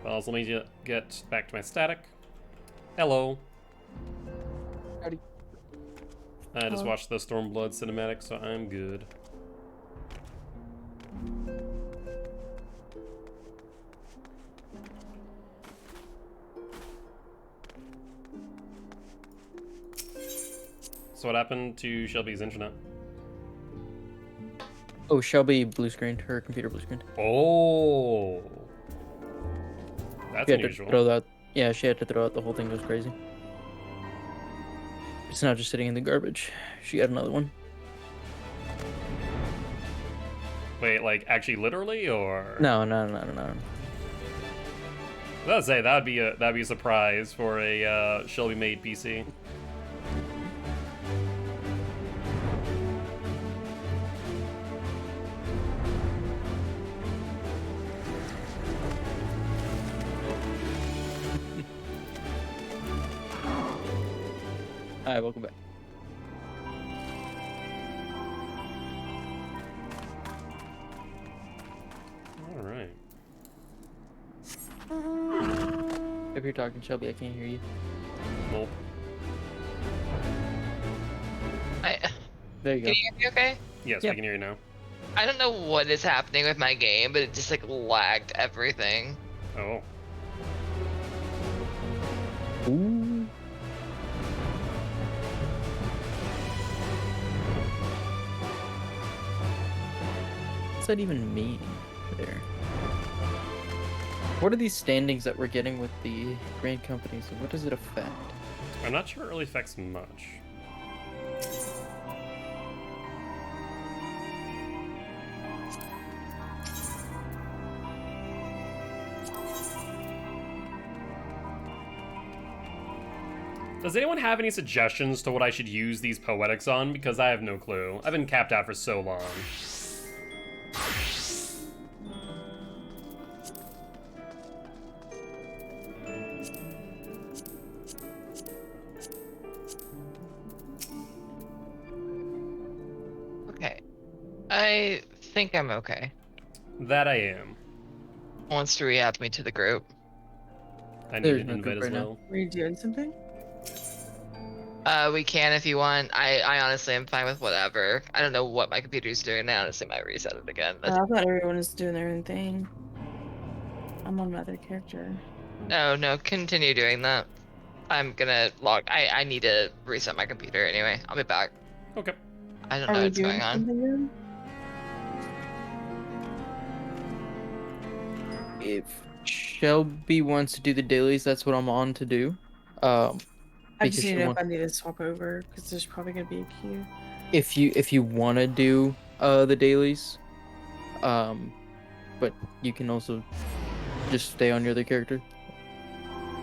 Well, so let me get back to my static. Hello. Howdy. I just watched the Stormblood cinematic, so I'm good. So what happened to Shelby's internet? Oh, Shelby blue screened. Her computer blue screened. Oh. That's unusual. Yeah, she had to throw out the whole thing. It was crazy. It's not just sitting in the garbage. She got another one. Wait, like actually literally, or? No. I was gonna say that'd be a surprise for a Shelby made PC. Hi, welcome back. All right. If you're talking, Shelby, I can't hear you. Nope. There you go. Can you hear me okay? Yes, I can hear you now. I don't know what is happening with my game, but it just like lagged everything. Oh. Ooh. What's that even mean there? What are these standings that we're getting with the grain companies, and what does it affect? I'm not sure it really affects much. Does anyone have any suggestions to what I should use these poetics on? Because I have no clue. I've been capped out for so long. Okay. I think I'm okay. That I am. Wants to re-add me to the group. I need an invite as well. Were you doing something? We can if you want. I honestly am fine with whatever. I don't know what my computer's doing. I honestly might reset it again. I thought everyone was doing their own thing. I'm on my other character. No, continue doing that. I'm gonna log. I need to reset my computer anyway. I'll be back. Okay. I don't Are know we what's doing going on. something then? If Shelby wants to do the dailies, that's what I'm on to do. I Because just need she to know want- if I need to swap over because there's probably gonna be a queue. if you want to do the dailies, but you can also just stay on your other character.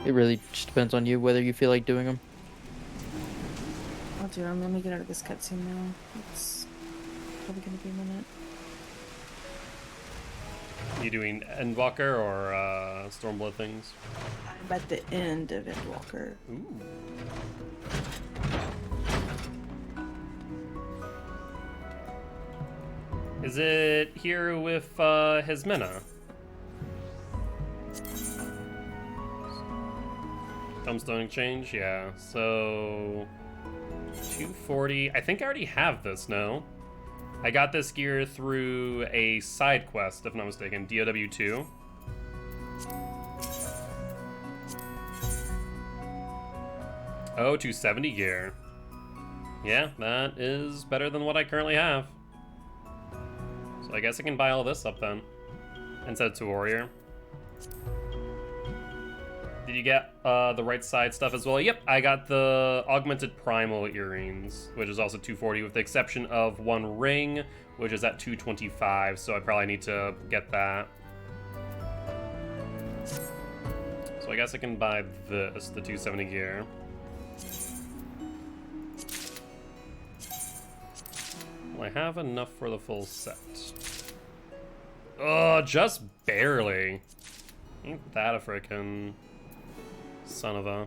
It really just depends on you whether you feel like doing them. I'll do them. Let me get out of this cutscene now. It's probably gonna be a minute. You doing Endwalker or Stormblood things? I'm at the end of Endwalker. Ooh. Is it here with Hezmena? Tombstone Exchange? Yeah, so 240. I think I already have this now. I got this gear through a side quest, if not mistaken, DOW 2. Oh, 270 gear. Yeah, that is better than what I currently have. So I guess I can buy all this up then. And set it to Warrior. Did you get the right side stuff as well? Yep, I got the Augmented Primal Earrings, which is also 240 with the exception of one ring, which is at 225, so I probably need to get that. So I guess I can buy this, the 270 gear. Well, I have enough for the full set. Oh, just barely. Ain't that a frickin' son of a...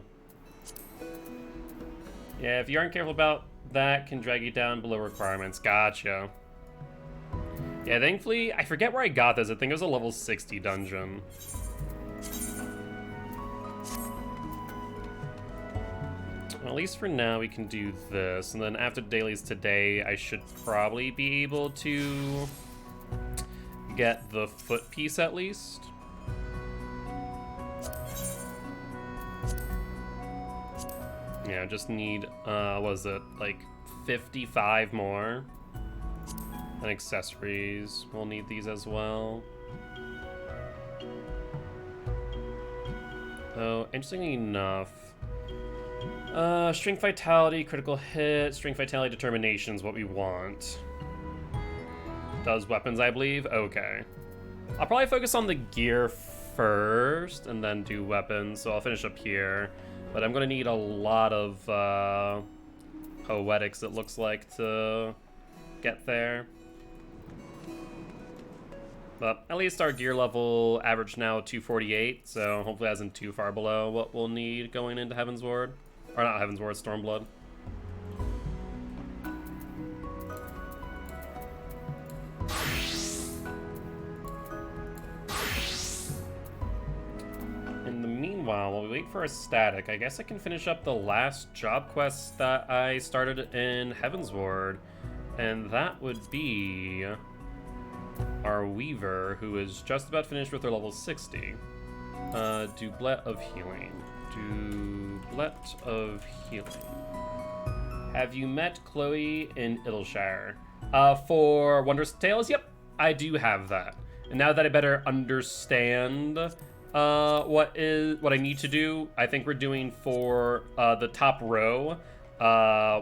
Yeah, if you aren't careful about that, can drag you down below requirements. Gotcha. Yeah, thankfully, I forget where I got this. I think it was a level 60 dungeon. Well, at least for now, we can do this. And then after dailies today, I should probably be able to get the foot piece at least. Yeah, I just need, what is it, like 55 more. And accessories, we'll need these as well. Oh, interestingly enough, strength vitality, critical hit, strength vitality determination is what we want. Does weapons, I believe? Okay. I'll probably focus on the gear first and then do weapons, so I'll finish up here. But I'm gonna need a lot of poetics, it looks like, to get there. But at least our gear level average now 248, so hopefully that isn't too far below what we'll need going into Heaven's Ward. Or not Heaven's Ward, Stormblood. meanwhile, while we wait for a static, I guess I can finish up the last job quest that I started in Heaven's Ward. And that would be our Weaver, who is just about finished with her level 60. Doublet of Healing. Doublet of Healing. Have you met Chloe in Idleshire? For Wondrous Tales? Yep, I do have that. And now that I better understand what I need to do, I think we're doing for the top row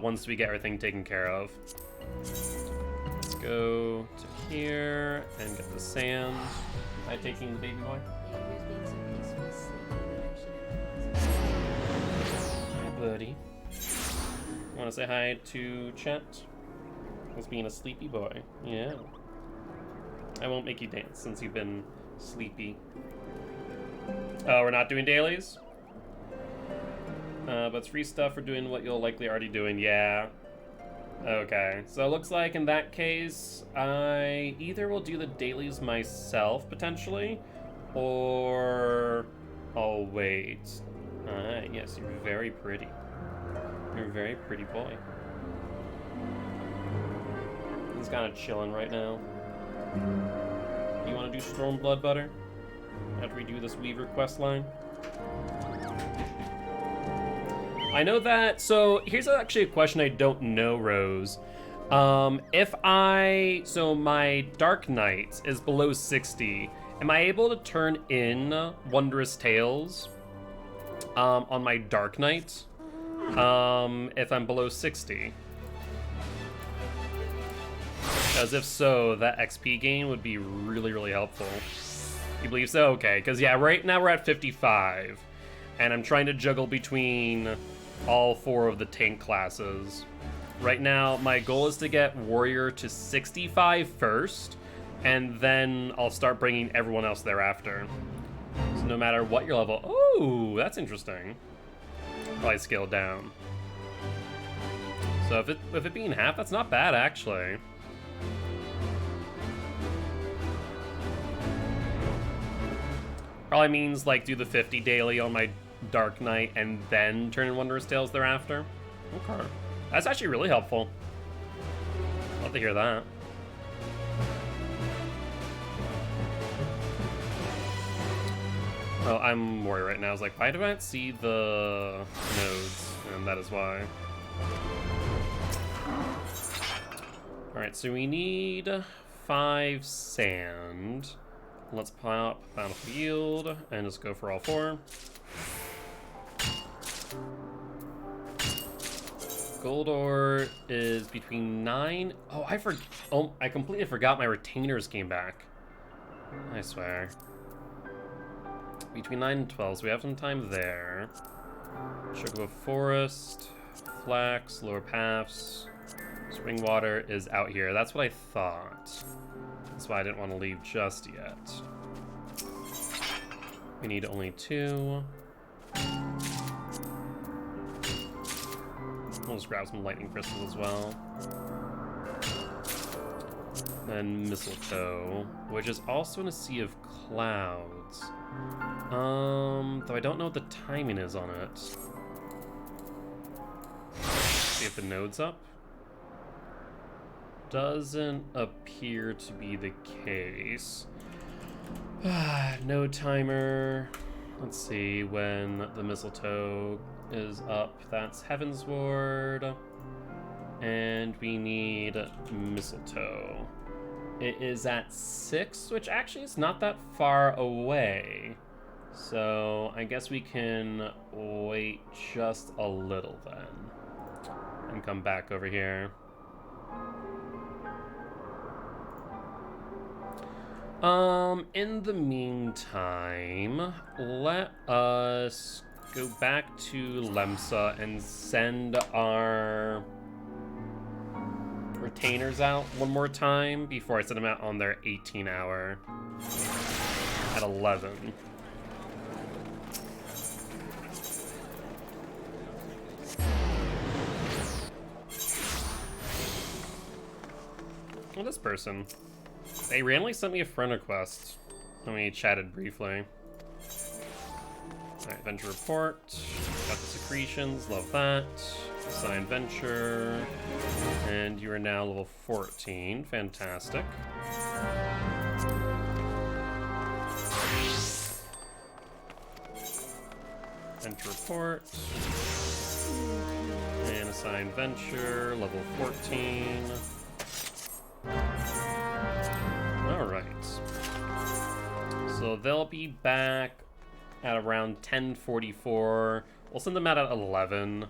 once we get everything taken care of. Let's go to here and get the sand. Am I taking the baby boy? Hi, buddy. Want to say hi to chat? As being a sleepy boy. Yeah. I won't make you dance since you've been sleepy. Oh, we're not doing dailies? But it's free stuff for doing what you'll likely already doing. Yeah. Okay. So it looks like in that case, I either will do the dailies myself, potentially, or I'll wait. Alright, yes, you're very pretty. You're a very pretty boy. He's kind of chilling right now. You want to do Stormblood Butter? After we do this Weaver quest line? I know that, so here's actually a question I don't know, Rose. So my Dark Knight is below 60, am I able to turn in Wondrous Tales on my Dark Knight if I'm below 60? Because if so, that XP gain would be really, really helpful. You believe so? Okay, because yeah, right now we're at 55. And I'm trying to juggle between all 4 of the tank classes. Right now, my goal is to get Warrior to 65 first, and then I'll start bringing everyone else thereafter. So no matter what your level... Oh, that's interesting. Probably scale down. So if it being half, that's not bad, actually. Probably means, like, do the 50 daily on my Dark Knight and then turn in Wondrous Tales thereafter. Okay. That's actually really helpful. Love to hear that. Oh, I'm worried right now. I was like, why do I not see the nodes? And that is why. Alright, so we need 5 sand. Let's pop Bountiful Yield and just go for all 4. Gold ore is between 9. Oh, I completely forgot my retainers came back. I swear. Between 9 and 12, so we have some time there. Chocobo Forest, Flax, Lower Paths. Spring water is out here. That's what I thought. That's why I didn't want to leave just yet. We need only 2. We'll just grab some lightning crystals as well. Then mistletoe, which is also in a sea of clouds. Though I don't know what the timing is on it. See if the node's up. Doesn't appear to be the case. No timer. Let's see when the mistletoe is up. That's Heaven's Ward. And we need mistletoe. It is at 6, which actually is not that far away. So I guess we can wait just a little then. And come back over here. In the meantime, let us go back to Lemsa and send our retainers out one more time before I send them out on their 18-hour at 11. Well, this person. They randomly sent me a friend request when we chatted briefly. Alright, venture report. Got the secretions, love that. Assign venture. And you are now level 14. Fantastic. Venture report. And assign venture, level 14. Alright. So they'll be back at around 10:44. We'll send them out at 11,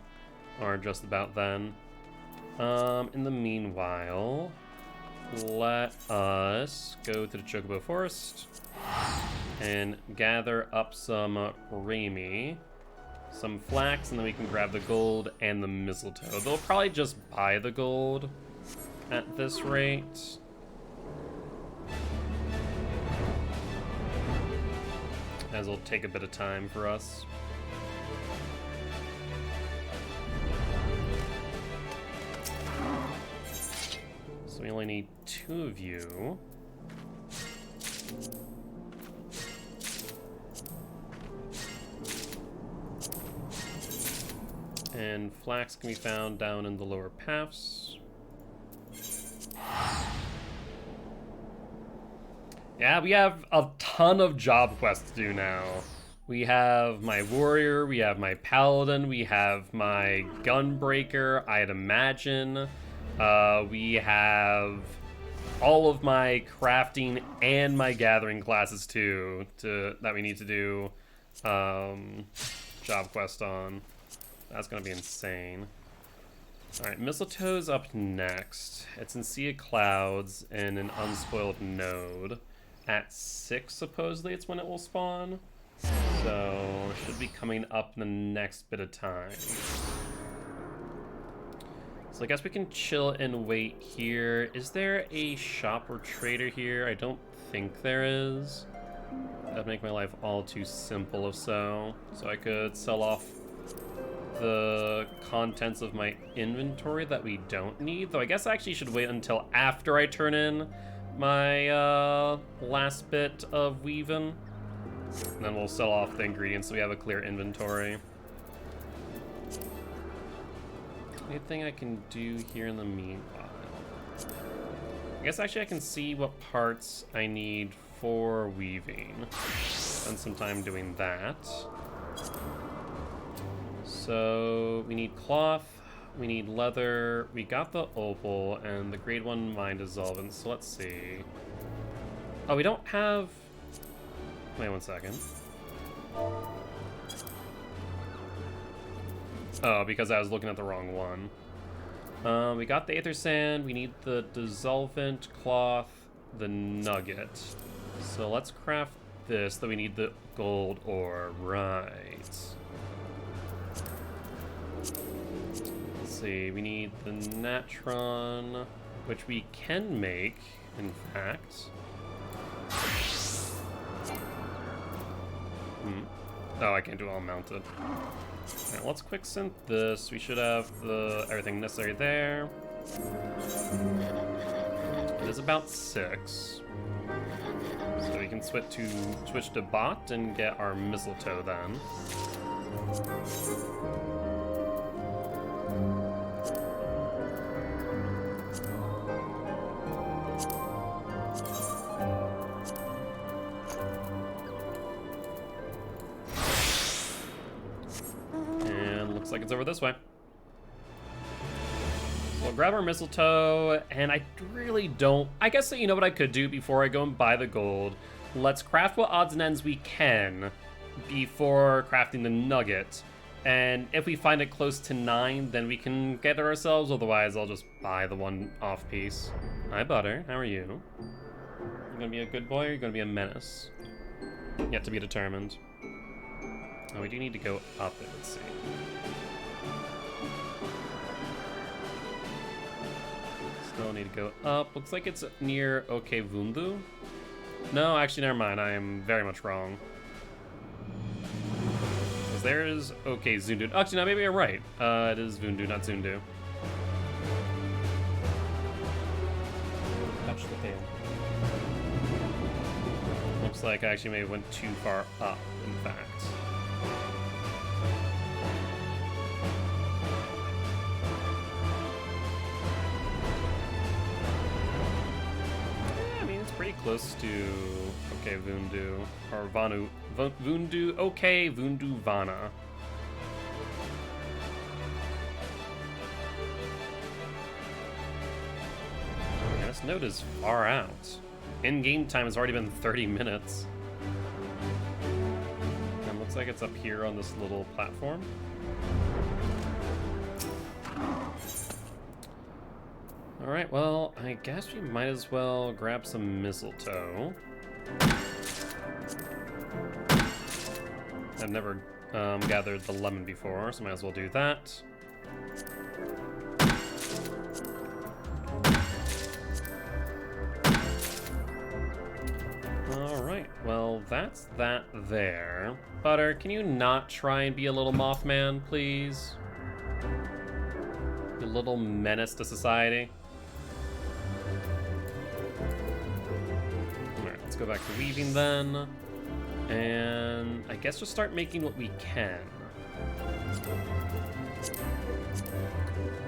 or just about then. In the meanwhile, let us go to the Chocobo Forest and gather up some Rami, some flax, and then we can grab the gold and the mistletoe. They'll probably just buy the gold at this rate. As it'll take a bit of time for us. So we only need 2 of you. And flax can be found down in the lower paths. Yeah, we have a ton of job quests to do now. We have my warrior, we have my paladin, we have my gunbreaker, I'd imagine. We have all of my crafting and my gathering classes too, that we need to do job quest on. That's gonna be insane. Alright, mistletoe's up next. It's in Sea of Clouds in an unspoiled node. At 6, supposedly, it's when it will spawn. So, it should be coming up in the next bit of time. So I guess we can chill and wait here. Is there a shop or trader here? I don't think there is. That'd make my life all too simple if so. So I could sell off the contents of my inventory that we don't need. Though I guess I actually should wait until after I turn in my last bit of weaving, and then we'll sell off the ingredients so we have a clear inventory. Anything I can do here in the meanwhile? I guess actually I can see what parts I need for weaving. Spend some time doing that. So we need cloth. We need leather, we got the opal, and the grade 1 mind dissolvent, so let's see. Oh, we don't have... Wait 1 second. Oh, because I was looking at the wrong one. We got the aether sand, we need the dissolvent, cloth, the nugget. So let's craft this, though we need the gold ore, right. See, we need the natron, which we can make, in fact. Oh, I can't do it all mounted. Alright, let's quick synth this. We should have everything necessary there. It is about 6. So we can switch to bot and get our mistletoe then. Like it's over this way. So we'll grab our mistletoe, and I really don't... I guess that, you know what I could do before I go and buy the gold? Let's craft what odds and ends we can before crafting the nugget. And if we find it close to 9, then we can get it ourselves. Otherwise, I'll just buy the one off piece. Hi, Butter. How are you? You gonna be a good boy, or you gonna be a menace? Yet to be determined. Oh, we do need to go up it. Let's see. Still need to go up. Looks like it's near Okevundu. No, actually, never mind. I am very much wrong. Because there is Okezundu. Actually, no, maybe you're right. It is Vundu, not Zundu. Touch the tail. Looks like I actually may have went too far up, in fact. I mean, it's pretty close to okay Vundu or Vanu Vundu okay Vundu Vana. Yeah, this note is far out. In-game time has already been 30 minutes. And looks like it's up here on this little platform. Alright, well, I guess we might as well grab some mistletoe. I've never gathered the lemon before, so might as well do that. Alright, well, that's that there. Butter, can you not try and be a little Mothman, please? A little menace to society. Alright, let's go back to weaving then. And I guess just start making what we can.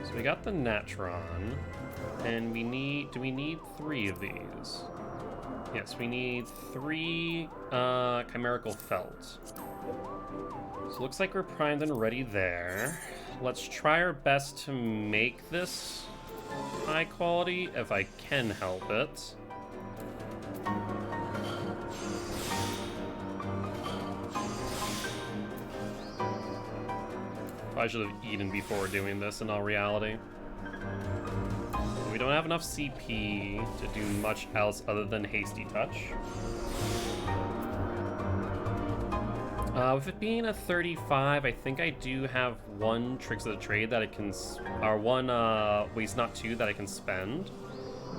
So we got the Natron. And we need, do we need 3 of these? Yes, we need 3 chimerical felt. So looks like we're primed and ready there. Let's try our best to make this high quality if I can help it. I should have eaten before doing this in all reality. We don't have enough CP to do much else other than Hasty Touch. With it being a 35, I think I do have 1 Tricks of the Trade that I can, or 1 Waste Not 2 that I can spend.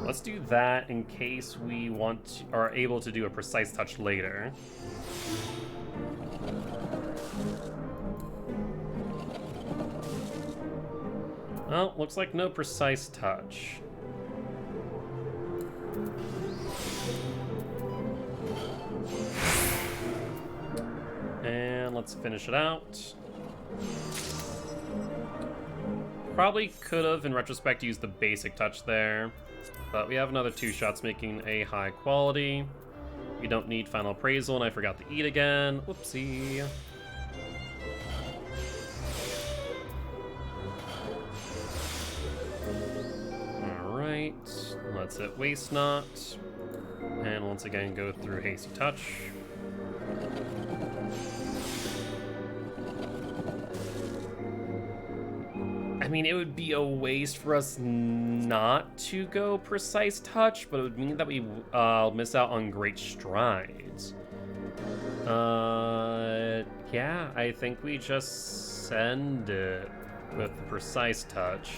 Let's do that in case we want to, are able to do a Precise Touch later. Well, looks like no Precise Touch. And let's finish it out. Probably could have, in retrospect, used the basic touch there. But we have another 2 shots making a high quality. We don't need final appraisal, and I forgot to eat again. Whoopsie. Alright, let's hit Waste Not. And once again go through Hasty Touch. I mean, it would be a waste for us not to go Precise Touch, but it would mean that we miss out on Great Strides. Yeah, I think we just send it with the Precise Touch.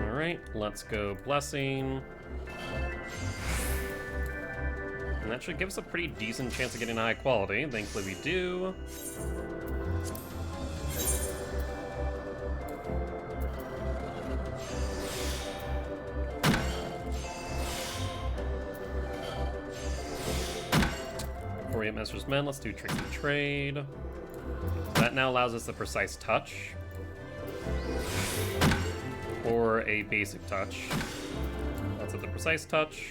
Alright, let's go Blessing. And that should give us a pretty decent chance of getting a high quality. Thankfully we do. Before we hit Master's Men, let's do Tricks of the Trade. That now allows us the Precise Touch. Or a Basic Touch. Let's hit the Precise Touch.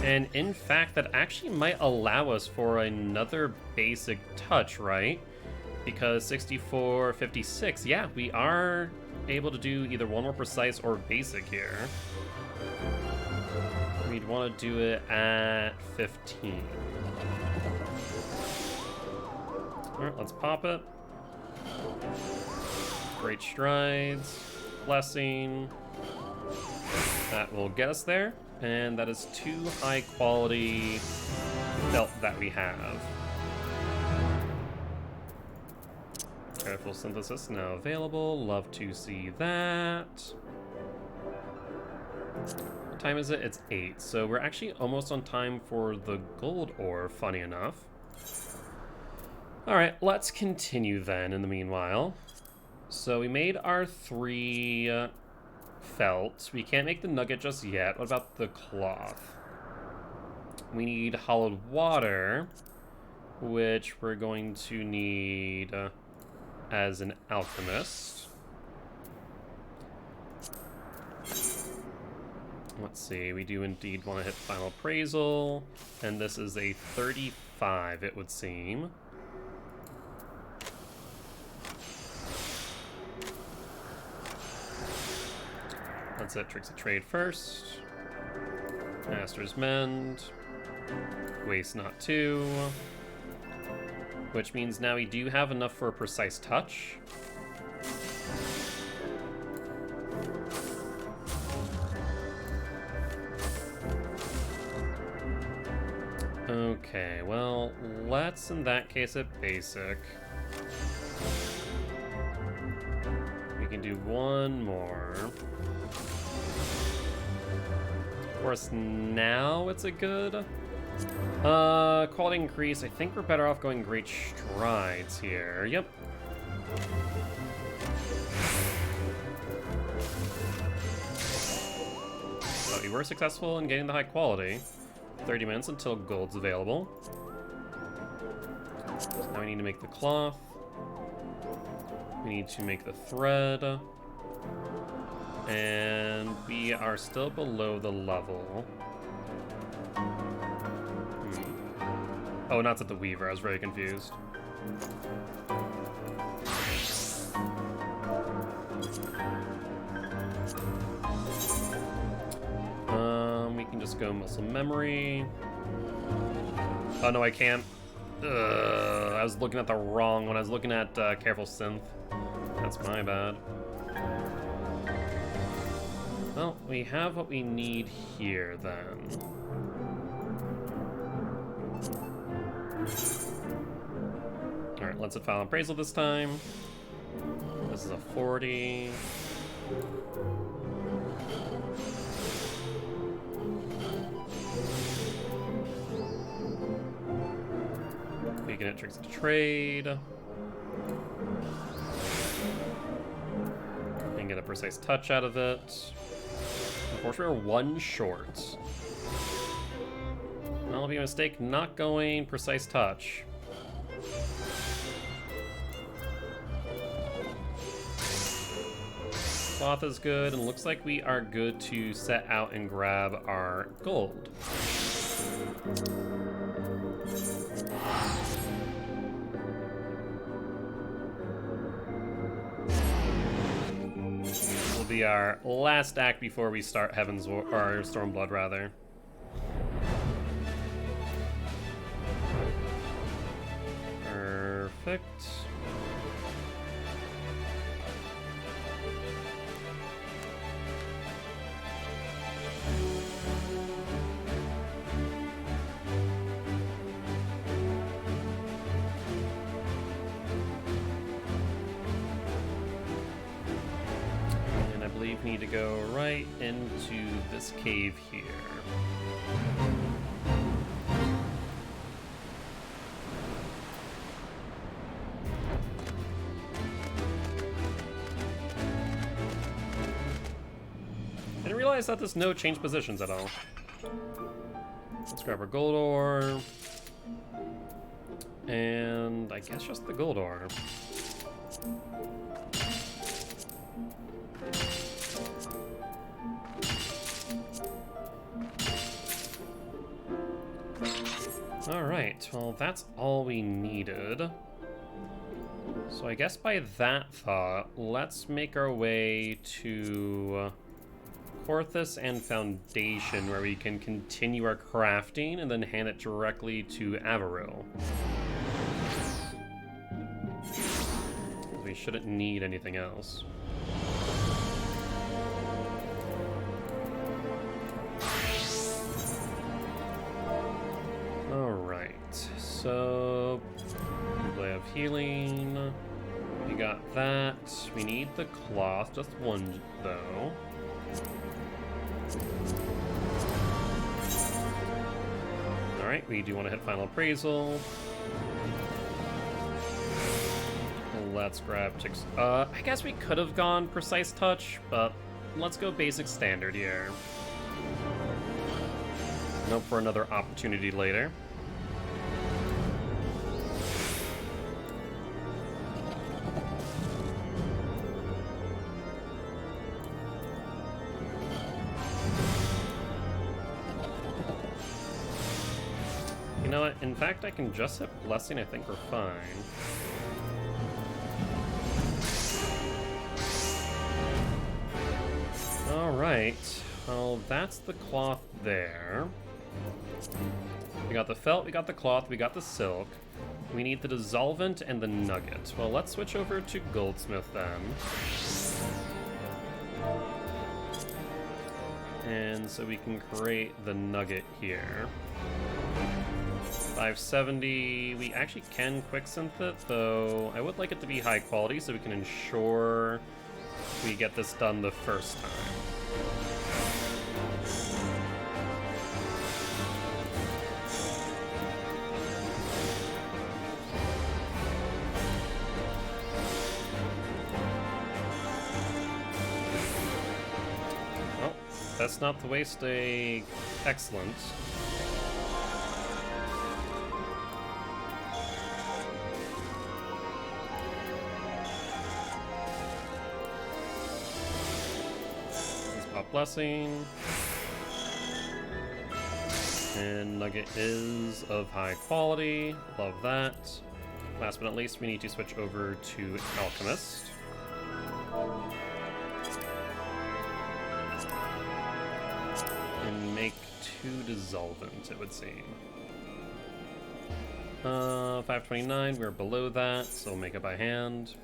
And in fact, that actually might allow us for another Basic Touch, right? Because 64, 56, yeah, we are able to do either 1 more Precise or Basic here. We'd want to do it at 15. Alright, let's pop it. Great Strides. Blessing. That will get us there. And that is 2 high quality felt that we have. Careful Synthesis now available. Love to see that. What time is it? It's 8. So we're actually almost on time for the gold ore, funny enough. Alright, let's continue then in the meanwhile. So we made our 3 felt. We can't make the nugget just yet. What about the cloth? We need hollowed water, which we're going to need as an alchemist. Let's see, we do indeed want to hit final appraisal, and this is a 35, it would seem. That's it, Tricks of Trade first. Master's Mend. Waste not 2. Which means now we do have enough for a Precise Touch. Okay, well, let's in that case at basic. We can do one more. Of course, now it's a good quality increase. I think we're better off going Great Strides here. Yep. So we were successful in getting the high quality. 30 minutes until gold's available. So now we need to make the cloth. We need to make the thread. And we are still below the level. Oh, not at the weaver. I was very confused. We can just go muscle memory. Oh no, I can't. I was looking at the wrong one. I was looking at careful synth. That's my bad. Well, we have what we need here then. Alright, let's hit final appraisal this time. This is a 40. We can hit Tricks to Trade. And get a Precise Touch out of it. Unfortunately, we're one short. Well, it'll be a mistake not going Precise Touch. Cloth is good, and looks like we are good to set out and grab our gold. This will be our last act before we start Heaven's War, or Stormblood rather. Perfect. And I believe we need to go right into this cave here. Didn't realize that this node changed positions at all. Let's grab our gold ore. And I guess just the gold ore. Alright, well that's all we needed. So I guess by that thought, let's make our way to Porthos and Foundation, where we can continue our crafting and then hand it directly to Averil. We shouldn't need anything else. Alright, so we have healing. We got that. We need the cloth, just one though. Alright, we do want to hit final appraisal. Let's grab I guess we could have gone Precise Touch, but let's go basic standard here. Nope, for another opportunity later. You know what? In fact, I can just hit Blessing. I think we're fine. Alright. Well, that's the cloth there. We got the felt, we got the cloth, we got the silk. We need the dissolvent and the nugget. Well, let's switch over to Goldsmith then. And so we can create the nugget here. 570, we actually can quicksynth it, though I would like it to be high quality so we can ensure we get this done the first time. Oh, that's not to waste a excellent. Blessing. And nugget is of high quality. Love that. Last but not least, we need to switch over to Alchemist. And make 2 dissolvent, it would seem. 529, we're below that, so we'll make it by hand.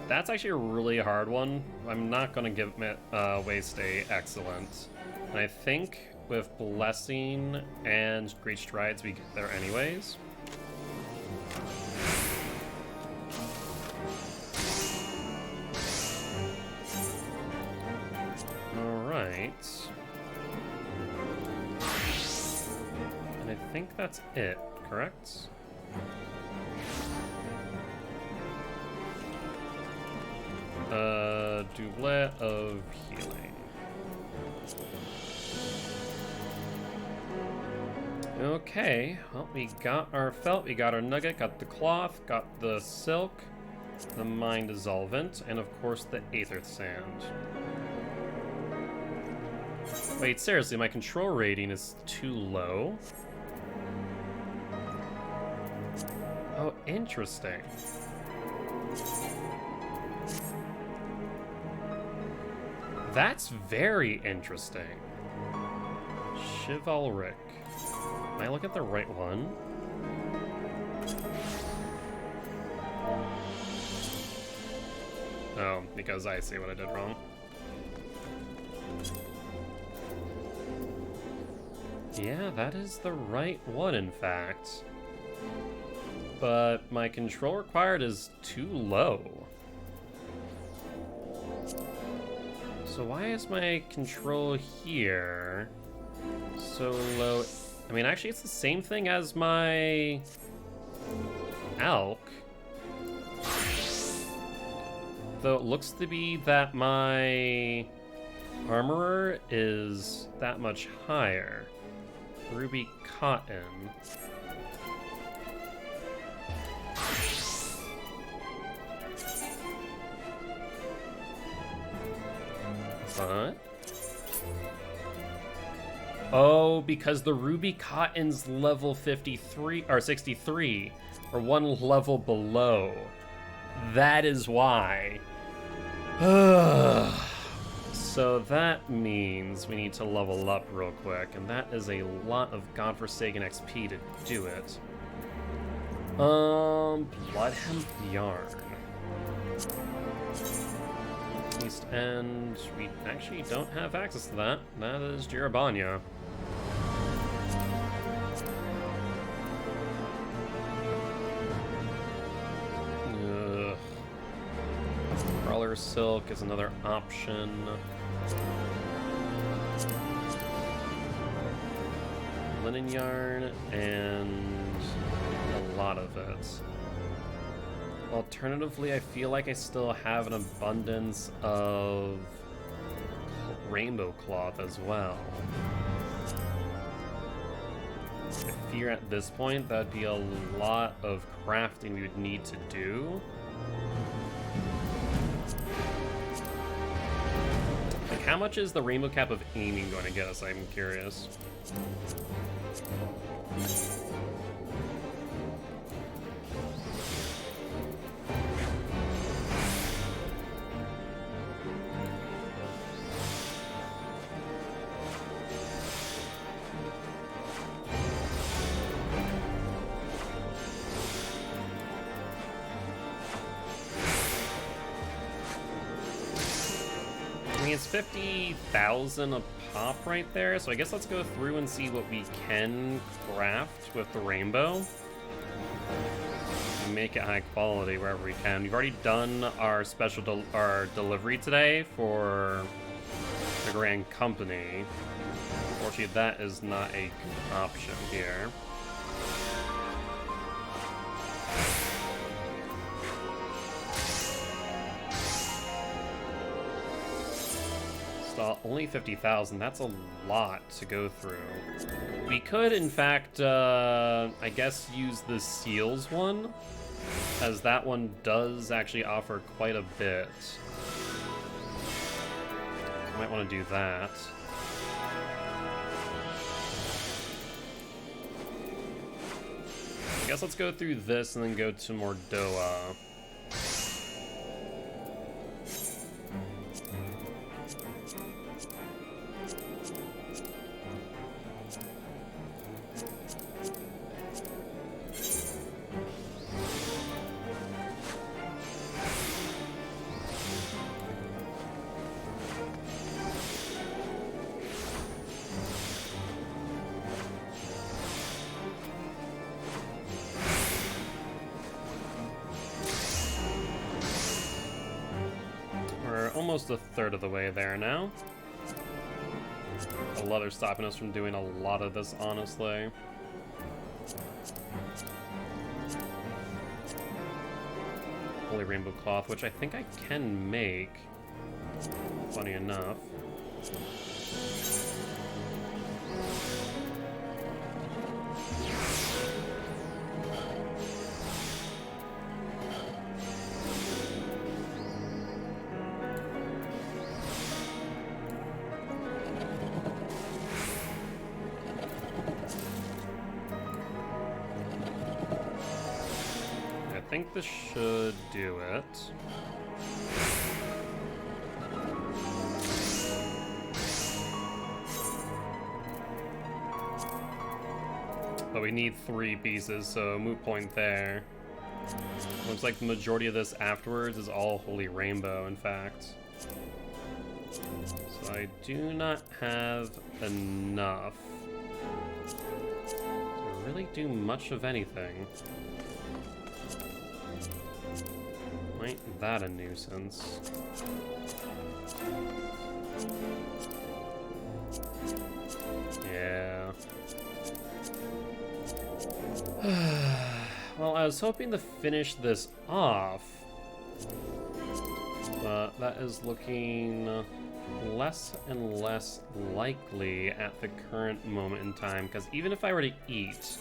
That's actually a really hard one. I'm not gonna waste a excellent. And I think with Blessing and Great Strides we get there anyways. Alright. And I think that's it, correct? Doublet of healing. Okay, well, we got our felt, we got our nugget, got the cloth, got the silk, the mind dissolvent, and of course the aether sand. Wait, seriously, my control rating is too low? Oh, interesting. That's very interesting. Chivalric. Am I looking at the right one? Oh, because I see what I did wrong. Yeah, that is the right one, in fact. But my control required is too low. So why is my control here so low? I mean, actually, it's the same thing as my Alk. Though it looks to be that my Armorer is that much higher. Ruby Cotton. What? Oh, because the Ruby Cotton's level 53 or 63, or one level below. That is why. So that means we need to level up real quick, and that is a lot of godforsaken XP to do it. Bloodhemp Yarn. East End, we actually don't have access to that. That is Jirabanya. Brawler Silk is another option. linen yarn and a lot of it. Alternatively, I feel like I still have an abundance of rainbow cloth as well. I fear at this point that'd be a lot of crafting we would need to do. Like, how much is the rainbow cap of aiming going to get us? I'm curious. It's 50,000 a pop right there, so I guess let's go through and see what we can craft with the rainbow. Make it high quality wherever we can. We've already done our special our delivery today for the Grand Company. Unfortunately, that is not a good option here. Only 50,000, that's a lot to go through. We could, in fact, I guess use the seals one, as that one does actually offer quite a bit. Might want to do that. I guess let's go through this and then go to Mordoa. Almost a third of the way there now. The leather's stopping us from doing a lot of this, honestly. Holy rainbow cloth, which I think I can make. Funny enough. I think this should do it. But we need 3 pieces, so moot point there. Looks like the majority of this afterwards is all Holy Rainbow, in fact. So I do not have enough to really do much of anything. Ain't that a nuisance? Yeah. Well, I was hoping to finish this off, but that is looking less and less likely at the current moment in time, because even if I were to eat,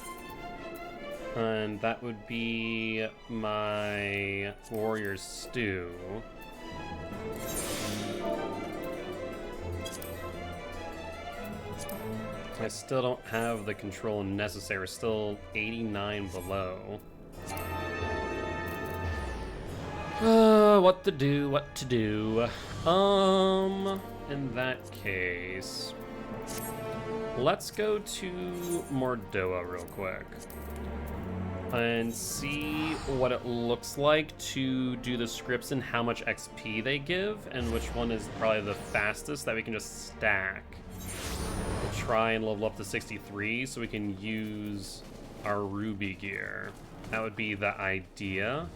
and that would be my warrior stew. I still don't have the control necessary. We're still 89 below. What to do, what to do. In that case, let's go to Mordoa real quick and see what it looks like to do the scripts and how much XP they give, and which one is probably the fastest that we can just stack. We'll try and level up to 63 so we can use our ruby gear. That would be the idea.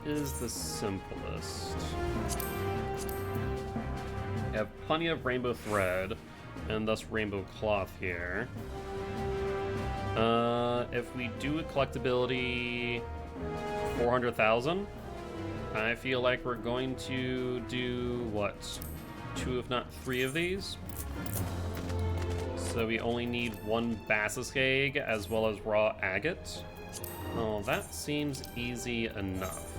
is the simplest? I have plenty of rainbow thread, and thus rainbow cloth here. If we do a collectability 400,000, I feel like we're going to do, what, 2 if not 3 of these? So we only need 1 Bassus egg as well as raw agate. Oh, that seems easy enough.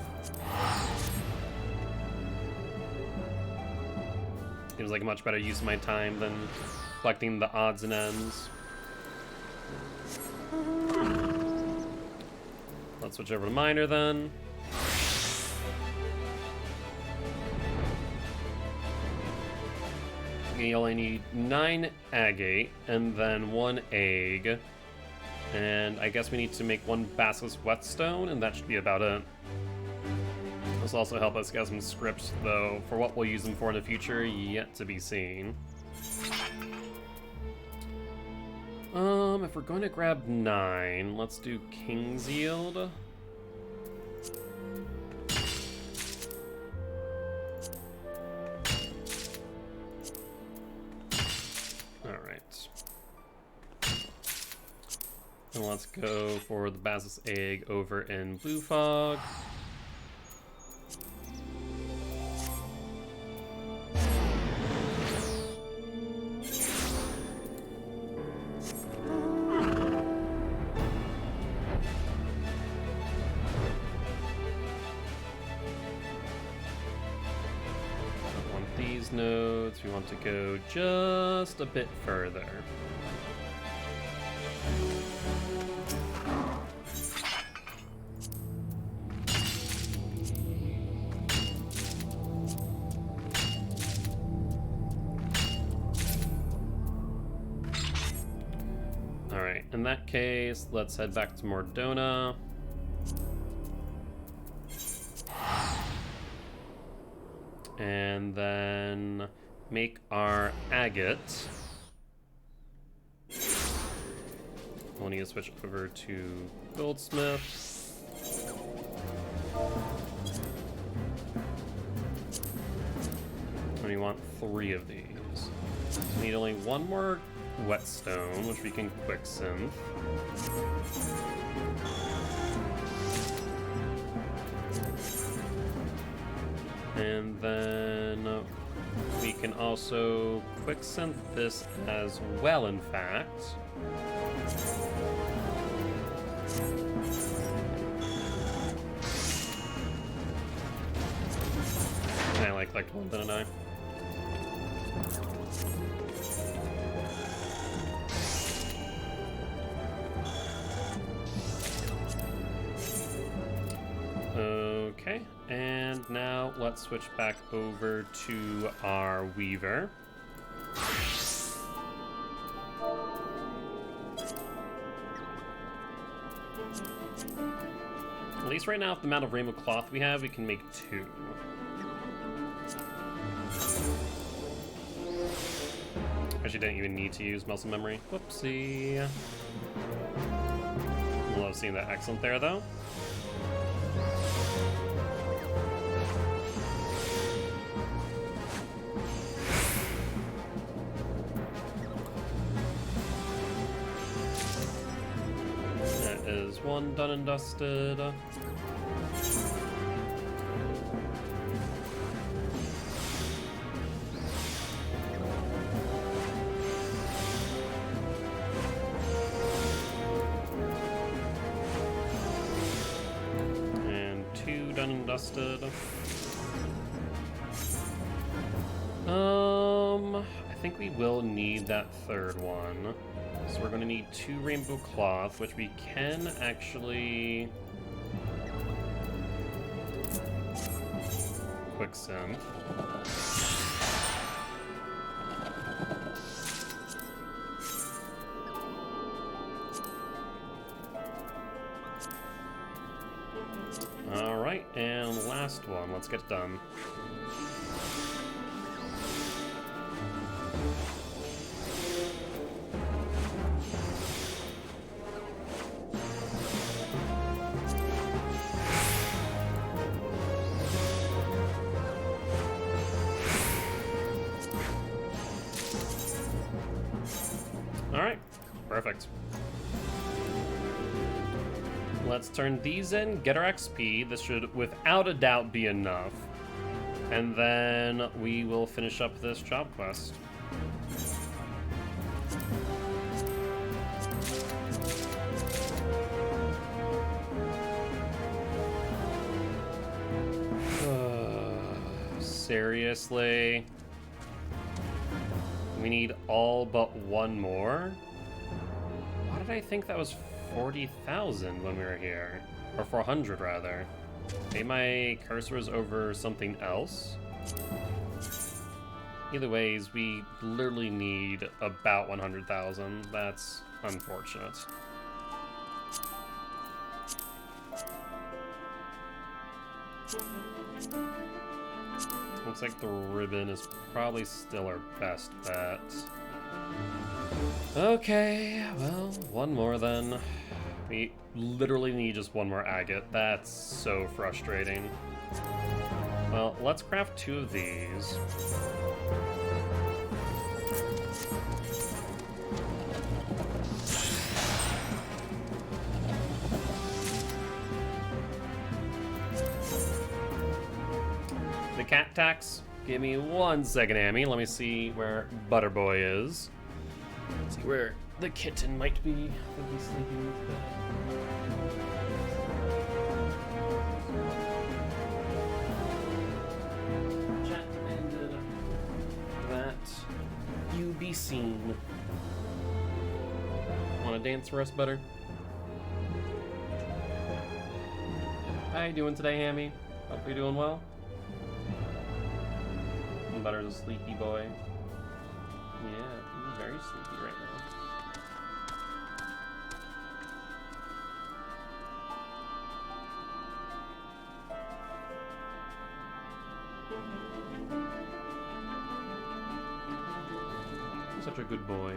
Seems like a much better use of my time than collecting the odds and ends. Let's switch over to miner then. We only need 9 agate and then 1 egg. And I guess we need to make 1 Basilisk whetstone, and that should be about it. This will also help us get some scripts, though, for what we'll use them for in the future, yet to be seen. If we're going to grab 9, let's do King's Yield. Alright. And let's go for the Basilisk egg over in Blue Fog. Nodes, we want to go just a bit further. Alright, in that case, let's head back to Mordona. And then make our agate. We'll need to switch over to goldsmith. And we want 3 of these. So we need only 1 more whetstone, which we can quick synth. And then we can also quick synth this as well, in fact. I like one, didn't I? Okay, and now let's switch back over to our weaver. At least right now, with the amount of rainbow cloth we have, we can make 2. Actually, didn't even need to use muscle memory. Whoopsie. Love seeing that excellent there, though. That is 1 done and dusted. Dusted. I think we will need that 3rd one. So we're going to need 2 rainbow cloth, which we can actually quick synth. Alright, and last one. Let's get it done. Perfect. Let's turn these in, get our XP. This should, without a doubt, be enough. And then we will finish up this job quest. Seriously? We need all but one more? Why did I think that was 40,000 when we were here? Or 400, rather. Maybe my cursor was over something else? Either ways, we literally need about 100,000. That's unfortunate. Looks like the ribbon is probably still our best bet. Okay, well, one more then. We literally need just one more agate. That's so frustrating. Well, let's craft 2 of these. The cat tax. Give me 1 second, Amy. Let me see where Butterboy is. Let's see where the kitten might be. Would be sleeping in his bed. Chat demanded that you be seen. Want to dance for us, Butter? How you doing today, Hammy? Hope you're doing well. Butter's a sleepy boy. Yeah, he's very sleepy right now. You're such a good boy.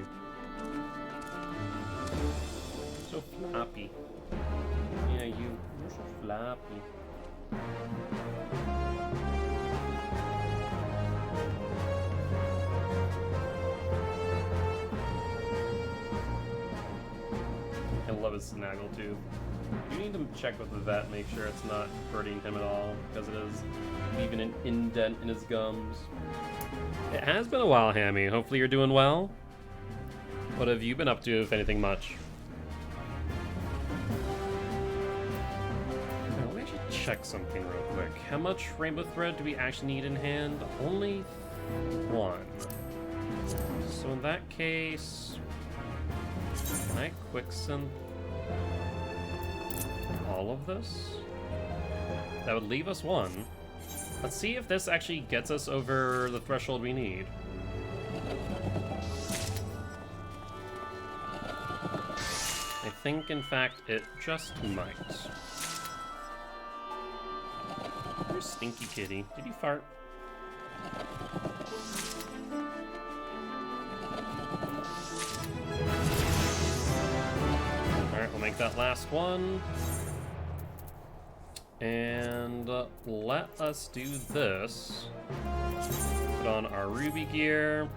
So floppy. Yeah, you're so floppy. I love his snaggletooth. You need to check with the vet, make sure it's not hurting him at all, because it is leaving an indent in his gums. It has been a while, Hammy. Hopefully you're doing well. What have you been up to, if anything much? Now, let me actually check something real quick. How much rainbow thread do we actually need in hand? Only 1. So in that case, can I quicksynth all of this? That would leave us 1. Let's see if this actually gets us over the threshold we need. I think, in fact, it just might. Where's Stinky Kitty? Did you fart? Alright, we'll make that last one. And let us do this. Put on our ruby gear.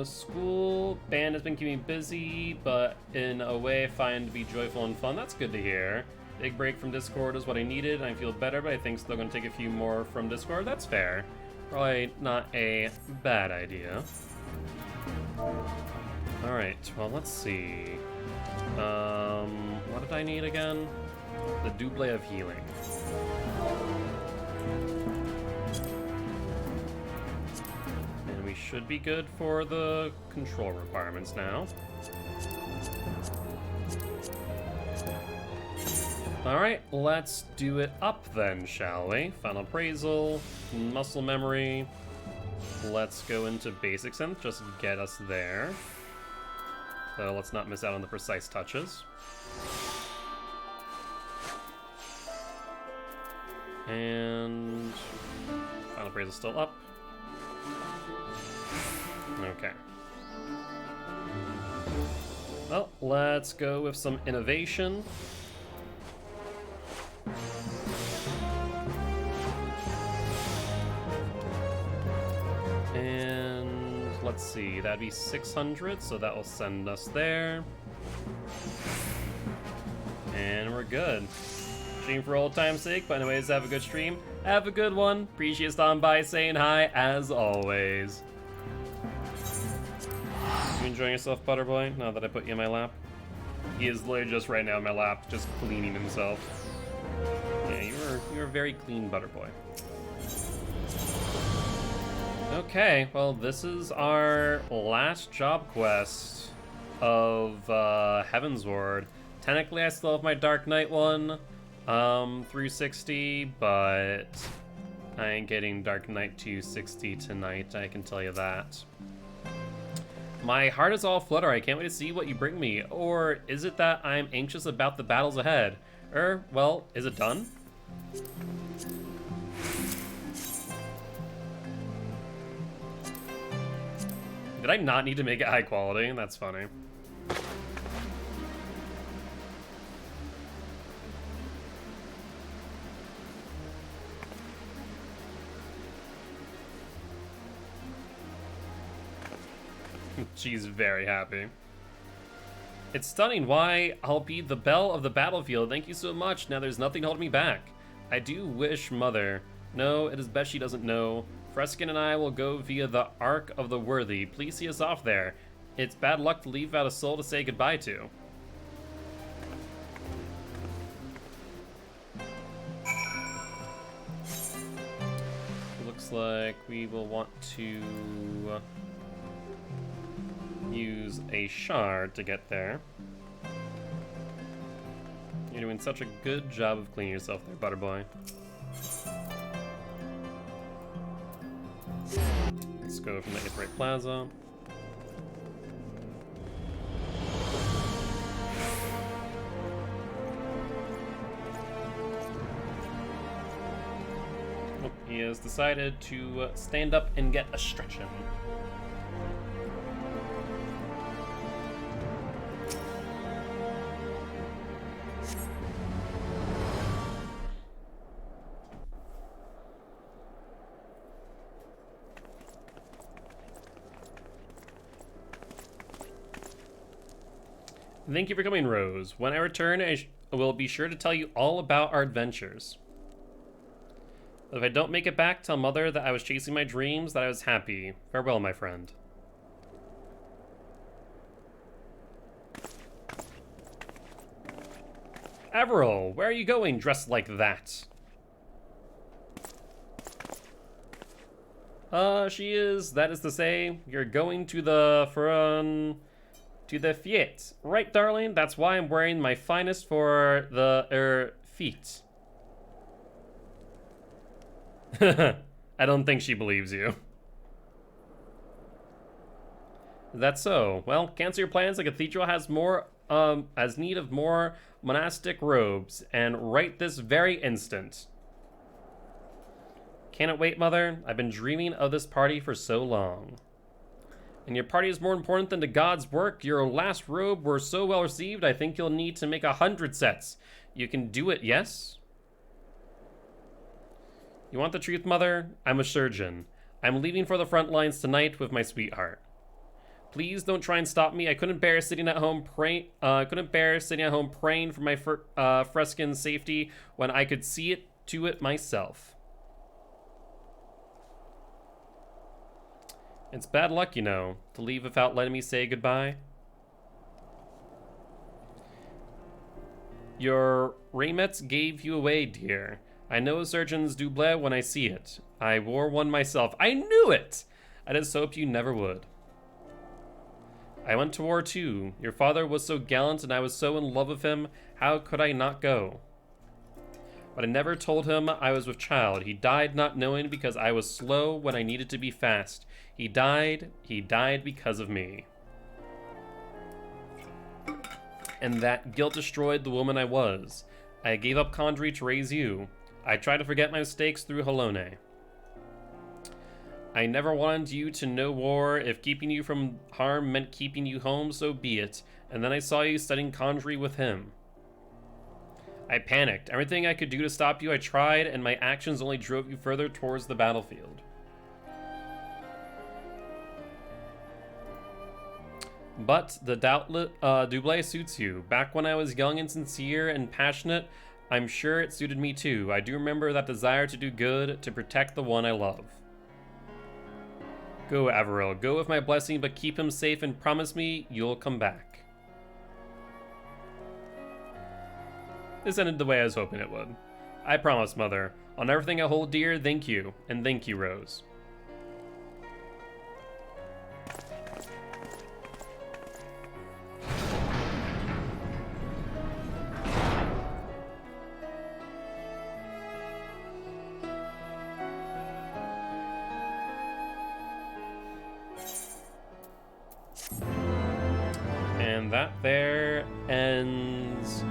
School band has been keeping me busy, but in a way I find to be joyful and fun. That's good to hear. Big break from Discord is what I needed. I feel better, but I think still going to take a few more from Discord. That's fair. Probably not a bad idea. Alright, well, let's see. What did I need again? The double of healing. And we should be good for the control requirements now. Alright, let's do it up then, shall we? Final appraisal, muscle memory. Let's go into basic synth, just get us there. So let's not miss out on the precise touches. And final appraisal still up. Okay. Well, let's go with some innovation. let's see, that'd be 600, so that will send us there. And we're good. Stream for old time's sake, but anyways, have a good stream. Have a good one. Appreciate stopping by, saying hi, as always. You enjoying yourself, Butterboy, now that I put you in my lap? He is literally just right now in my lap, just cleaning himself. Yeah, you're a very clean Butterboy. Okay, well, this is our last job quest of Heavensward. Technically, I still have my Dark Knight one, 360, but I ain't getting Dark Knight 260 tonight, I can tell you that. My heart is all flutter, I can't wait to see what you bring me. Or is it that I'm anxious about the battles ahead? Well, is it done? Did I not need to make it high quality? That's funny. She's very happy. It's stunning. Why, I'll be the belle of the battlefield. Thank you so much. Now there's nothing holding me back. I do wish Mother. No, it is best she doesn't know. Freskin and I will go via the Ark of the Worthy. Please see us off there. It's bad luck to leave without a soul to say goodbye to. It looks like we will want to use a shard to get there. You're doing such a good job of cleaning yourself there, Butterboy. Let's go from the Ithray Plaza. Oh, he has decided to stand up and get a stretch in. Thank you for coming, Rose. When I return, I will be sure to tell you all about our adventures. But if I don't make it back, tell Mother that I was chasing my dreams, that I was happy. Farewell, my friend. Averil, where are you going dressed like that? She is, that is to say, you're going to the fete. Right, darling? That's why I'm wearing my finest for the, feet. I don't think she believes you. That's so. Well, cancel your plans. The cathedral has need of more monastic robes, and right this very instant. Cannot wait, Mother. I've been dreaming of this party for so long. And your party is more important than the God's work. Your last robe were so well received, I think you'll need to make 100 sets. You can do it, yes? You want the truth, Mother? I'm a surgeon. I'm leaving for the front lines tonight with my sweetheart. Please don't try and stop me. I couldn't bear sitting at home praying for my Freskin's safety when I could see it to it myself. It's bad luck, you know, to leave without letting me say goodbye. Your raimets gave you away, dear. I know a surgeon's doublet when I see it. I wore one myself. I knew it! I just hoped you never would. I went to war too. Your father was so gallant and I was so in love with him. How could I not go? But I never told him I was with child. He died not knowing because I was slow when I needed to be fast. He died because of me. And that guilt destroyed the woman I was. I gave up Condry to raise you. I tried to forget my mistakes through Halone. I never wanted you to know war. If keeping you from harm meant keeping you home, so be it. And then I saw you studying Condry with him. I panicked. Everything I could do to stop you, I tried, and my actions only drove you further towards the battlefield. But the doublet suits you. Back when I was young and sincere and passionate, I'm sure it suited me too. I do remember that desire to do good, to protect the one I love. Go, Averill. Go with my blessing, but keep him safe and promise me you'll come back. This ended the way I was hoping it would. I promise, Mother. On everything I hold dear, thank you. And thank you, Rose. And that there ends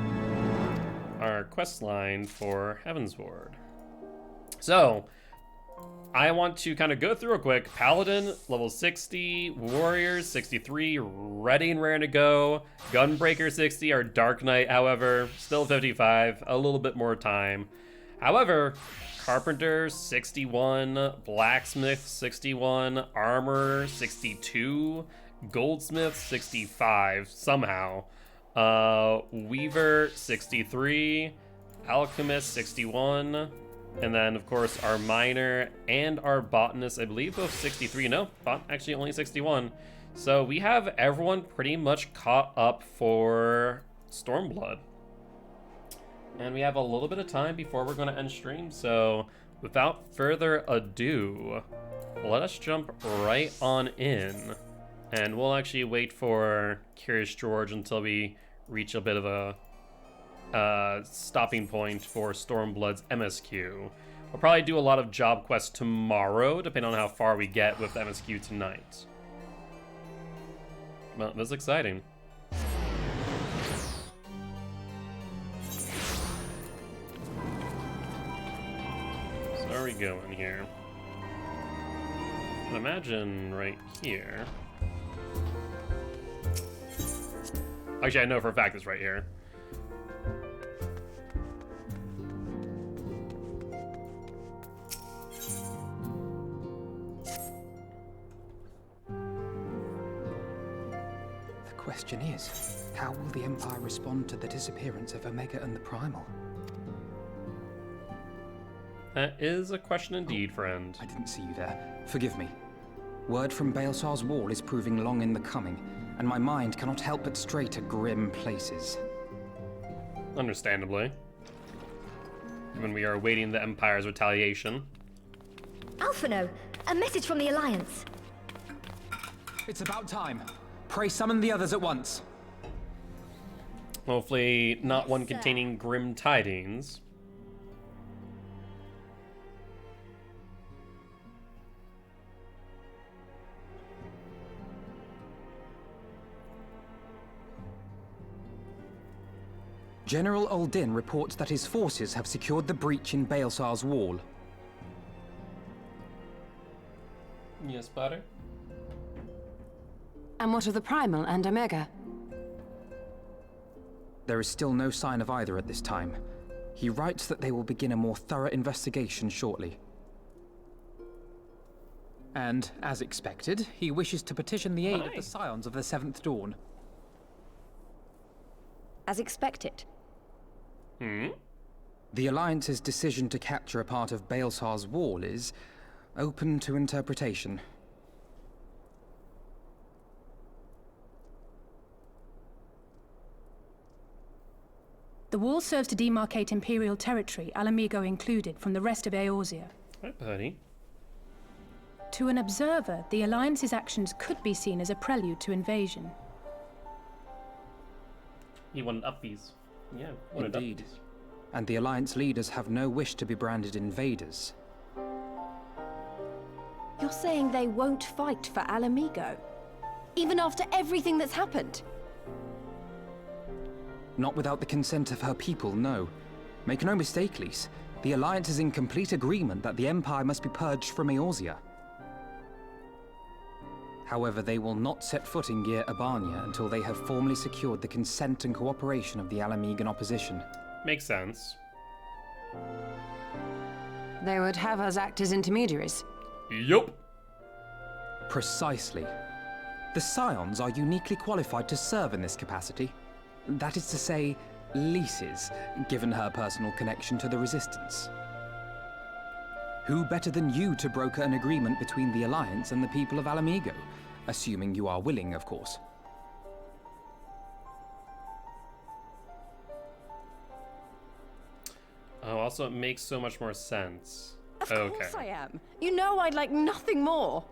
our quest line for Heavensward. So, I want to kind of go through real quick. Paladin, level 60. Warriors, 63. Ready and raring to go. Gunbreaker, 60. Our Dark Knight, however, still 55. A little bit more time. However, Carpenter, 61. Blacksmith, 61. Armor, 62. Goldsmith, 65. Somehow. Weaver, 63. Alchemist, 61. And then, of course, our miner and our botanist, I believe both 63. No, actually only 61. So we have everyone pretty much caught up for Stormblood. And we have a little bit of time before we're going to end stream. So without further ado, let us jump right on in. And we'll actually wait for Curious George until we reach a bit of a stopping point for Stormblood's MSQ. We'll probably do a lot of job quests tomorrow, depending on how far we get with MSQ tonight. Well, this is exciting. So where are we going here? I imagine right here. Actually, I know for a fact it's right here. The question is, how will the Empire respond to the disappearance of Omega and the Primal? That is a question indeed, friend. I didn't see you there. Forgive me. Word from Baelsar's wall is proving long in the coming, and my mind cannot help but stray to grim places. Understandably. When we are awaiting the Empire's retaliation. Alphino, a message from the Alliance. It's about time. Pray summon the others at once. Hopefully not one containing grim tidings. General Uldin reports that his forces have secured the breach in Baelsar's wall. Yes, Butter? And what of the Primal and Omega? There is still no sign of either at this time. He writes that they will begin a more thorough investigation shortly. And, as expected, he wishes to petition the aid of the Scions of the Seventh Dawn. As expected. The Alliance's decision to capture a part of Baelsar's wall is open to interpretation. The wall serves to demarcate Imperial territory, Alamigo included, from the rest of Eorzea. Hi, buddy. To an observer, the Alliance's actions could be seen as a prelude to invasion. You wanted upbeats. Yeah, Indeed. And the Alliance leaders have no wish to be branded invaders. You're saying they won't fight for Alamigo? Even after everything that's happened? Not without the consent of her people, no. Make no mistake, Lys. The Alliance is in complete agreement that the Empire must be purged from Eorzea. However, they will not set foot in Gyr Abania until they have formally secured the consent and cooperation of the Alamigan opposition. Makes sense. They would have us act as intermediaries. Yup. Precisely. The Scions are uniquely qualified to serve in this capacity. That is to say, leases, given her personal connection to the Resistance. Who better than you to broker an agreement between the Alliance and the people of Alamigo? Assuming you are willing, of course. Oh, also it makes so much more sense. Of course I am. You know I'd like nothing more.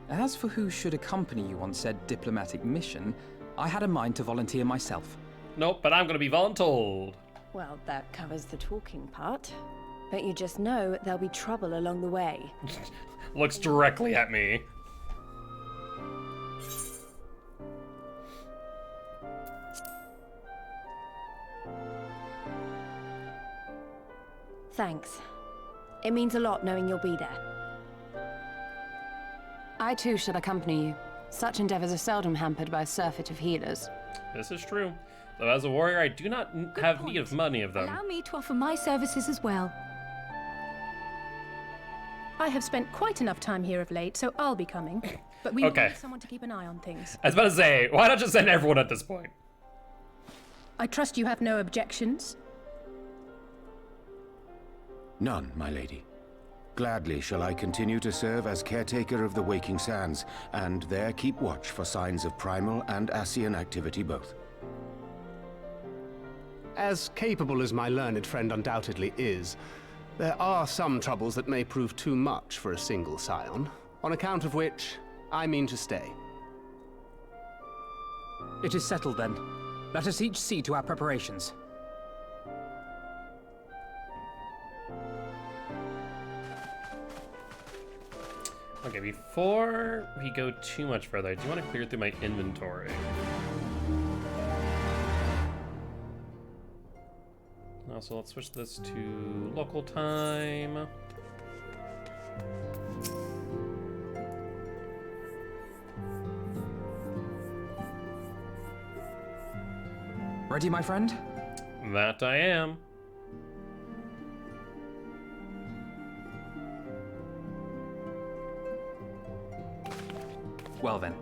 As for who should accompany you on said diplomatic mission, I had a mind to volunteer myself. Nope, but I'm gonna be voluntold. Well, that covers the talking part. But you just know there'll be trouble along the way. Looks directly at me. Thanks. It means a lot knowing you'll be there. I too shall accompany you. Such endeavors are seldom hampered by a surfeit of healers. This is true. Though as a warrior, I do not have need of many of them. Allow me to offer my services as well. I have spent quite enough time here of late, so I'll be coming. But we Okay. need someone to keep an eye on things. I was about to say, why not just send everyone at this point? I trust you have no objections. None, my lady. Gladly shall I continue to serve as caretaker of the Waking Sands, and there keep watch for signs of primal and Ascian activity both. As capable as my learned friend undoubtedly is, there are some troubles that may prove too much for a single scion, on account of which I mean to stay. It is settled then. Let us each see to our preparations. Okay, before we go too much further, I do want to clear through my inventory. Also, let's switch this to local time. Ready, my friend? That I am. Well then.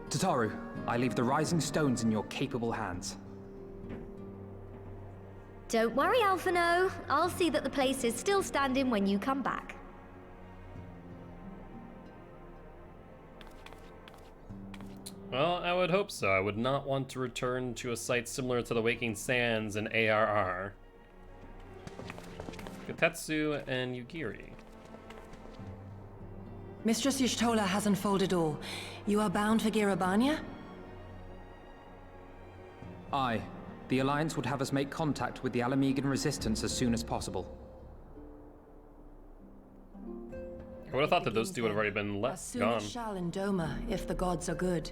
Tataru, I leave the rising stones in your capable hands. Don't worry, Alphino. I'll see that the place is still standing when you come back. Well, I would hope so. I would not want to return to a site similar to the Waking Sands in ARR. Kotetsu and Yugiri. Mistress Y'shtola has unfolded all. You are bound for Girabania? Aye. The Alliance would have us make contact with the Alamigan Resistance as soon as possible. I would have thought that those two would have already been As soon gone. as shall in Doma, if the gods are good.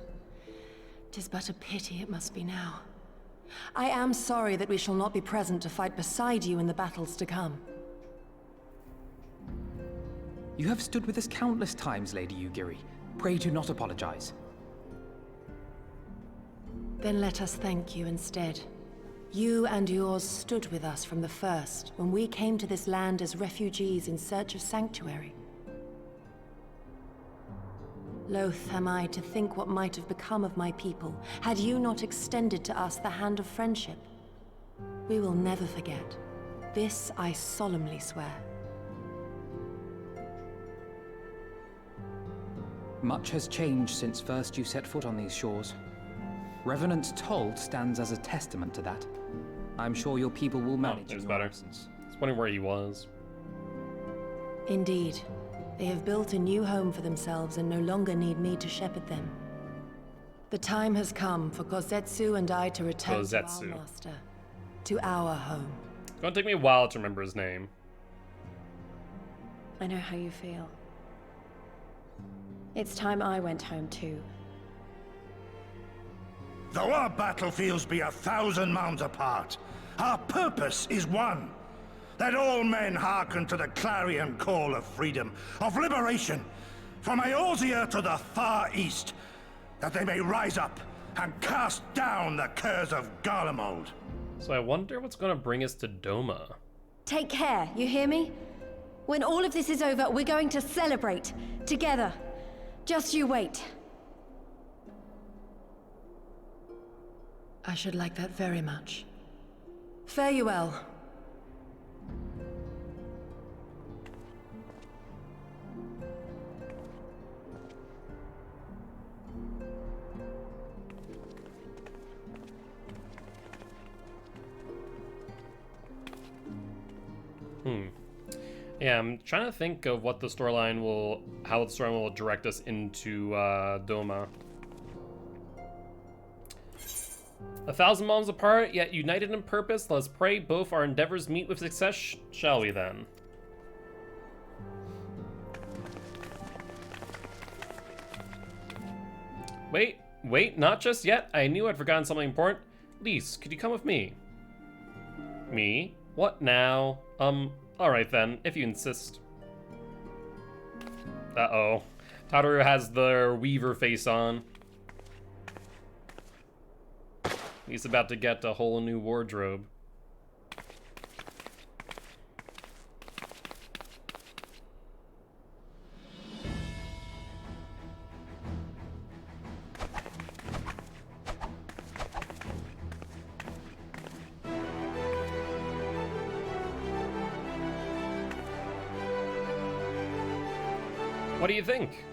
'Tis but a pity it must be now. I am sorry that we shall not be present to fight beside you in the battles to come. You have stood with us countless times, Lady Yugiri. Pray do not apologize. Then let us thank you instead. You and yours stood with us from the first, when we came to this land as refugees in search of sanctuary. Loath am I to think what might have become of my people, had you not extended to us the hand of friendship. We will never forget. This I solemnly swear. Much has changed since first you set foot on these shores. Revenant's Toll stands as a testament to that. I'm sure your people will manage in your absence. I was wondering where he was. Indeed. They have built a new home for themselves and no longer need me to shepherd them. The time has come for Kozetsu and I to return to our Kozetsu. master, to our home. It's gonna take me a while to remember his name. I know how you feel. It's time I went home too. Though our battlefields be 1,000 mounds apart, our purpose is one. Let all men hearken to the clarion call of freedom, of liberation, from Eorzea to the far east, that they may rise up and cast down the curse of Garlemald. So I wonder what's gonna bring us to Doma. Take care, you hear me? When all of this is over, we're going to celebrate. Together. Just you wait. I should like that very much. Fare you well. Yeah, I'm trying to think of what the storyline will, how the storyline will direct us into Doma. 1,000 miles apart, yet united in purpose, let's pray both our endeavors meet with success, shall we then? Wait, not just yet. I knew I'd forgotten something important. Lise, could you come with me? Me? What now? Alright then, if you insist. Uh-oh. Tataru has the Weaver face on. He's about to get a whole new wardrobe. What do you think?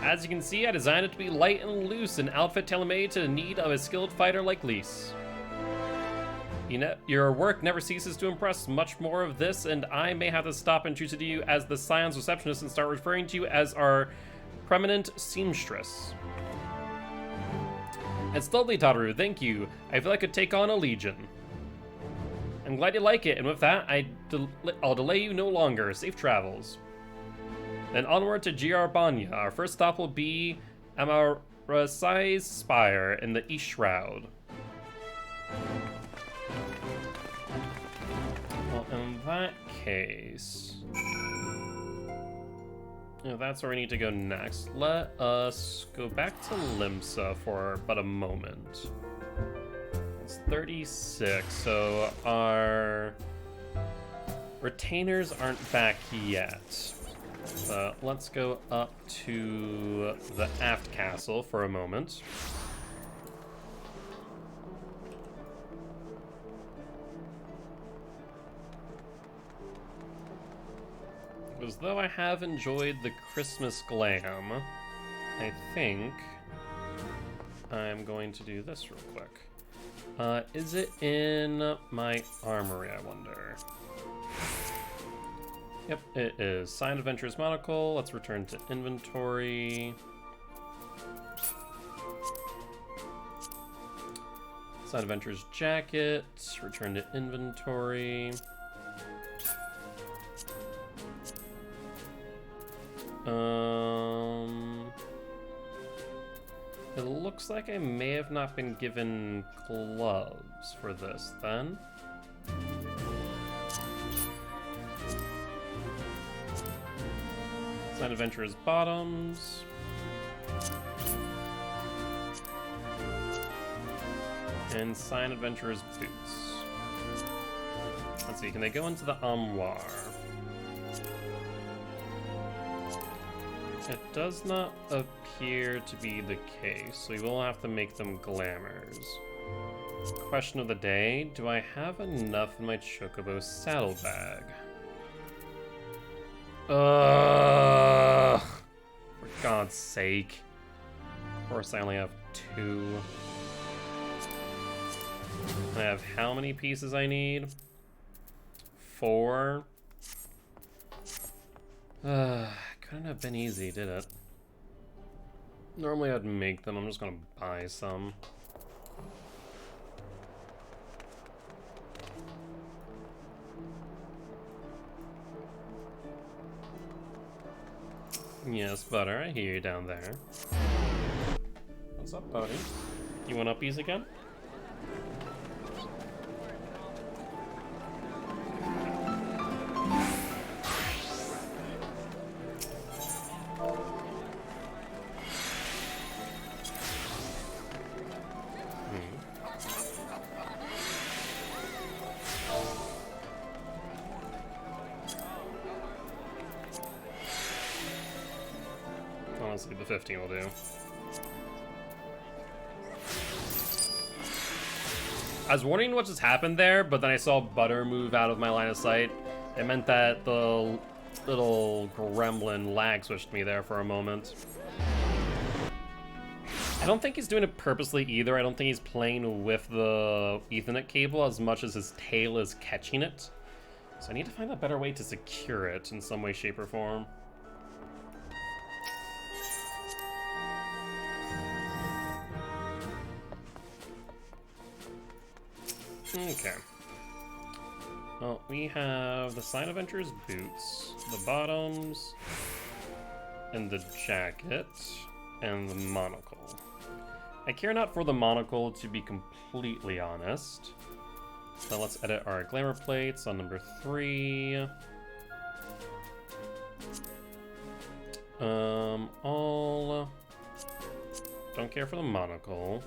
As you can see, I designed it to be light and loose, an outfit tailor-made to the need of a skilled fighter like Lise. You know, your work never ceases to impress. Much more of this, and I may have to stop introducing you as the Scion's receptionist and start referring to you as our preeminent seamstress. It's lovely, Tataru, thank you. I feel I could take on a legion. I'm glad you like it, and with that, I'll delay you no longer. Safe travels. Then onward to GR Banya. Our first stop will be Amarasai's Spire in the East Shroud. Well, in that case... if that's where we need to go next, let us go back to Limsa for but a moment. It's 36, so our retainers aren't back yet. But let's go up to the aft castle for a moment. As though I have enjoyed the Christmas glam, I think I'm going to do this real quick. Is it in my armory, I wonder? Yep, it is. Sign Adventurer's Monocle. Let's return to inventory. Sign Adventurer's Jacket. Return to inventory. It looks like I may have not been given gloves for this then. Sign Adventurer's Bottoms. And Sign Adventurer's Boots. Let's see, can they go into the armoire? It does not appear to be the case, so we will have to make them glamours. Question of the day, do I have enough in my Chocobo saddlebag? For God's sake. Of course I only have 2. I have how many pieces I need? 4. Couldn't have been easy, did it? Normally I'd make them, I'm just gonna buy some. Yes, Butter, I hear you down there. What's up, buddy? You want uppies again? Honestly, the 15 will do. I was wondering what just happened there, but then I saw Butter move out of my line of sight. It meant that the little gremlin lag switched me there for a moment. I don't think he's doing it purposely either. I don't think he's playing with the Ethernet cable as much as his tail is catching it. So I need to find a better way to secure it in some way, shape, or form. Okay. Well, we have the Sign of Venture's boots, the bottoms, and the jacket, and the monocle. I care not for the monocle, to be completely honest. So let's edit our glamour plates on number 3. All... Don't care for the monocle.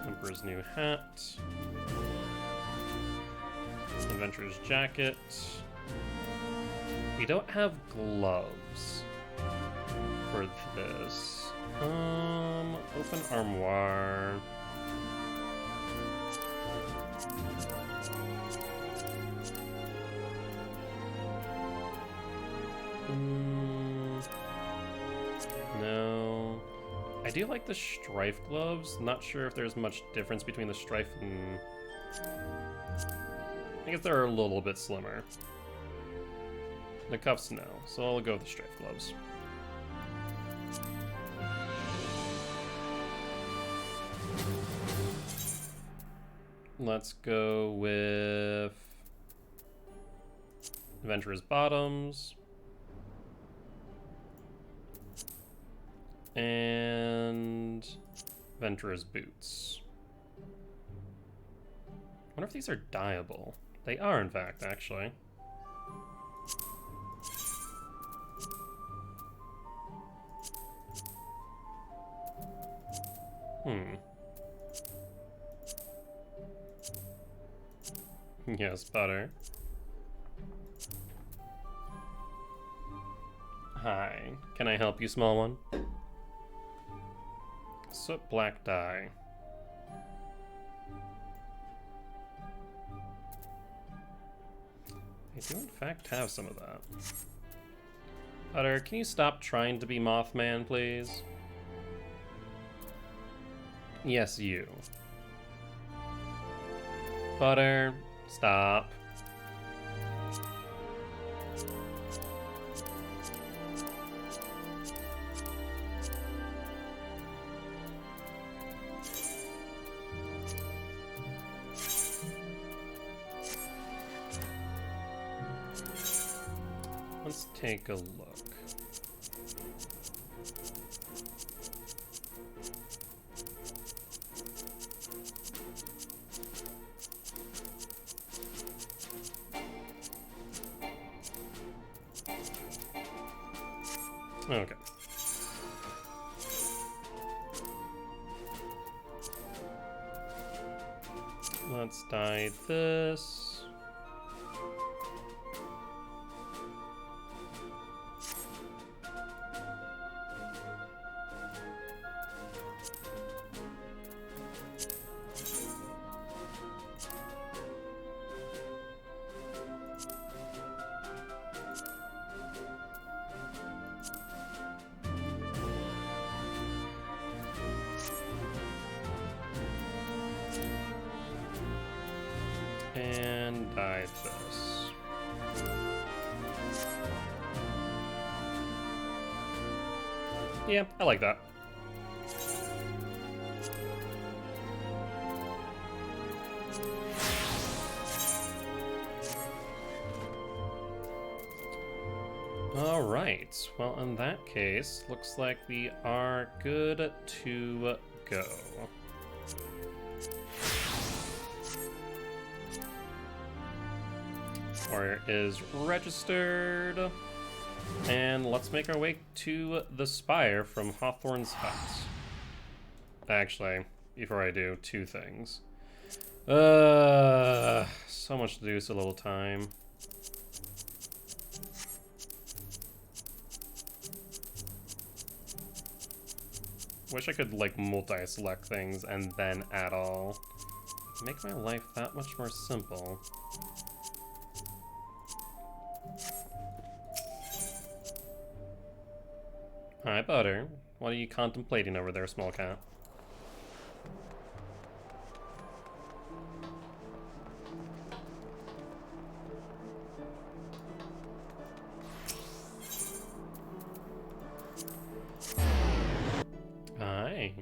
Emperor's new hat. Adventurer's jacket. We don't have gloves for this. Open armoire. No. I do like the strife gloves. Not sure if there's much difference between the strife and... I guess they're a little bit slimmer. The cuffs, no. So I'll go with the strife gloves. Let's go with Adventurer's bottoms. And Adventurer's boots. I wonder if these are dyeable. They are, in fact, actually. Yes, Butter. Hi. Can I help you, small one? Soot black dye. I do in fact have some of that. Butter, can you stop trying to be Mothman, please? Yes, you. Butter, stop. Let's take a look. Okay. Let's dye this. And dye this. Yeah, I like that. All right. Well, in that case, looks like we are good to go. Warrior is registered. And let's make our way to the Spire from Hawthorne's Hut. Actually, before I do, 2 things. So much to do, so little time. Wish I could, like, multi-select things and then add all. Make my life that much more simple. Hi, Butter. What are you contemplating over there, small cat? Hi.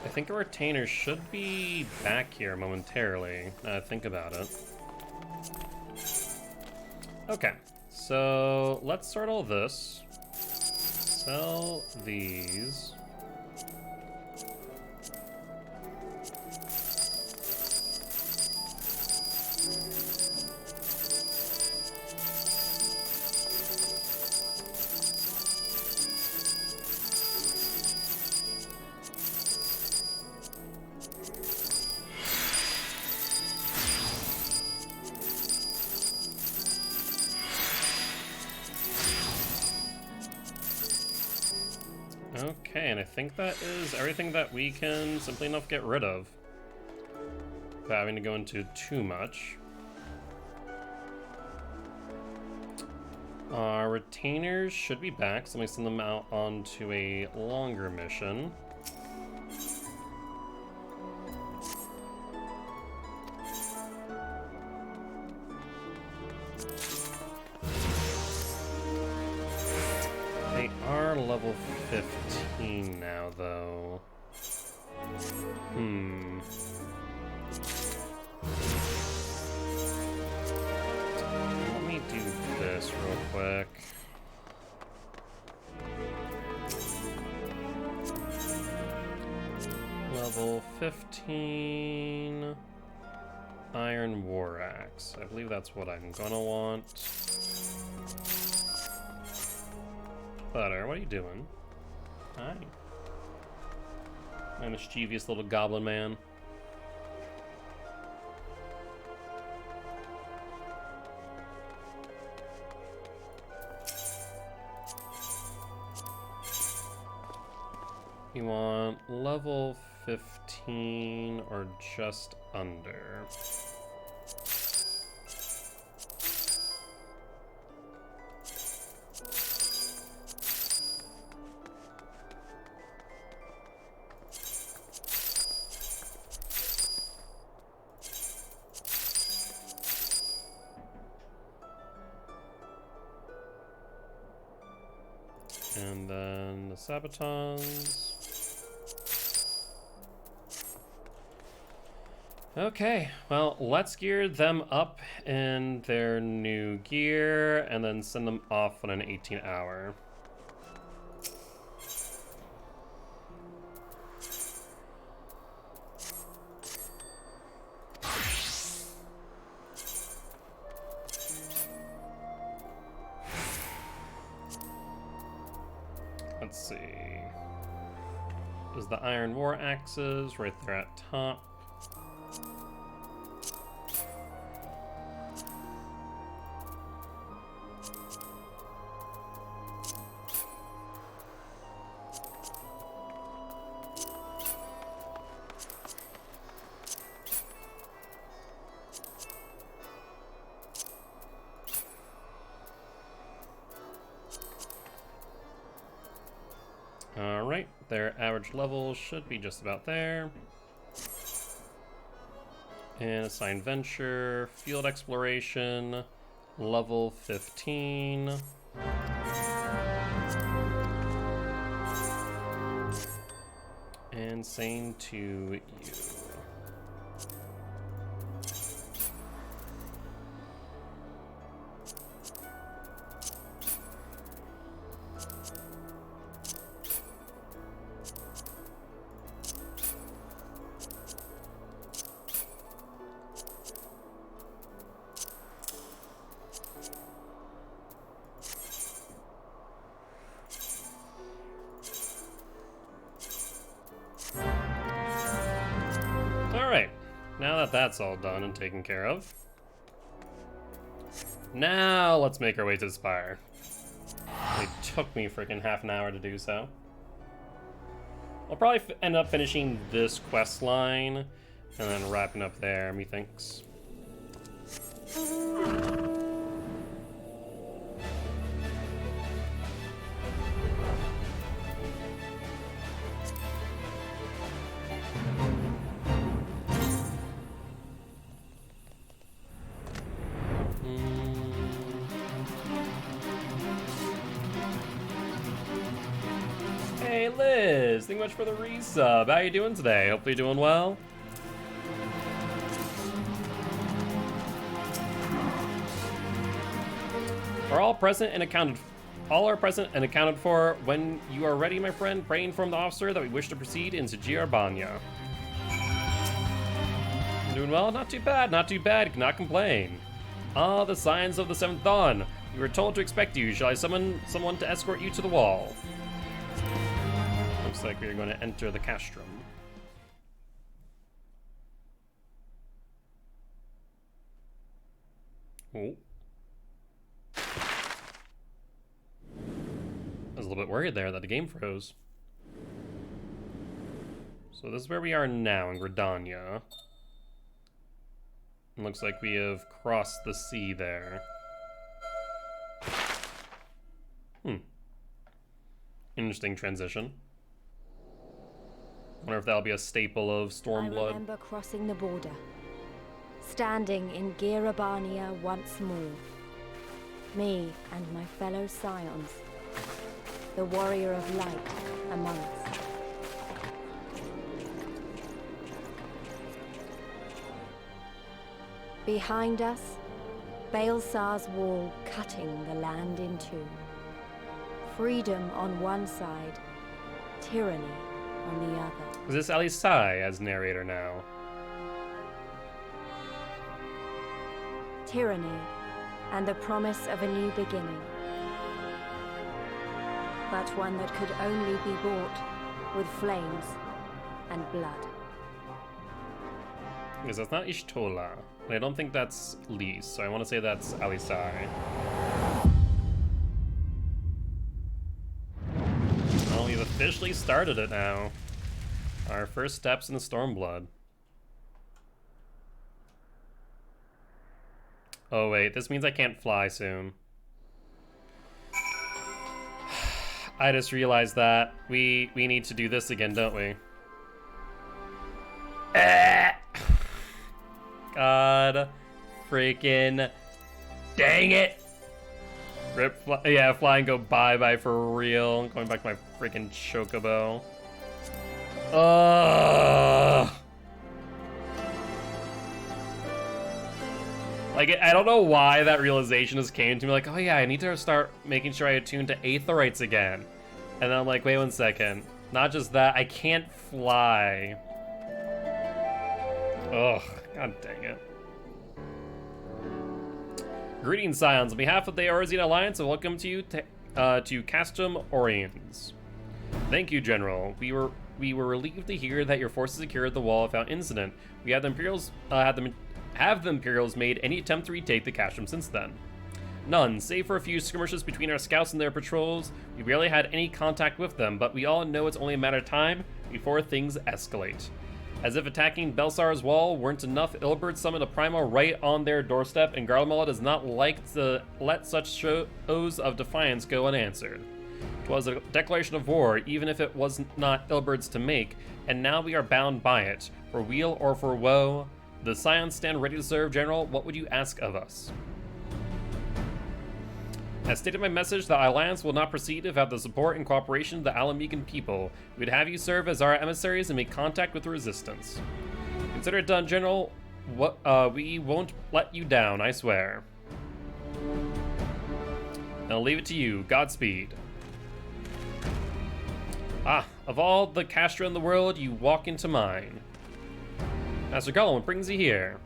I think our retainer should be back here momentarily. Think about it. Okay, so let's sort all this. Sell these. Okay, and I think that is everything that we can simply enough get rid of without having to go into too much. Our retainers should be back, so let me send them out onto a longer mission. They are level 15 now, though. Let me do this real quick. Level 15... Iron War Axe. I believe that's what I'm gonna want. Butter, what are you doing? Hi. My mischievous little goblin man. You want level 15 or just under? And then the Sabatons. Okay, well, let's gear them up in their new gear and then send them off on an 18-hour. Let's see. There's the Iron War Axes right there at top. Alright, their average level should be just about there. And assigned venture, field exploration, level 15. And same to you. Alright, now that that's all done and taken care of, now let's make our way to the Spire. It took me freaking half an hour to do so. I'll probably end up finishing this quest line and then wrapping up there, methinks. Hey Liz, thank you much for the resub. How you doing today? Hopefully you're doing well. All are present and accounted for. When you are ready, my friend, pray inform the officer that we wish to proceed into Giarbania. Doing well? Not too bad, not too bad. Cannot complain. Ah, the signs of the 7th dawn. We were told to expect you. Shall I summon someone to escort you to the wall? Looks like we are going to enter the castrum. Oh. I was a little bit worried there that the game froze. So this is where we are now, in Gridania. It looks like we have crossed the sea there. Interesting transition. Wonder if that'll be a staple of Stormblood. I remember crossing the border, standing in Giarbania once more. Me and my fellow scions, the warrior of light among us. Behind us, Baelsar's wall cutting the land in two. Freedom on one side, tyranny on the other. Is this Alisai as narrator now? Tyranny and the promise of a new beginning. But one that could only be bought with flames and blood. Because that's not Ishtola. I don't think that's Lys, so I want to say that's Alisai. Well, we've officially started it now. Our first steps in the Stormblood. Oh wait, this means I can't fly soon. I just realized that we need to do this again, don't we? God freaking dang it! Rip, yeah, fly and go bye-bye for real. Going back to my freaking chocobo. Like, I don't know why that realization just came to me, like, oh yeah, I need to start making sure I attune to Aetherites again. And then I'm like, wait 1 second. Not just that, I can't fly. Ugh, god dang it. Greetings, Scions. On behalf of the Eorzean Alliance, welcome to you to Castrum Oriens. Thank you, General. We were relieved to hear that your forces secured the wall without incident. We have the Imperials have the Imperials made any attempt to retake the Castrum since then? None, save for a few skirmishes between our scouts and their patrols. We barely had any contact with them, but we all know it's only a matter of time before things escalate. As if attacking Baelsar's wall weren't enough, Ilberd summoned a primal right on their doorstep, and Garlemald does not like to let such shows of defiance go unanswered. 'Twas a declaration of war, even if it was not Ilberd's to make, and now we are bound by it, for weal or for woe. The Scions stand ready to serve, General. What would you ask of us? As stated in my message, the Alliance will not proceed without the support and cooperation of the Alamegan people. We'd have you serve as our emissaries and make contact with the Resistance. Consider it done, General. We won't let you down, I swear. I'll leave it to you. Godspeed. Ah, of all the Castra in the world, you walk into mine. Master Gollum, what brings you here?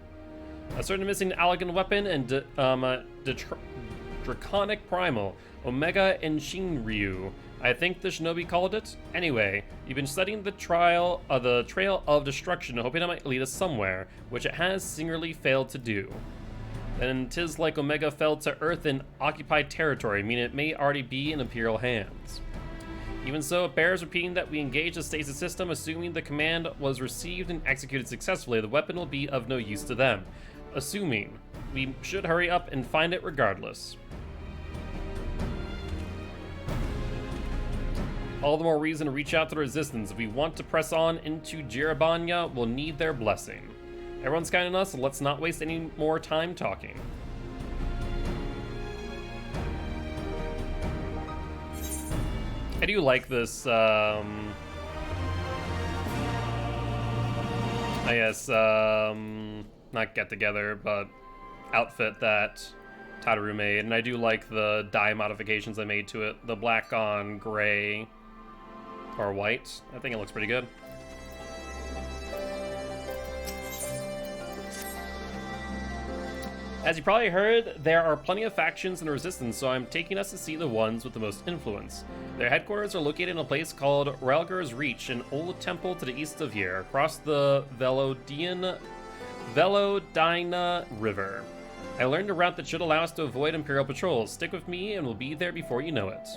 A certain missing Allegan weapon and Draconic Primal, Omega and Shinryu. I think the shinobi called it. Anyway, you've been studying the trail of destruction, hoping it might lead us somewhere, which it has singularly failed to do. then 'tis like Omega fell to Earth in occupied territory, meaning it may already be in Imperial hands. Even so, it bears repeating that we engage the stasis system, assuming the command was received and executed successfully. The weapon will be of no use to them. Assuming. We should hurry up and find it regardless. All the more reason to reach out to the Resistance. If we want to press on into Jerebanya, we'll need their blessing. Everyone's counting us, so let's not waste any more time talking. I do like this, I guess, not get together, but outfit that Tadaru made, and I do like the dye modifications I made to it. The black on gray or white. I think it looks pretty good. As you probably heard, there are plenty of factions in the Resistance, so I'm taking us to see the ones with the most influence. Their headquarters are located in a place called Relger's Reach, an old temple to the east of here, across the Velodina River. I learned a route that should allow us to avoid Imperial patrols. Stick with me and we'll be there before you know it.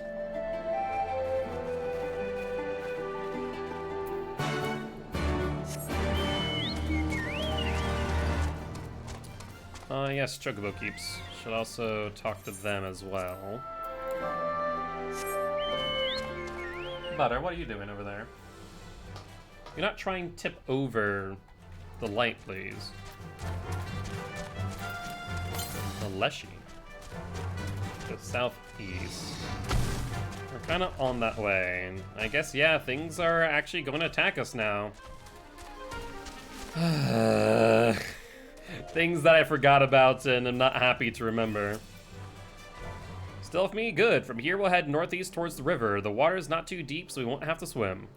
Yes, Chocobo Keeps. Should also talk to them as well. Butter, what are you doing over there? You're not trying to tip over the light, please. The Leshy. Go southeast. We're kind of on that way. I guess, yeah, things are actually going to attack us now. Things that I forgot about and I'm not happy to remember. Still with me? Good. From here we'll head northeast towards the river. The water is not too deep, so we won't have to swim.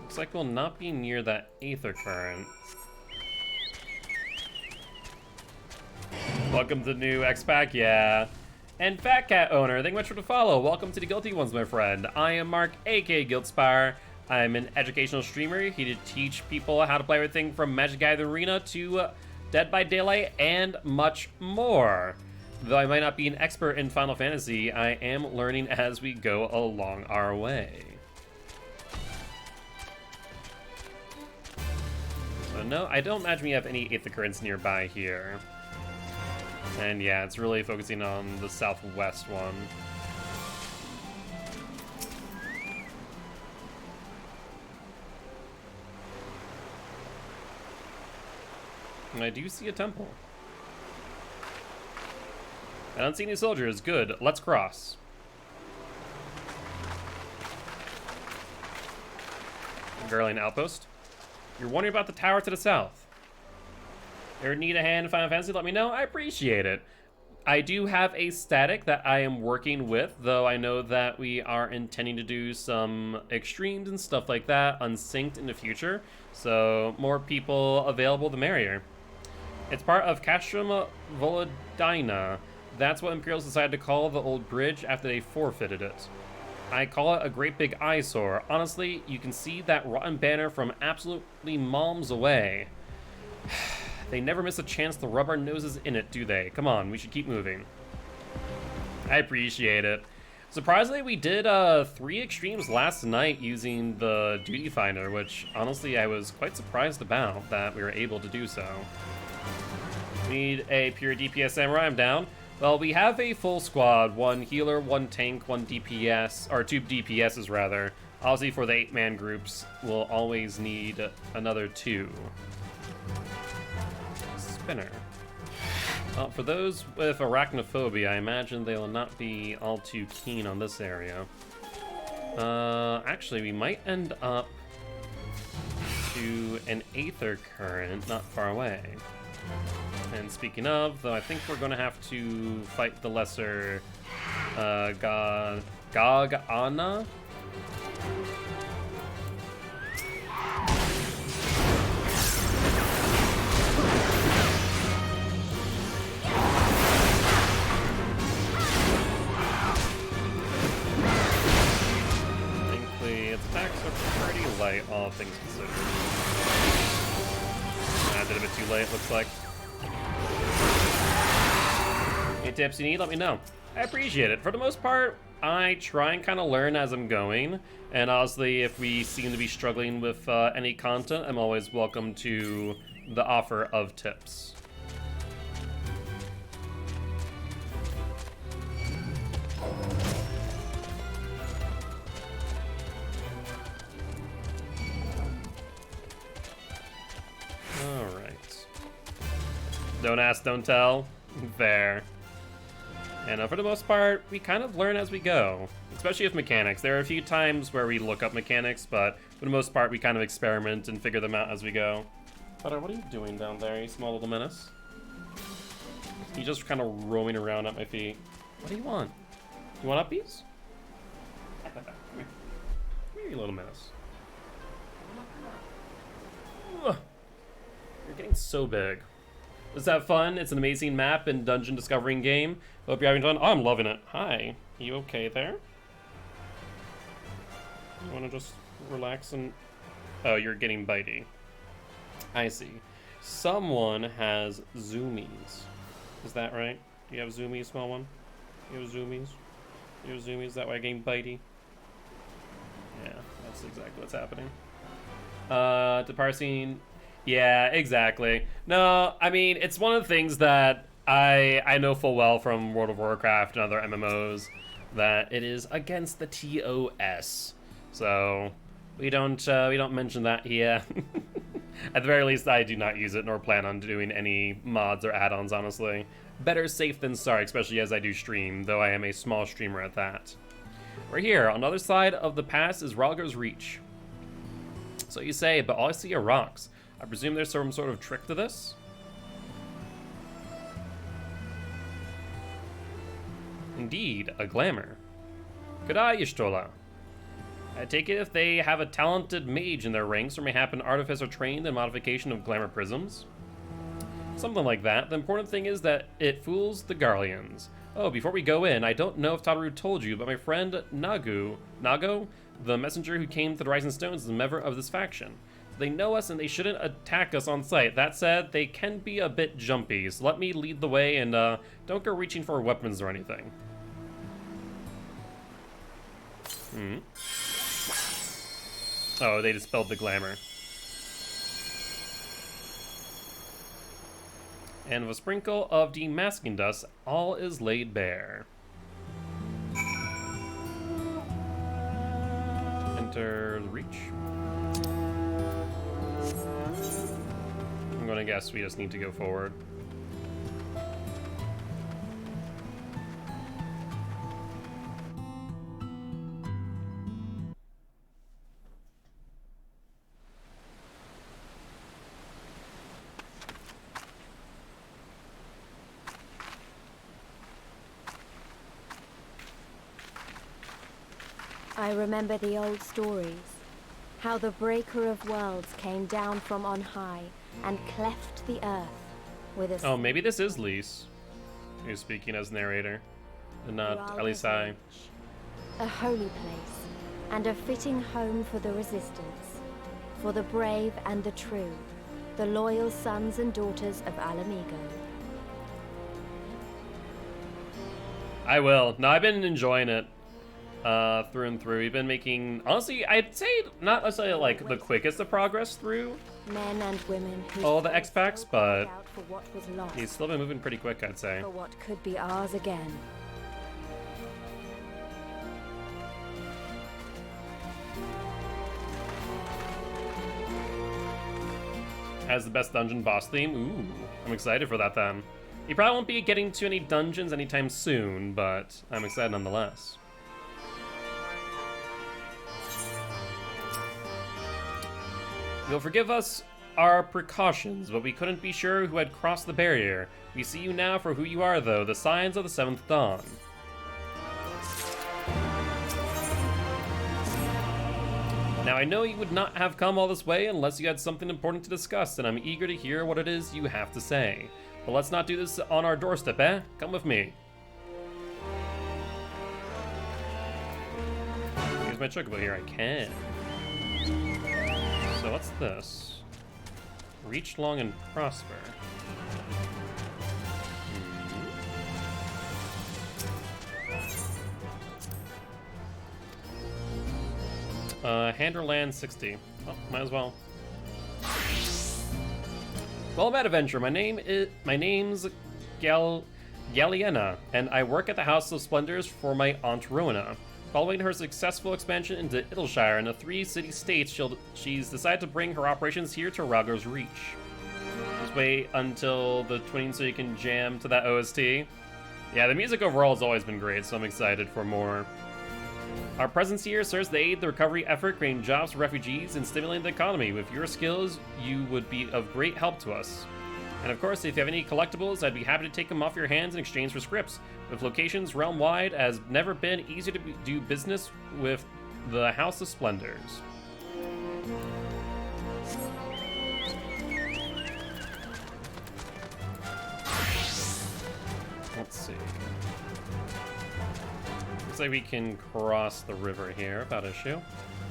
Looks like we'll not be near that aether current. Welcome to the new X-Pack, yeah. And Fat Cat Owner, thank you much for the follow. Welcome to the Guilty Ones, my friend. I am Mark, aka Guildspire. I'm an educational streamer here to teach people how to play everything from Magic Gathering Arena to Dead by Daylight and much more. Though I might not be an expert in Final Fantasy, I am learning as we go along our way. So no, I don't imagine we have any Aether Currents nearby here. And yeah, it's really focusing on the southwest one. And I do see a temple. I don't see any soldiers. Good. Let's cross. Garland Outpost. You're wondering about the tower to the south. Ever need a hand in Final Fantasy? Let me know. I appreciate it. I do have a static that I am working with, though I know that we are intending to do some extremes and stuff like that unsynced in the future. So more people available, the merrier. It's part of Castrum Volodina. That's what Imperials decided to call the old bridge after they forfeited it. I call it a great big eyesore. Honestly, you can see that rotten banner from absolutely miles away. They never miss a chance to rub our noses in it, do they? Come on, we should keep moving. I appreciate it. Surprisingly, we did 3 extremes last night using the Duty Finder, which honestly I was quite surprised about that we were able to do so. Need a pure DPS samurai, I'm down. Well, we have a full squad, 1 healer, 1 tank, 1 DPS, or 2 DPSs rather. Obviously for the 8-man groups, we'll always need another 2. Spinner. Well, for those with arachnophobia, I imagine they will not be all too keen on this area. Actually, we might end up to an Aether Current not far away. And speaking of, though, I think we're going to have to fight the lesser Gog-Ana. Thankfully, attacks are pretty light, all things considered. I did a bit too too late, looks like. Any tips you need, let me know. I appreciate it. For the most part, I try and kind of learn as I'm going. And honestly, if we seem to be struggling with any content, I'm always welcome to the offer of tips. Alright. Don't ask, don't tell. Fair. And for the most part, we kind of learn as we go. Especially with mechanics. There are a few times where we look up mechanics, but for the most part, we kind of experiment and figure them out as we go. Butter, what are you doing down there, you small little menace? He's just kind of roaming around at my feet. What do you want? You want uppies? Come here, you little menace. Ugh. You're getting so big. Is that fun? It's an amazing map and dungeon discovering game. Hope you're having fun. Oh, I'm loving it. Hi. You okay there? You want to just relax and... Oh, you're getting bitey. I see. Someone has zoomies. Is that right? Do you have zoomies, small one? You have zoomies? You have zoomies? That way I'm getting bitey? Yeah, that's exactly what's happening. To parsing... Yeah, exactly. No, I mean, it's one of the things that I know full well from World of Warcraft and other MMOs that it is against the TOS. So we don't mention that here. At the very least, I do not use it nor plan on doing any mods or add-ons, honestly. Better safe than sorry, especially as I do stream, though I am a small streamer at that. We're here. On the other side of the pass is Ralgar's Reach. So you say, but all I see are rocks. I presume there's some sort of trick to this? Indeed, a glamour. Good eye, Y'shtola. I take it if they have a talented mage in their ranks, or mayhap an artificer trained in modification of glamour prisms. Something like that. The important thing is that it fools the Garleans. Oh, before we go in, I don't know if Tataru told you, but my friend Nago, the messenger who came to the Rising Stones, is a member of this faction. They know us and they shouldn't attack us on sight. That said, they can be a bit jumpy, so let me lead the way and don't go reaching for weapons or anything. Oh, they dispelled the glamour. And with a sprinkle of demasking dust, all is laid bare. Enter the Reach. I'm gonna guess we just need to go forward. I remember the old stories. How the Breaker of Worlds came down from on high and cleft the earth with a... Oh, maybe this is Lise, who's speaking as narrator, and not Elisai. A holy place, and a fitting home for the resistance, for the brave and the true, the loyal sons and daughters of Alamigo. I will. No, I've been enjoying it through and through. We've been making, honestly, I'd say not necessarily like the quickest of progress through Men and women who all the X packs, but for what was lost, he's still been moving pretty quick, I'd say. for what could be ours again. Has the best dungeon boss theme. Ooh, I'm excited for that then. He probably won't be getting to any dungeons anytime soon, but I'm excited nonetheless. You'll forgive us our precautions, but we couldn't be sure who had crossed the barrier. We see you now for who you are, though, the signs of the Seventh Dawn. Now, I know you would not have come all this way unless you had something important to discuss, and I'm eager to hear what it is you have to say. But let's not do this on our doorstep, eh? Come with me. Here's my chocobo here. I can. So what's this? Reach long and prosper. Handerland 60. Oh, might as well. Well, I'm at adventure. My name's Galliena, and I work at the House of Splendors for my Aunt Rowena. Following her successful expansion into Idyllshire and the 3 city-states, she's decided to bring her operations here to Raggar's Reach. Just wait until the 20 so you can jam to that OST. Yeah, the music overall has always been great, so I'm excited for more. Our presence here serves to aid the recovery effort, creating jobs for refugees and stimulating the economy. With your skills, you would be of great help to us. And of course, if you have any collectibles, I'd be happy to take them off your hands in exchange for scripts. With locations realm-wide, it has never been easier to do business with the House of Splendors. Let's see. Looks like we can cross the river here without issue.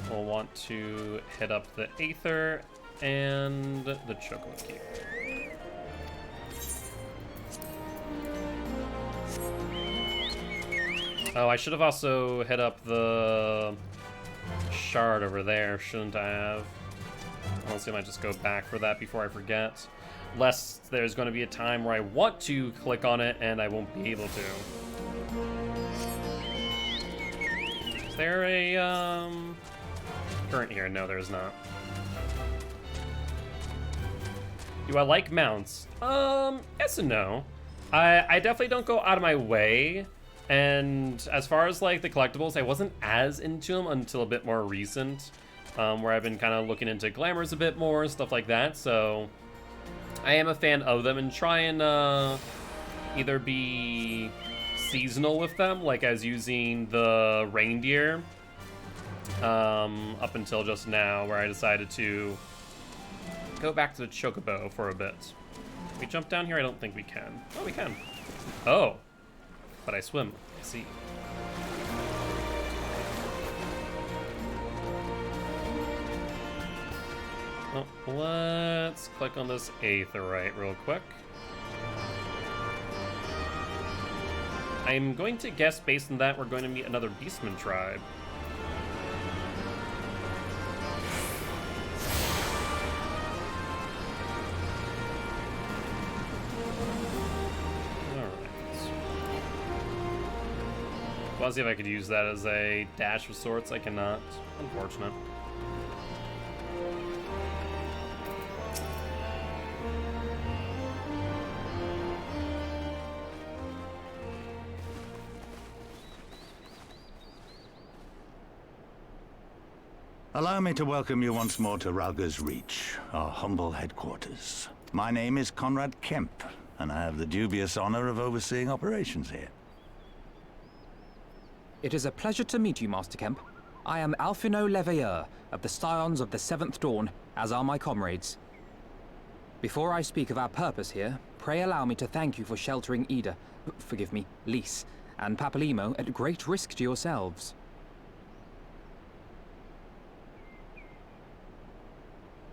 We'll want to hit up the Aether and the Chocobo Keep. Oh, I should have also hit up the shard over there, shouldn't I have? Honestly, I might just go back for that before I forget. Lest there's going to be a time where I want to click on it and I won't be able to. Is there a current here? No, there's not. Do I like mounts? Yes and no. I definitely don't go out of my way. And as far as like the collectibles, I wasn't as into them until a bit more recent, where I've been kind of looking into glamours a bit more, stuff like that. So I am a fan of them and try and either be seasonal with them, like as using the reindeer up until just now, where I decided to go back to the Chocobo for a bit. Can we jump down here? I don't think we can. Oh, we can. Oh. But I swim. I see. Oh, let's click on this Aetherite real quick. I'm going to guess based on that we're going to meet another Beastman tribe. I'll see if I could use that as a dash of sorts. I cannot. Unfortunate. Allow me to welcome you once more to Raggar's Reach, our humble headquarters. My name is Conrad Kemp, and I have the dubious honor of overseeing operations here. It is a pleasure to meet you, Master Kemp. I am Alphino Leveilleur of the Scions of the Seventh Dawn, as are my comrades. Before I speak of our purpose here, pray allow me to thank you for sheltering Ida, forgive me, Lys, and Papalymo at great risk to yourselves.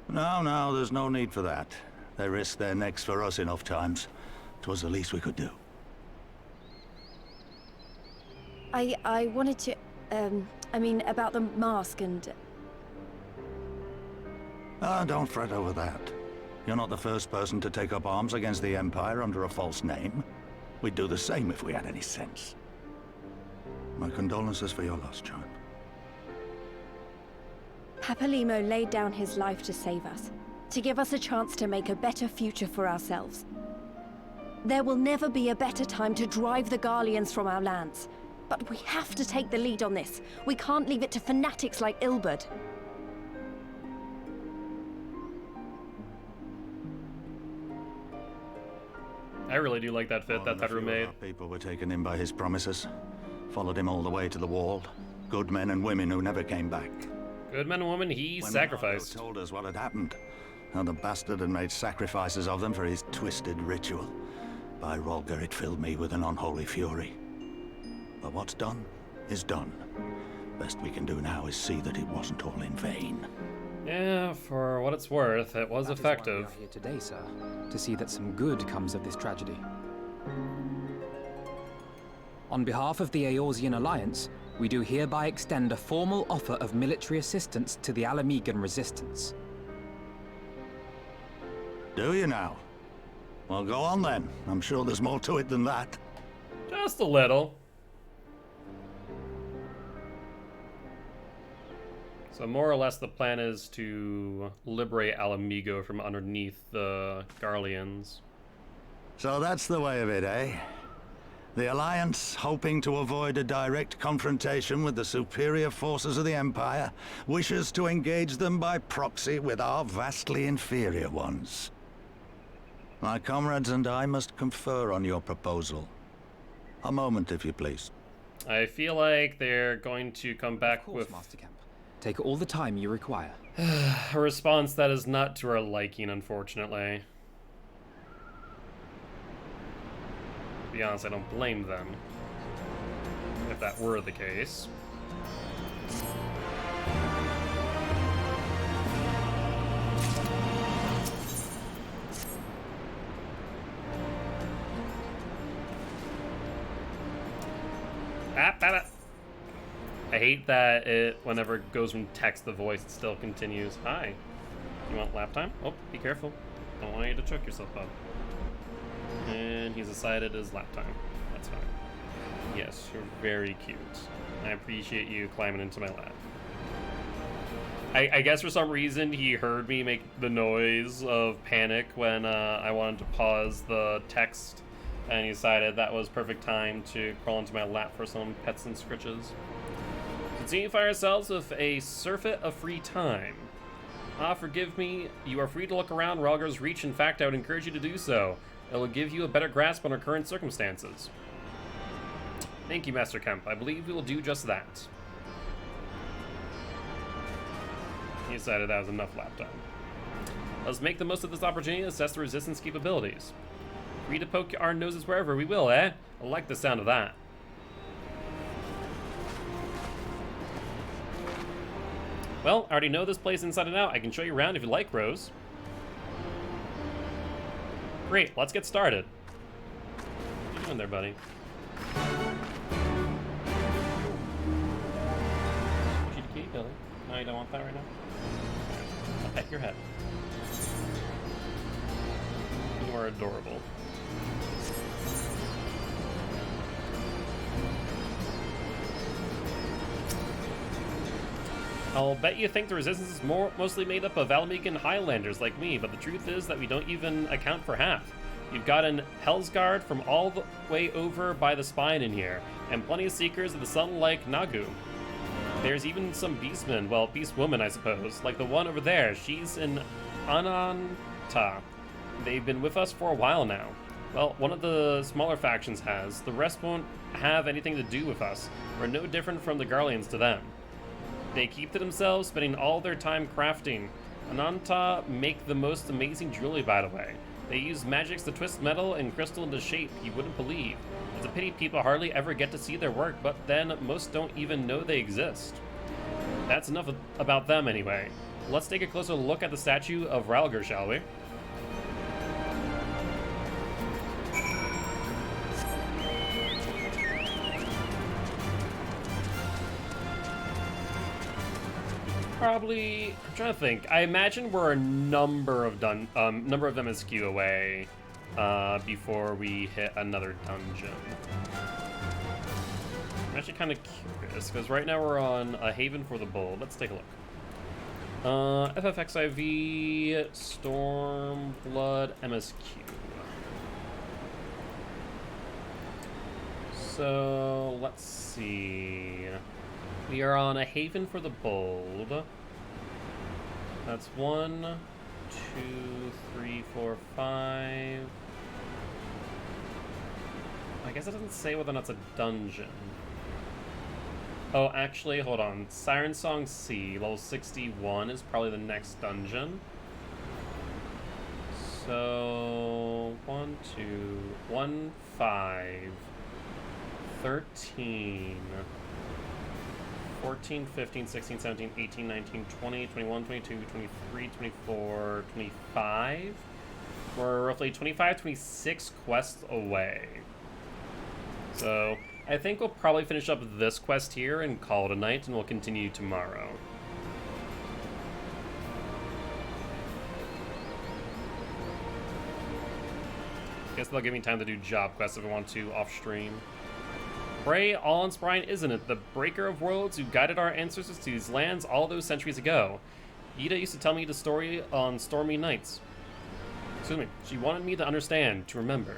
No, there's no need for that. They risked their necks for us enough times. 'Twas the least we could do. I wanted to, I mean, about the mask and... Don't fret over that. You're not the first person to take up arms against the Empire under a false name. We'd do the same if we had any sense. My condolences for your loss, child. Papalymo laid down his life to save us, to give us a chance to make a better future for ourselves. There will never be a better time to drive the Garleans from our lands. But we have to take the lead on this. We can't leave it to fanatics like Ilberd. I really do like that fit that Pedro made. People were taken in by his promises. Followed him all the way to the wall. Good men and women who never came back. Good men and women he sacrificed. Told us what had happened. How the bastard had made sacrifices of them for his twisted ritual. By Rolgar, it filled me with an unholy fury. But what's done is done. Best we can do now is see that it wasn't all in vain. Yeah, for what it's worth, it was effective. That is why we are here today, sir, to see that some good comes of this tragedy. On behalf of the Eorzean Alliance, we do hereby extend a formal offer of military assistance to the Alamegan resistance. Do you now? Well, go on then. I'm sure there's more to it than that. Just a little. So more or less the plan is to liberate Alamigo from underneath the Garleans. So that's the way of it, eh? The Alliance, hoping to avoid a direct confrontation with the superior forces of the Empire, wishes to engage them by proxy with our vastly inferior ones. My comrades and I must confer on your proposal. A moment, if you please. I feel like they're going to come back with Master Camp. Take all the time you require. a response that is not to our liking, unfortunately. To be honest, I don't blame them, if that were the case. I hate that whenever it goes from text to voice, it still continues. Hi. You want lap time? Oh, be careful. Don't want you to choke yourself up. And he's decided his lap time. That's fine. Yes, you're very cute. I appreciate you climbing into my lap. I guess for some reason he heard me make the noise of panic when I wanted to pause the text, and he decided that was perfect time to crawl into my lap for some pets and scritches. Continue for yourselves with a surfeit of free time. Forgive me, you are free to look around Rhalgr's Reach. In fact, I would encourage you to do so. It will give you a better grasp on our current circumstances. Thank you, Master Kemp. I believe we will do just that. He decided that was enough lap time. Let's make the most of this opportunity to assess the Resistance capabilities. Free to poke our noses wherever we will, eh? I like the sound of that. Well, I already know this place inside and out. I can show you around if you like, Rose. Great, let's get started. What are you doing there, buddy? GDK, Billy. No, you don't want that right now? I'll pet your head. You are adorable. I'll bet you think the Resistance is mostly made up of Alamegan Highlanders like me, but the truth is that we don't even account for half. You've got an Hellsguard from all the way over by the spine in here, and plenty of Seekers of the Sun like Nagu. There's even some Beastmen, well, Beastwomen I suppose, like the one over there. She's in Ananta. They've been with us for a while now. Well, one of the smaller factions has. The rest won't have anything to do with us. We're no different from the Garleans to them. They keep to themselves, spending all their time crafting. Ananta make the most amazing jewelry, by the way. They use magics to twist metal and crystal into shape you wouldn't believe. It's a pity people hardly ever get to see their work, but then most don't even know they exist. That's enough about them anyway. Let's take a closer look at the statue of Rhalgr, shall we? Probably, I'm trying to think. I imagine we're a number of them askew away before we hit another dungeon. I'm actually kind of curious because right now we're on a Haven for the Bold. Let's take a look. XIV, Stormblood, MSQ. So let's see. We are on a Haven for the Bold. That's 1, 2, 3, 4, 5. I guess it doesn't say whether or not it's a dungeon. Oh, actually, hold on. Siren Song C, level 61 is probably the next dungeon. So 1, 2, 1, 5, 13. 14, 15, 16, 17, 18, 19, 20, 21, 22, 23, 24, 25. We're roughly 25, 26 quests away. So I think we'll probably finish up this quest here and call it a night, and we'll continue tomorrow. Guess they'll give me time to do job quests if I want to off stream. Bray, awe-inspiring, isn't it? The breaker of worlds who guided our ancestors to these lands all those centuries ago. Ida used to tell me the story on stormy nights. Excuse me. She wanted me to understand, to remember.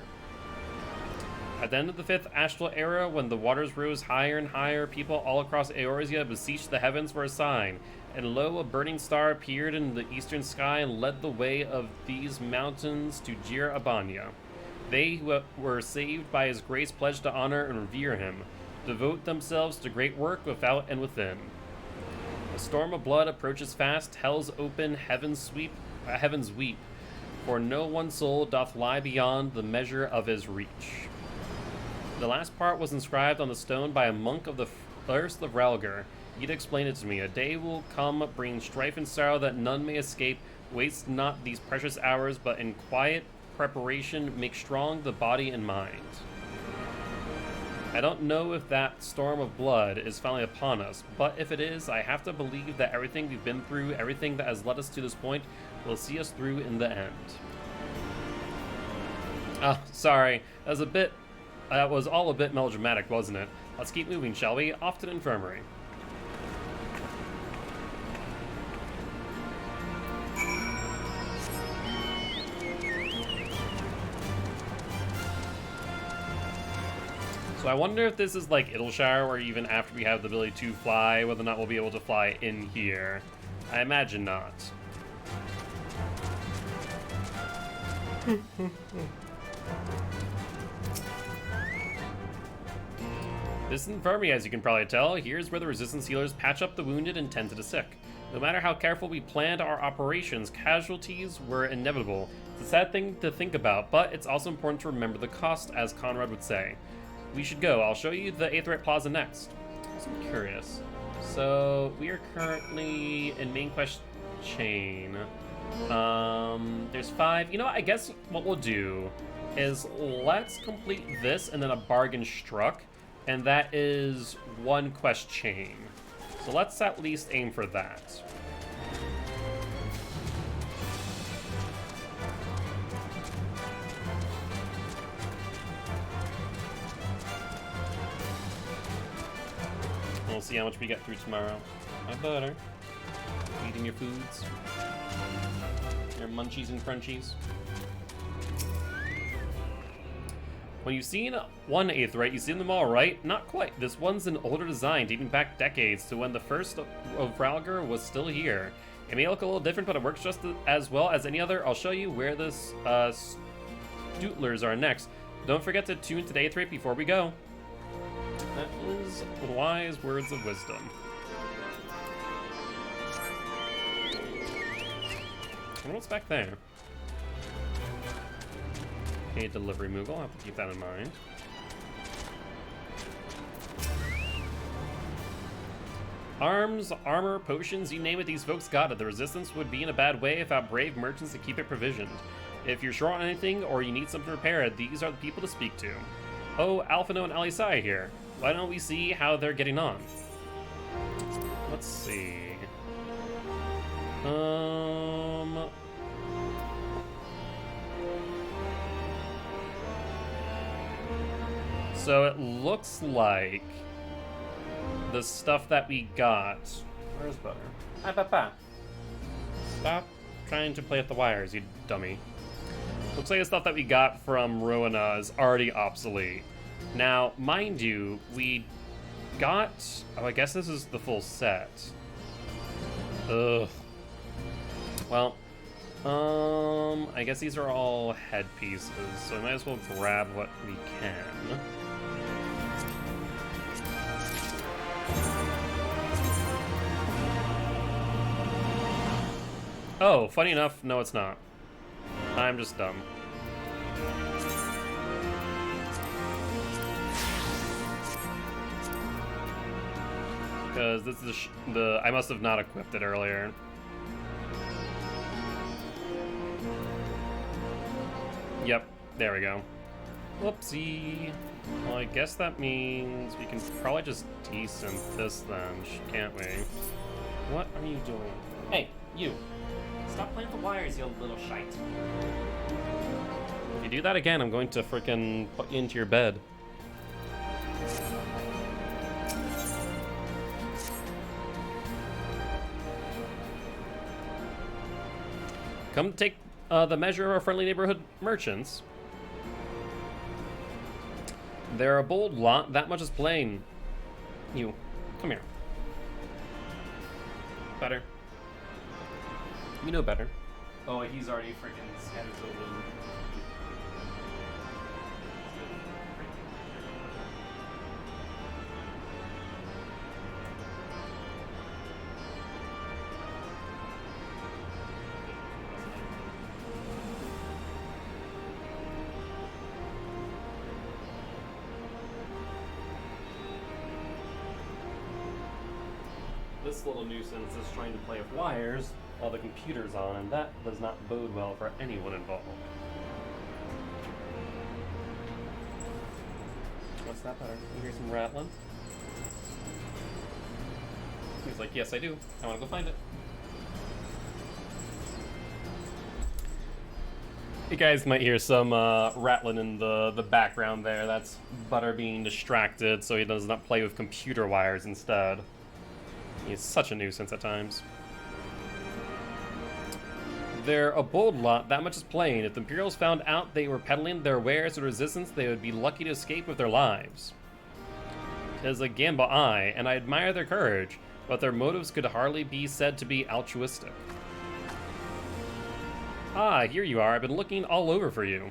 At the end of the 5th astral era, when the waters rose higher and higher, people all across Eorzea beseeched the heavens for a sign. And lo, a burning star appeared in the eastern sky and led the way of these mountains to Jir Abanya. They who were saved by his grace pledged to honor and revere him, devote themselves to great work without and within. A storm of blood approaches fast, hell's open, heavens weep, for no one soul doth lie beyond the measure of his reach. The last part was inscribed on the stone by a monk of the first of Relgar. He'd explained it to me. A day will come, bringing strife and sorrow that none may escape. Waste not these precious hours, but in quiet preparation make strong the body and mind. I don't know if that storm of blood is finally upon us, but if it is, I have to believe that everything we've been through, everything that has led us to this point, will see us through in the end. Oh, sorry. That was all a bit melodramatic, wasn't it? Let's keep moving, shall we? Off to the infirmary. So I wonder if this is like Idyllshire, where even after we have the ability to fly, whether or not we'll be able to fly in here. I imagine not. This infirmary, as you can probably tell, here's where the resistance healers patch up the wounded and tend to the sick. No matter how careful we planned our operations, casualties were inevitable. It's a sad thing to think about, but it's also important to remember the cost, as Conrad would say. We should go. I'll show you the Aetheryte Plaza next. I'm curious. So, we are currently in main quest chain. There's 5. You know what? I guess what we'll do is let's complete this and then a bargain struck. And that is 1 quest chain. So let's at least aim for that. We'll see how much we get through tomorrow. My butter. Eating your foods. Your munchies and crunchies. When you've seen one Aetheryte, you've seen them all, right? Not quite. This one's an older design, dating back decades to when the first of Ralgar was still here. It may look a little different, but it works just as well as any other. I'll show you where the Stootlers are next. Don't forget to tune to the Aetheryte before we go. That is wise words of wisdom. And what's back there? A delivery Moogle, I'll have to keep that in mind. Arms, armor, potions, you name it, these folks got it. The Resistance would be in a bad way without brave merchants to keep it provisioned. If you're short on anything or you need something repaired, these are the people to speak to. Oh, Alphino and Alisai here. Why don't we see how they're getting on? Let's see. So it looks like the stuff that we got. Where's Butter? Hi, Papa. Stop trying to play with the wires, you dummy. Looks like the stuff that we got from Rowana is already obsolete. Now, mind you, we got... Oh, I guess this is the full set. Ugh. Well, I guess these are all headpieces, so I might as well grab what we can. Oh, funny enough, no it's not. I'm just dumb. Because this is the I must have not equipped it earlier. Yep, there we go. Whoopsie. Well, I guess that means we can probably just desynth this then, can't we? What are you doing? Hey, you. Stop playing with the wires, you little shite. If you do that again, I'm going to frickin' put you into your bed. Come take the measure of our friendly neighborhood merchants. They're a bold lot, that much is plain. You, come here. Better. You know better. Oh, he's already freaking scattered over. This little nuisance is trying to play with wires while the computer's on, and that does not bode well for anyone involved. What's that better? You hear some rattling? He's like, yes, I do. I want to go find it. You guys might hear some rattling in the background there. That's Butter being distracted so he does not play with computer wires instead. He's such a nuisance at times. They're a bold lot, that much is plain. If the Imperials found out they were peddling their wares to resistance, they would be lucky to escape with their lives. 'Tis a gamble, aye, and I admire their courage, but their motives could hardly be said to be altruistic. Ah, here you are. I've been looking all over for you.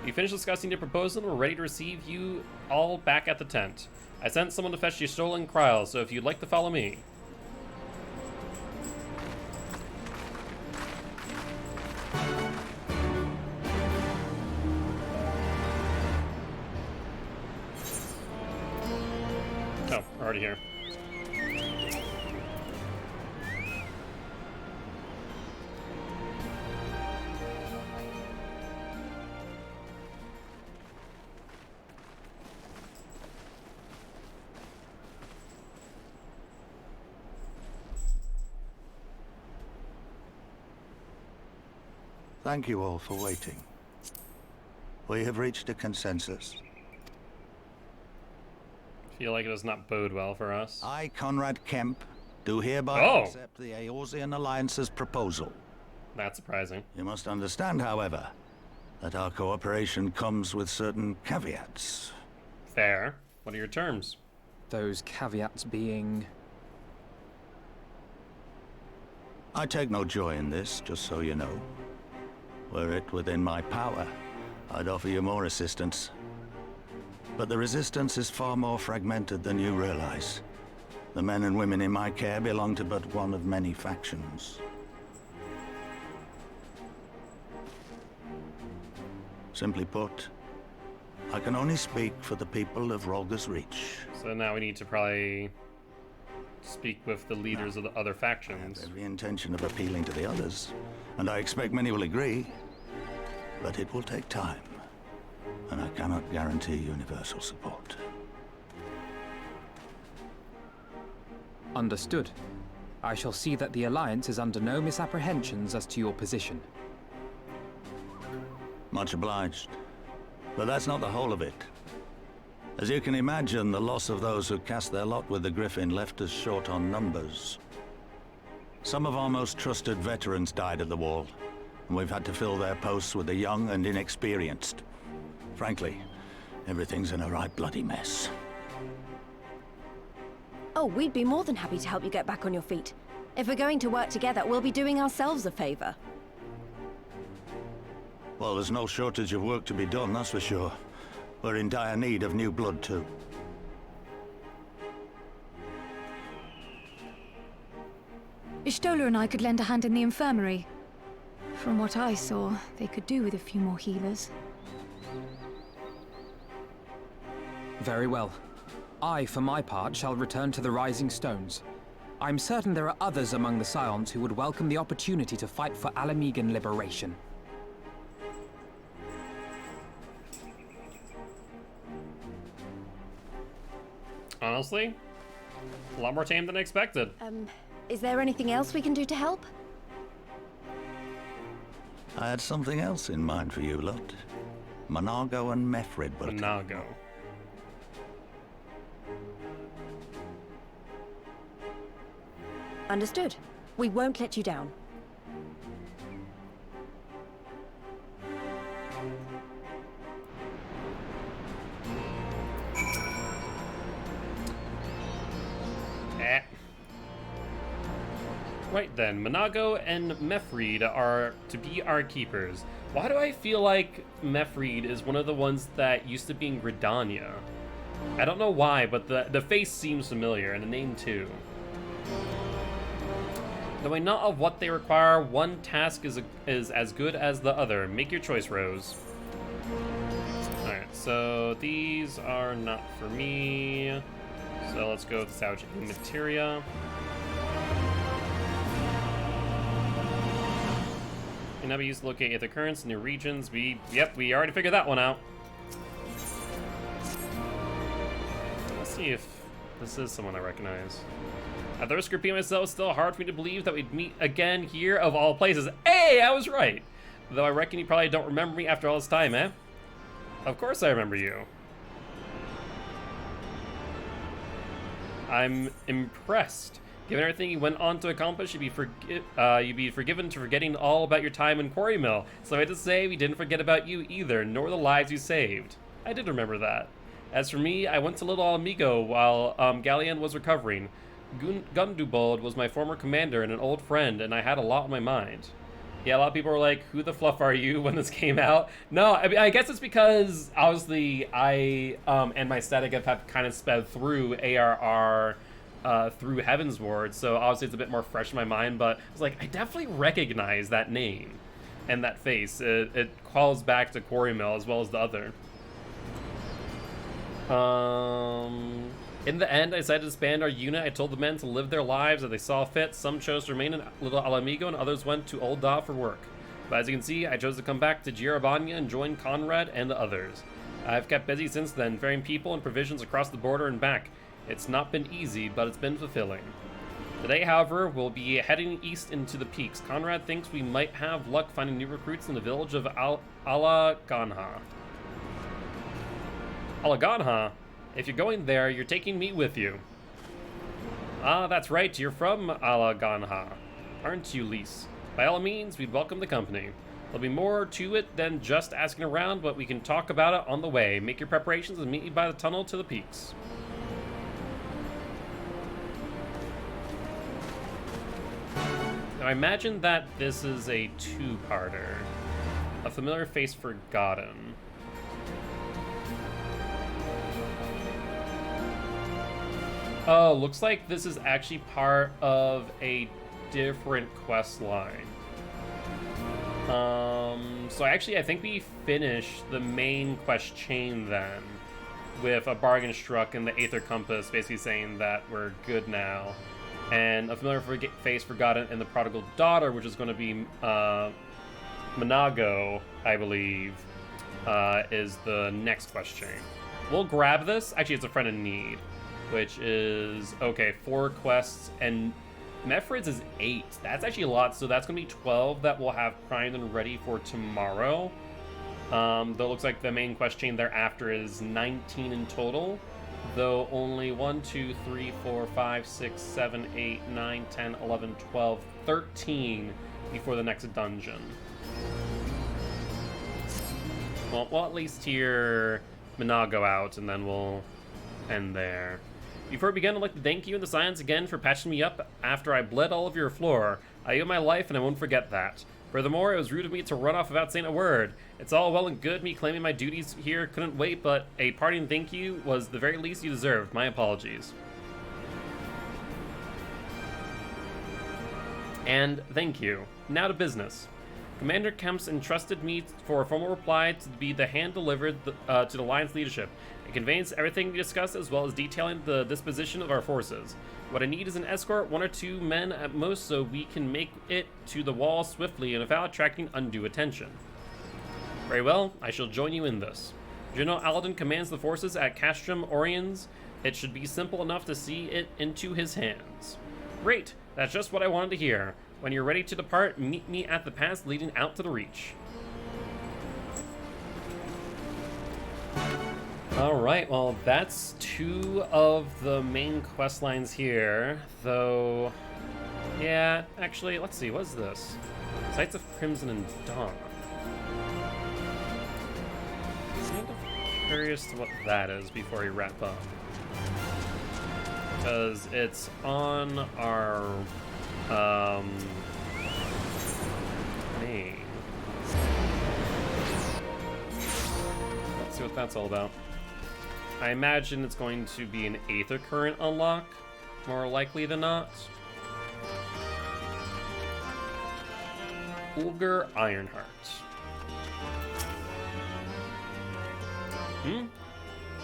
We finished discussing your proposal and we're ready to receive you all back at the tent. I sent someone to fetch your stolen Kryles, so if you'd like to follow me. Oh, already here. Thank you all for waiting. We have reached a consensus. Feel like it does not bode well for us. I, Conrad Kemp, do hereby accept the Eorzean Alliance's proposal. That's surprising. You must understand, however, that our cooperation comes with certain caveats. Fair. What are your terms? Those caveats being... I take no joy in this, just so you know. Were it within my power, I'd offer you more assistance. But the Resistance is far more fragmented than you realize. The men and women in my care belong to but one of many factions. Simply put, I can only speak for the people of Rolga's Reach. So now we need to probably speak with the leaders of the other factions. I have every intention of appealing to the others, and I expect many will agree. But it will take time, and I cannot guarantee universal support. Understood. I shall see that the Alliance is under no misapprehensions as to your position. Much obliged. But that's not the whole of it. As you can imagine, the loss of those who cast their lot with the Griffin left us short on numbers. Some of our most trusted veterans died at the wall, and we've had to fill their posts with the young and inexperienced. Frankly, everything's in a right bloody mess. Oh, we'd be more than happy to help you get back on your feet. If we're going to work together, we'll be doing ourselves a favor. Well, there's no shortage of work to be done, that's for sure. We're in dire need of new blood, too. Ishtola and I could lend a hand in the infirmary. From what I saw, they could do with a few more healers. Very well. I, for my part, shall return to the Rising Stones. I'm certain there are others among the Scions who would welcome the opportunity to fight for Alamegan liberation. Honestly, a lot more tame than expected. Is there anything else we can do to help? I had something else in mind for you lot. Monago and Mefrid will Monago. Understood. We won't let you down. Right then, Monago and Mefrid are to be our keepers. Why do I feel like Mefrid is one of the ones that used to be in Gridania? I don't know why, but the face seems familiar, and the name too. Knowing not of what they require, one task is as good as the other. Make your choice, Rose. Alright, so these are not for me. So let's go with salvage materia. Can now be used to locate other currents in new regions. We already figured that one out. Let's see if this is someone I recognize. At the risk of repeating myself, it's still hard for me to believe that we'd meet again here of all places. Hey, I was right! Though I reckon you probably don't remember me after all this time, eh? Of course I remember you. I'm impressed. Given everything you went on to accomplish, you'd be forgiven to forgetting all about your time in Quarry Mill. So I had to say, we didn't forget about you either, nor the lives you saved. I did remember that. As for me, I went to Little Amigo while Galleon was recovering. Gundubald was my former commander and an old friend, and I had a lot on my mind. Yeah, a lot of people were like, who the fluff are you when this came out? No, I mean, I guess it's because, obviously, I and my static have kind of sped through ARR through Heaven's Ward, so obviously it's a bit more fresh in my mind, but it's like, I definitely recognize that name and that face. It calls back to Quarry Mill as well as the other. In the end, I decided to disband our unit. I told the men to live their lives as they saw fit. Some chose to remain in Little Alamigo, and others went to Old Da for work. But as you can see, I chose to come back to Girabania and join Conrad and the others. I've kept busy since then, ferrying people and provisions across the border and back. It's not been easy, but it's been fulfilling. Today, however, we'll be heading east into the peaks. Conrad thinks we might have luck finding new recruits in the village of Alaganha. Alaganha? If you're going there, you're taking me with you. Ah, that's right, you're from Alaganha, aren't you, Lise? By all means, we'd welcome the company. There'll be more to it than just asking around, but we can talk about it on the way. Make your preparations and meet me by the tunnel to the peaks. Now, I imagine that this is a two-parter. A familiar face forgotten. Oh, looks like this is actually part of a different quest line. So actually, I think we finished the main quest chain then, with a bargain struck and the Aether Compass basically saying that we're good now. And a familiar face forgotten in the Prodigal Daughter, which is going to be Monago, I believe, is the next quest chain. We'll grab this. Actually, it's a friend in need, which is, okay, 4 quests, and Mefrid's is 8. That's actually a lot, so that's going to be 12 that we'll have primed and ready for tomorrow. Though it looks like the main quest chain thereafter is 19 in total, though only 1, 2, 3, 4, 5, 6, 7, 8, 9, 10, 11, 12, 13 before the next dungeon. Well, we'll at least hear Monago out, and then we'll end there. Before we begin, I'd like to thank you and the Scions again for patching me up after I bled all of your floor. I owe my life, and I won't forget that. Furthermore, it was rude of me to run off without saying a word. It's all well and good me claiming my duties here couldn't wait, but a parting thank you was the very least you deserved. My apologies. And thank you. Now to business. Commander Kemps entrusted me for a formal reply to be the hand delivered to the Alliance leadership. It conveys everything we discussed as well as detailing the disposition of our forces. What I need is an escort, 1 or 2 men at most, so we can make it to the wall swiftly and without attracting undue attention. Very well, I shall join you in this. General Aladin commands the forces at Castrum Oriens. It should be simple enough to see it into his hands. Great, that's just what I wanted to hear. When you're ready to depart, meet me at the pass leading out to the Reach. Alright, well, that's 2 of the main quest lines here, though... Yeah, actually, let's see, what is this? Sights of Crimson and Dawn. I'm kind of curious to what that is before we wrap up. Because it's on our... main. Let's see what that's all about. I imagine it's going to be an Aether Current unlock, more likely than not. Ulgar Ironheart.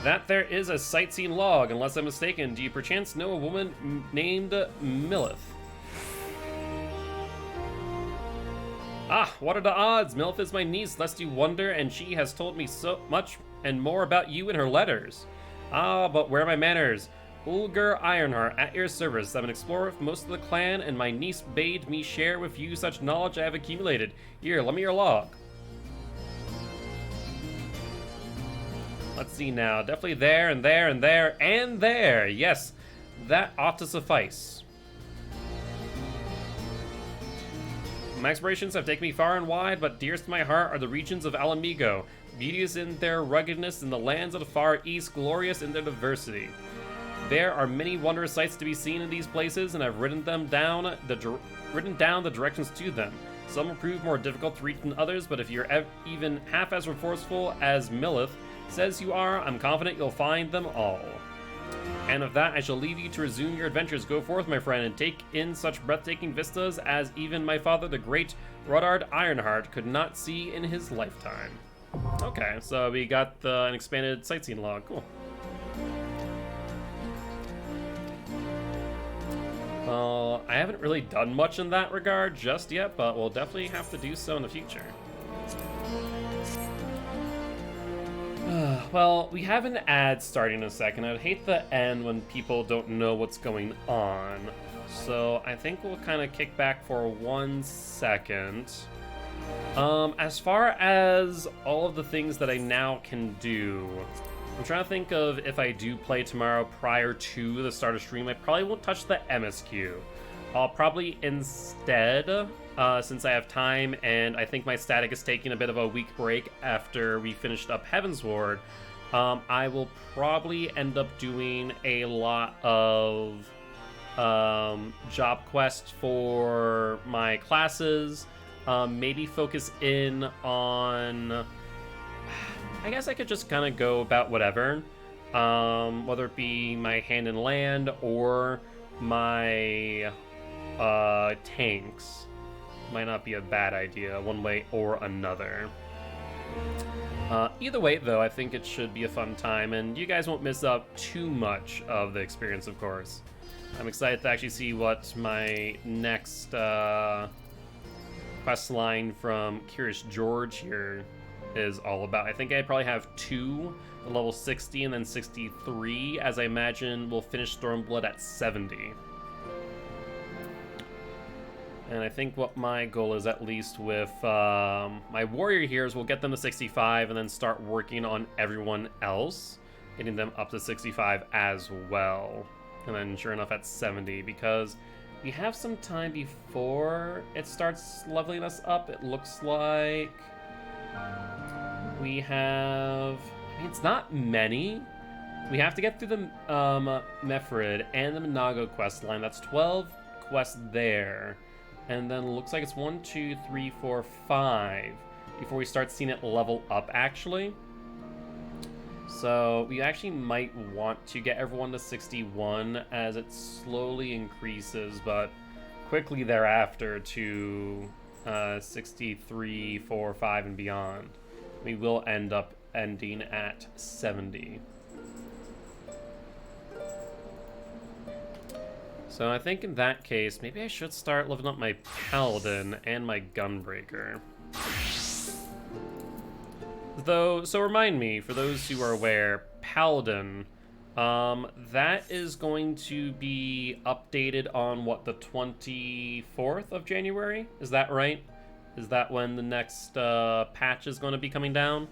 That there is a sightseeing log, unless I'm mistaken. Do you perchance know a woman named Milith? Ah, what are the odds? Milith is my niece, lest you wonder, and she has told me so much and more about you in her letters. Ah, but where are my manners? Ulgar Ironheart, at your service. I'm an explorer of most of the clan, and my niece bade me share with you such knowledge I have accumulated. Here, lend me your log. Let's see now. Definitely there, and there, and there, and there. Yes, that ought to suffice. My explorations have taken me far and wide, but dearest to my heart are the regions of Alamigo. Beauteous in their ruggedness, in the lands of the far east, glorious in their diversity. There are many wondrous sights to be seen in these places, and I've written down the directions to them. Some will prove more difficult to reach than others, but if you're even half as resourceful as Milith says you are, I'm confident you'll find them all. And with that, I shall leave you to resume your adventures. Go forth, my friend, and take in such breathtaking vistas as even my father, the great Rodard Ironheart, could not see in his lifetime. Okay, so we got an expanded sightseeing log. Cool. I haven't really done much in that regard just yet, but we'll definitely have to do so in the future. Well, we have an ad starting in a second. I'd hate the end when people don't know what's going on. So I think we'll kind of kick back for 1 second. As far as all of the things that I now can do, I'm trying to think of if I do play tomorrow prior to the start of stream, I probably won't touch the MSQ. I'll probably instead, since I have time and I think my static is taking a bit of a week break after we finished up Heavensward, I will probably end up doing a lot of job quests for my classes, maybe focus in on... I guess I could just kind of go about whatever, whether it be my hand in land or my tanks. Might not be a bad idea, one way or another. Either way, though, I think it should be a fun time, and you guys won't miss out too much of the experience, of course. I'm excited to actually see what my next quest line from Curious George here is all about. I think I probably have 2, level 60 and then 63, as I imagine we'll finish Stormblood at 70. And I think what my goal is, at least with my warrior here, is we'll get them to 65 and then start working on everyone else, getting them up to 65 as well. And then sure enough at 70, because we have some time before it starts leveling us up. It looks like we have, I mean, it's not many. We have to get through the Mephrid and the Minago quest line. That's 12 quests there. And then looks like it's 1, 2, 3, 4, 5 before we start seeing it level up, actually. So we actually might want to get everyone to 61 as it slowly increases, but quickly thereafter to 63, 4, 5, and beyond. We will end up ending at 70. So I think in that case, maybe I should start leveling up my Paladin and my Gunbreaker. Though, so remind me, for those who are aware, Paladin, that is going to be updated on, what, the 24th of January? Is that right? Is that when the next patch is going to be coming down?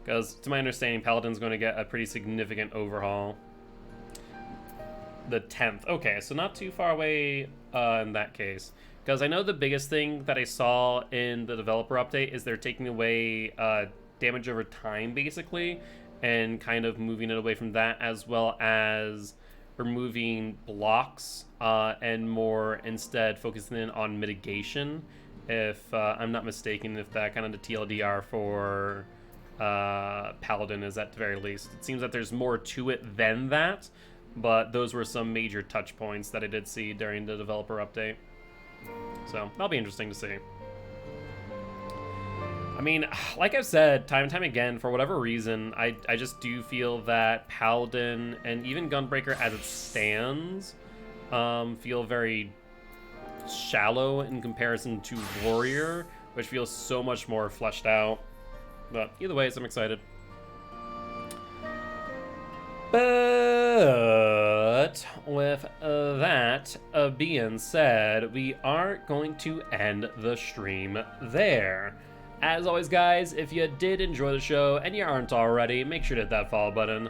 Because, to my understanding, Paladin's going to get a pretty significant overhaul. The 10th. Okay, so not too far away in that case. Because I know the biggest thing that I saw in the developer update is they're taking away damage over time, basically, and kind of moving it away from that, as well as removing blocks and more instead focusing in on mitigation. If I'm not mistaken, if that kind of the TLDR for Paladin is at the very least. It seems that there's more to it than that, but those were some major touch points that I did see during the developer update. So that'll be interesting to see. I mean, like I've said time and time again, for whatever reason, I just do feel that Paladin and even Gunbreaker as it stands feel very shallow in comparison to Warrior, which feels so much more fleshed out. But either way, I'm excited. But with that being said, we are going to end the stream there. As always, guys, if you did enjoy the show and you aren't already, make sure to hit that follow button.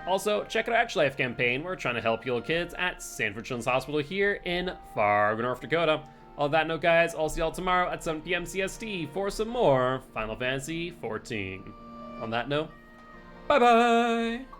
Also, check out our Extra Life campaign. We're trying to help little kids at Sanford Children's Hospital here in Fargo, North Dakota. On that note, guys, I'll see y'all tomorrow at 7 p.m. CST for some more Final Fantasy XIV. On that note, bye-bye!